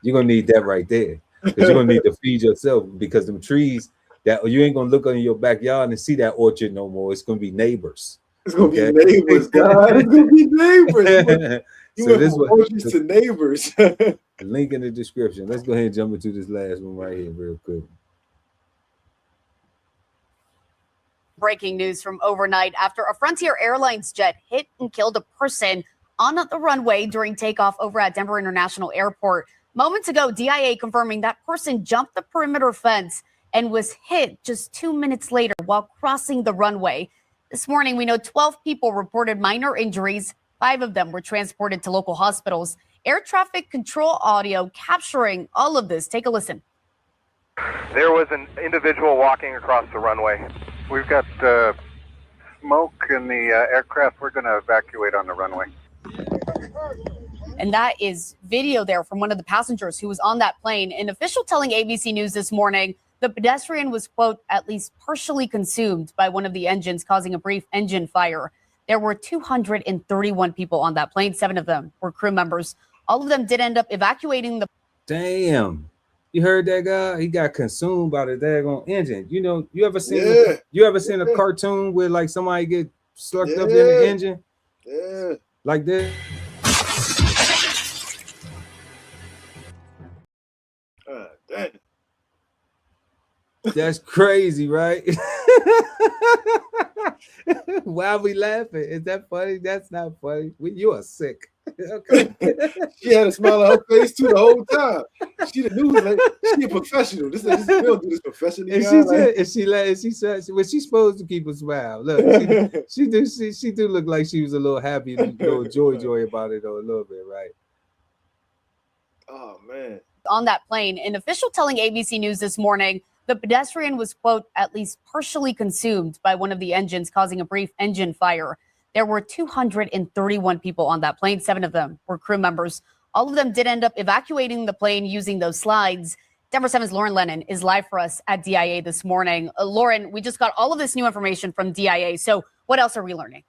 you're gonna need that right there, because you're gonna need to feed yourself. Because them trees that you ain't gonna look in your backyard and see that orchard no more. It's gonna be neighbors. It's gonna be neighbors, guys. It's gonna be neighbors. You So went this from what emojis to neighbors. the link in the description. Let's go ahead and jump into this last one right here real quick. Breaking news from overnight after a Frontier Airlines jet hit and killed a person on the runway during takeoff over at Denver International Airport. Moments ago, DIA confirming that person jumped the perimeter fence and was hit just 2 minutes later while crossing the runway. This morning, we know 12 people reported minor injuries. 5 of them were transported to local hospitals. Air traffic control audio capturing all of this. Take a listen. There was an individual walking across the runway. We've got smoke in the aircraft. We're going to evacuate on the runway. And that is video there from one of the passengers who was on that plane. An official telling ABC News this morning the pedestrian was, quote, at least partially consumed by one of the engines, causing a brief engine fire. There were 231 people on that plane. 7 of them were crew members. All of them did end up evacuating the. Damn. You heard that guy? He got consumed by the daggone engine. You know, you ever seen a cartoon where like somebody get sucked up in the engine? Yeah. Like that. Damn. That's crazy, right? Why are we laughing? Is that funny? That's not funny. You are sick. Okay. She had a smile on her face too the whole time. She the news like she a professional. This girl do this professionally. Was she supposed to keep a smile? Look, she do look like she was a little happy and a little joy about it though, a little bit, right? Oh man. On that plane, an official telling ABC News this morning the pedestrian was, quote, at least partially consumed by one of the engines, causing a brief engine fire. There were 231 people on that plane. 7 of them were crew members. All of them did end up evacuating the plane using those slides. Denver 7's Lauren Lennon is live for us at DIA this morning. Lauren, we just got all of this new information from DIA. So what else are we learning?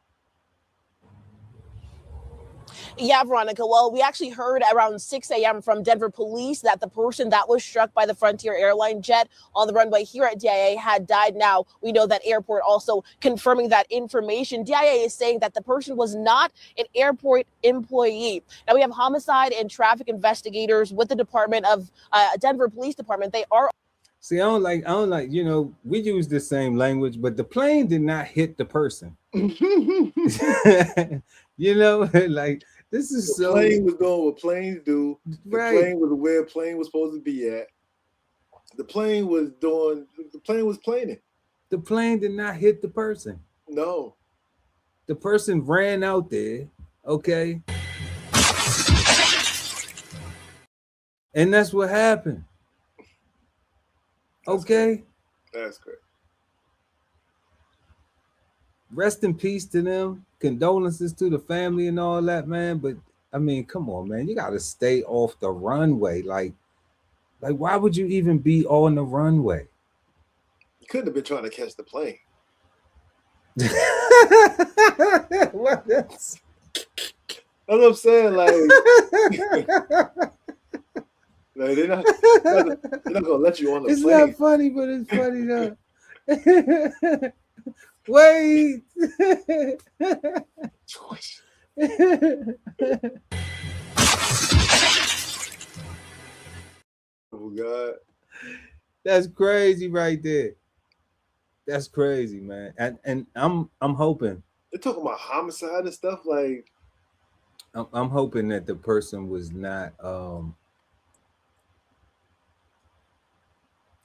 Yeah, Veronica. Well, we actually heard around 6 a.m. from Denver police that the person that was struck by the Frontier airline jet on the runway here at DIA had died. Now, we know that airport also confirming that information. DIA is saying that the person was not an airport employee. Now, we have homicide and traffic investigators with the Department of Denver Police Department. They are. See, I don't like, you know, we use the same language, but the plane did not hit the person. You know, like, this is the plane was doing what planes do. The plane was where plane was supposed to be at. The plane was planing. The plane did not hit the person. No. The person ran out there, okay? And that's what happened. Okay? That's great. Rest in peace to them. Condolences to the family and all that, man. But I mean, come on, man. You gotta stay off the runway. Like why would you even be on the runway? You couldn't have been trying to catch the plane. What? That's what I'm saying. Like they're not gonna let you on the plane. It's not funny, but it's funny though. Wait. Oh God. That's crazy right there. That's crazy, man. And I'm hoping. They're talking about homicide and stuff. Like I'm hoping that the person was not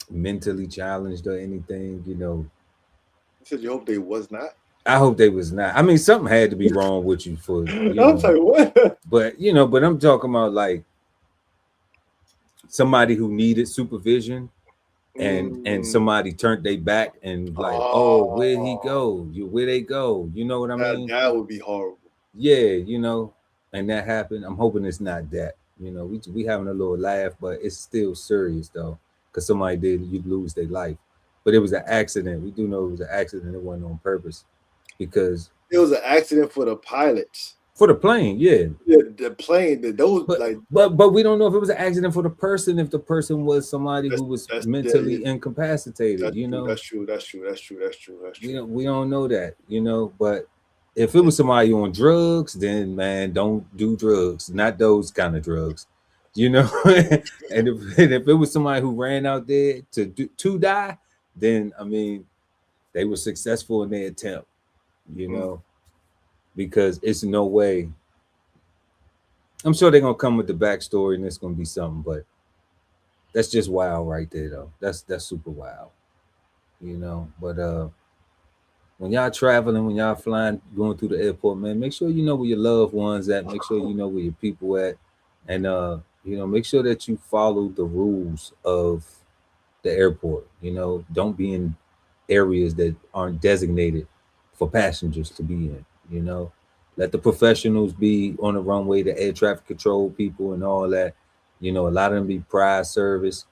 mentally challenged or anything, you know. You said you hope they was not? I hope they was not. I mean, something had to be wrong with you for I'm like, what? But you know, but I'm talking about like somebody who needed supervision and somebody turned their back and like, oh, where'd he go? Where they go? You know what I mean? That would be horrible. Yeah, you know, and that happened. I'm hoping it's not that. You know, we having a little laugh, but it's still serious though, because somebody did lose their life. But it was an accident. We do know it was an accident. It wasn't on purpose, because it was an accident for the pilots. For the plane, yeah. The plane, but we don't know if it was an accident for the person, if the person was somebody who was mentally incapacitated. That's you know, true. That's true. We don't know that. You know, but If it was somebody on drugs, then man, don't do drugs. Not those kind of drugs, you know. And if it was somebody who ran out there to die, then I mean, they were successful in their attempt, you know, because it's no way. I'm sure they're gonna come with the backstory and it's gonna be something, but that's just wild right there, though. That's super wild, you know. But when y'all traveling, when y'all flying, going through the airport, man, make sure you know where your loved ones at. Make sure you know where your people at, and you know, make sure that you follow the rules of the airport. You know, don't be in areas that aren't designated for passengers to be in. You know, let the professionals be on the runway, the air traffic control people, and all that. You know, a lot of them be prize service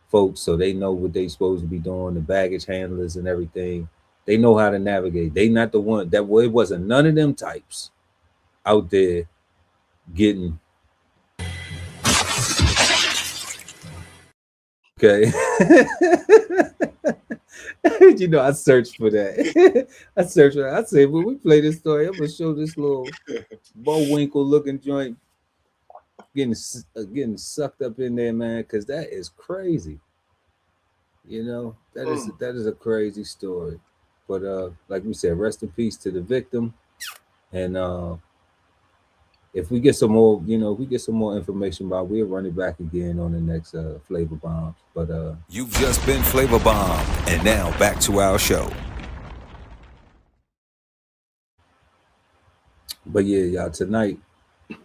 folks, so they know what they supposed to be doing. The baggage handlers and everything. They know how to navigate. They not the one that way. It wasn't none of them types out there getting okay. You know, I searched for that. I searched for that. I said, when we play this story, I'm gonna show this little Bullwinkle looking joint getting sucked up in there, man, because that is crazy. You know, that is a crazy story. But like we said, rest in peace to the victim. And if we get some more, you know, if we get some more information about, we'll run it back again on the next Flavor Bombs. But you've just been Flavor Bomb, and now back to our show. But yeah, y'all, tonight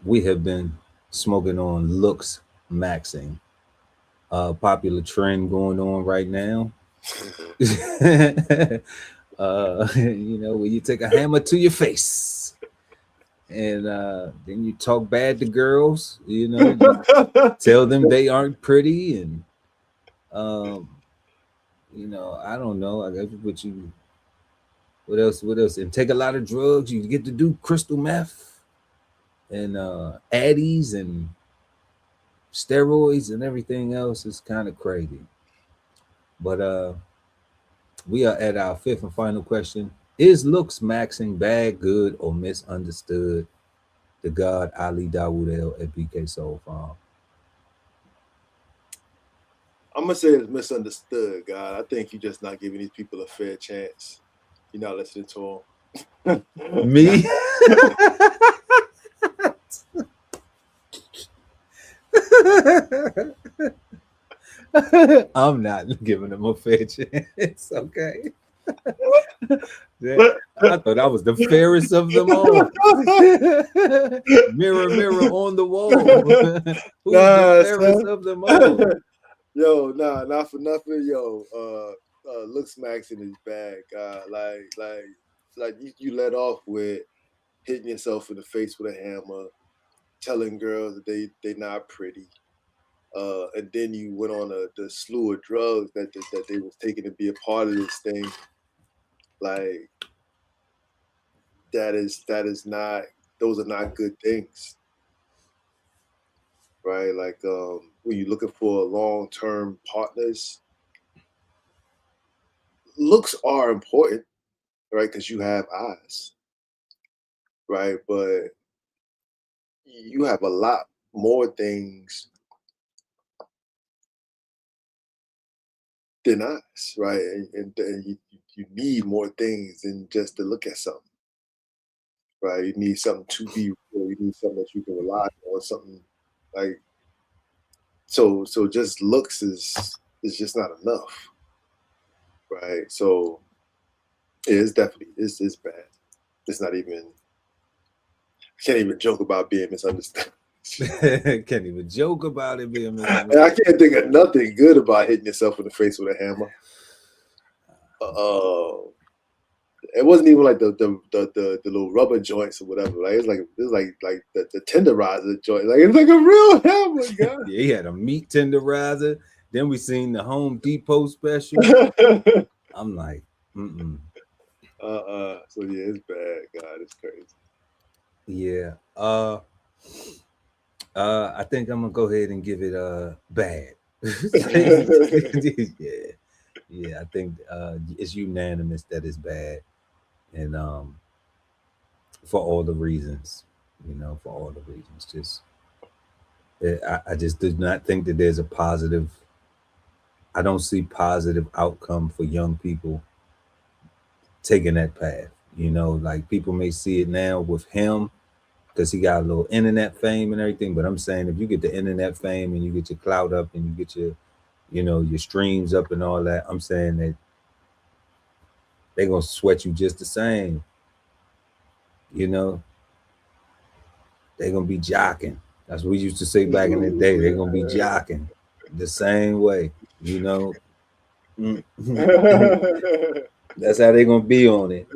we have been smoking on Looksmaxxing, popular trend going on right now. You know, where you take a hammer to your face and then you talk bad to girls, you know, you tell them they aren't pretty, and you know, I don't know, I guess what else, and take a lot of drugs. You get to do crystal meth and addies and steroids and everything else. Is kind of crazy. But we are at our fifth and final question. Is Looksmaxxing bad, good, or misunderstood? The God Ali Dawood L at BKSOLFARM. I'm gonna say it's misunderstood, God. I think you're just not giving these people a fair chance. You're not listening to them. Me? I'm not giving them a fair chance. Okay. I thought I was the fairest of them all. Mirror, mirror on the wall. Who's the fairest of them all? Yo, not for nothing. Yo, Looksmaxxing is bad, God. Like you let off with hitting yourself in the face with a hammer, telling girls that they not pretty. And then you went on the slew of drugs that they was taking to be a part of this thing. Like that is not, those are not good things, right? Like when you're looking for long-term partners, looks are important, right? Because you have eyes, right? But you have a lot more things than eyes, right? And you need more things than just to look at something, right? You need something to be real. You need something that you can rely on, something like, so just looks is just not enough, right? So it's definitely, it's bad. It's not even, I can't even joke about being misunderstood. Can't even joke about it being misunderstood. I can't think of nothing good about hitting yourself in the face with a hammer. It wasn't even like the little rubber joints or whatever. Like it's like the tenderizer joint. Like it's like a real hammer, God. Yeah, he had a meat tenderizer. Then we seen the Home Depot special. I'm like, So yeah, it's bad, God. It's crazy. Yeah. I think I'm gonna go ahead and give it bad. Yeah, I think it's unanimous that it's bad. And for all the reasons, for all the reasons. I just do not think that there's a positive. I don't see positive outcome for young people taking that path. Like people may see it now with him because he got a little internet fame and everything. But I'm saying if you get the internet fame and you get your clout up and you get your, your streams up and all that, I'm saying that they're gonna sweat you just the same. They're gonna be jocking. That's what we used to say back in the day. They're gonna be jocking the same way. That's how they're gonna be on it,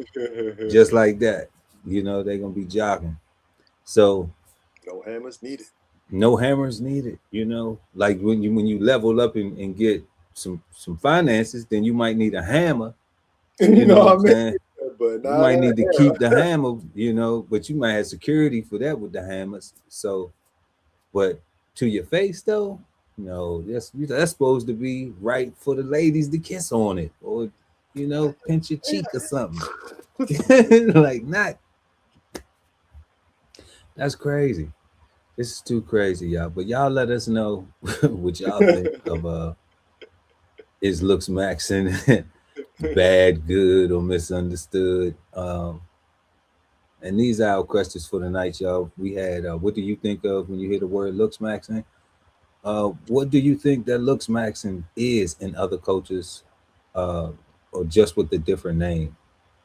just like that. They're gonna be jocking. So no hammers needed. No hammers needed. Like when you level up and get some finances, then you might need a hammer. You know what I'm saying? But you might need to keep the hammer. But you might have security for that with the hammers. So, but to your face though, no, that's supposed to be right for the ladies to kiss on it, or pinch your cheek or something. Like not. That's crazy. This is too crazy, y'all. But y'all let us know what y'all think of is Looksmaxxing bad, good, or misunderstood. And these are our questions for the night, y'all. We had what do you think of when you hear the word Looksmaxxing? What do you think that Looksmaxxing is in other cultures, or just with a different name?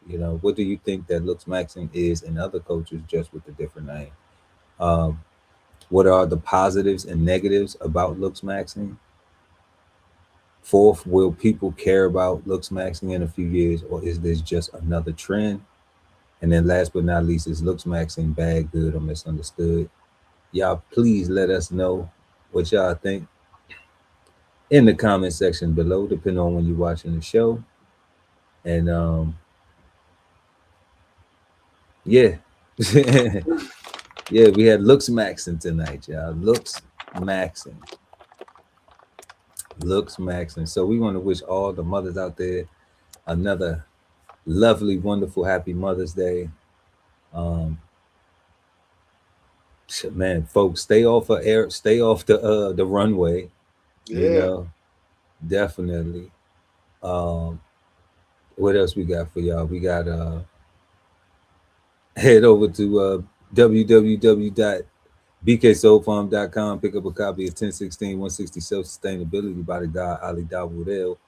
What do you think that Looksmaxxing is in other cultures, just with a different name? What are the positives and negatives about Looksmaxxing? Fourth, will people care about Looksmaxxing in a few years, or is this just another trend? And then last but not least, is Looksmaxxing bad, good, or misunderstood? Y'all please let us know what y'all think in the comment section below, depending on when you're watching the show. And yeah. Yeah, we had Looksmaxxing tonight, y'all. Looksmaxxing. So we want to wish all the mothers out there another lovely, wonderful, happy Mother's Day. Man, folks, stay off the runway. Yeah. Definitely. What else we got for y'all? We got head over to www.BKSOLFARM.com. Pick up a copy of 1016 160 Self-Sustainability by the guy Ali Dawoodell,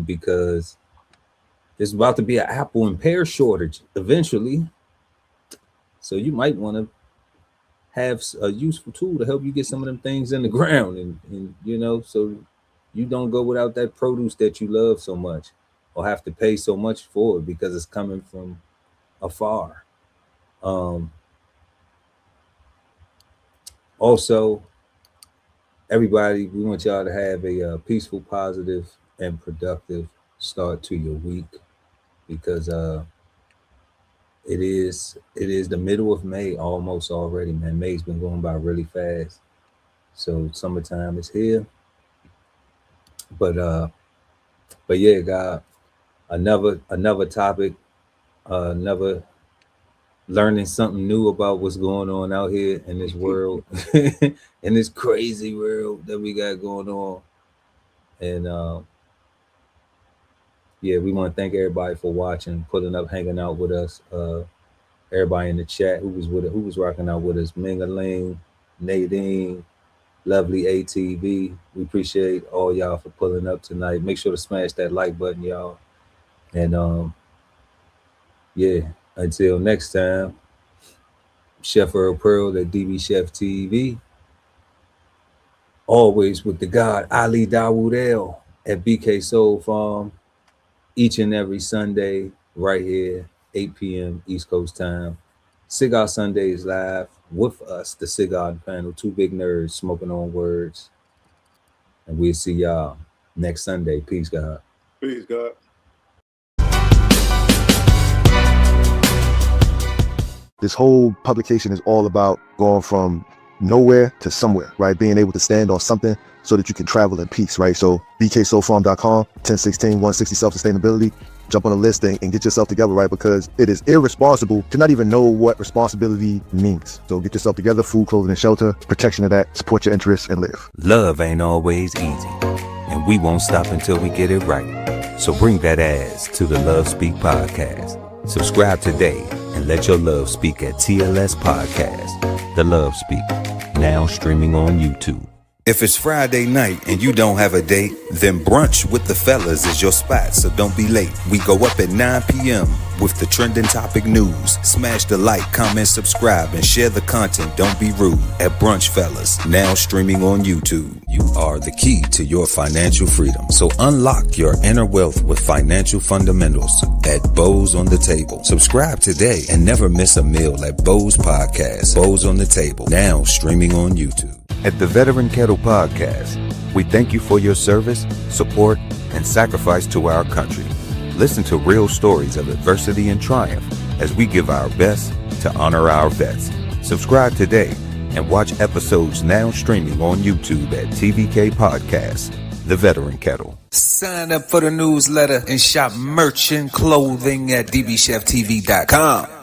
because there's about to be an apple and pear shortage eventually. So you might want to have a useful tool to help you get some of them things in the ground, and so you don't go without that produce that you love so much, or have to pay so much for it because it's coming from afar. Also, everybody, we want y'all to have a peaceful, positive, and productive start to your week, because it is the middle of May almost already, man. May's been going by really fast. So summertime is here. But yeah, God, another topic, another learning something new about what's going on out here in this world, in this crazy world that we got going on. And yeah, we want to thank everybody for watching, pulling up, hanging out with us. Everybody in the chat who was rocking out with us: Mingaling, Nadine, lovely ATV. We appreciate all y'all for pulling up tonight. Make sure to smash that like button, y'all. And yeah, until next time, Chef Earl Pearl at DBCHEFTV. Always with the God Ali Dawoodell at BKSOLFARM, each and every Sunday right here, 8 p.m. East Coast time. Cigar Sundays live with us, the Cigarden Panel, two big nerds smoking on words. And we'll see y'all next Sunday. Peace, God. Peace, God. This whole publication is all about going from nowhere to somewhere, right? Being able to stand on something so that you can travel in peace, right? So BKSOLFARM.com, 1016 160 Self-Sustainability. jump on a list and get yourself together, right? Because it is irresponsible to not even know what responsibility means. So get yourself together, food, clothing, and shelter, protection of that, support your interests, and live. Love ain't always easy, and we won't stop until we get it right. So bring that ass to the Love Speak podcast. Subscribe today and let your love speak at TLS Podcast. The Love Speak, now streaming on YouTube. If it's Friday night and you don't have a date, then brunch with the fellas is your spot, so don't be late. We go up at 9 p.m. with the trending topic news. Smash the like, comment, subscribe, and share the content. Don't be rude at Brunch Fellas, now streaming on YouTube. You are the key to your financial freedom, so unlock your inner wealth with financial fundamentals at Bows on the Table. Subscribe today and never miss a meal at Bows Podcast. Bows on the Table, now streaming on YouTube. At the Veteran Kettle Podcast, we thank you for your service, support, and sacrifice to our country. Listen to real stories of adversity and triumph as we give our best to honor our vets. Subscribe today and watch episodes now streaming on YouTube at TVK Podcast, The Veteran Kettle. Sign up for the newsletter and shop merch and clothing at DBCHEFTV.com.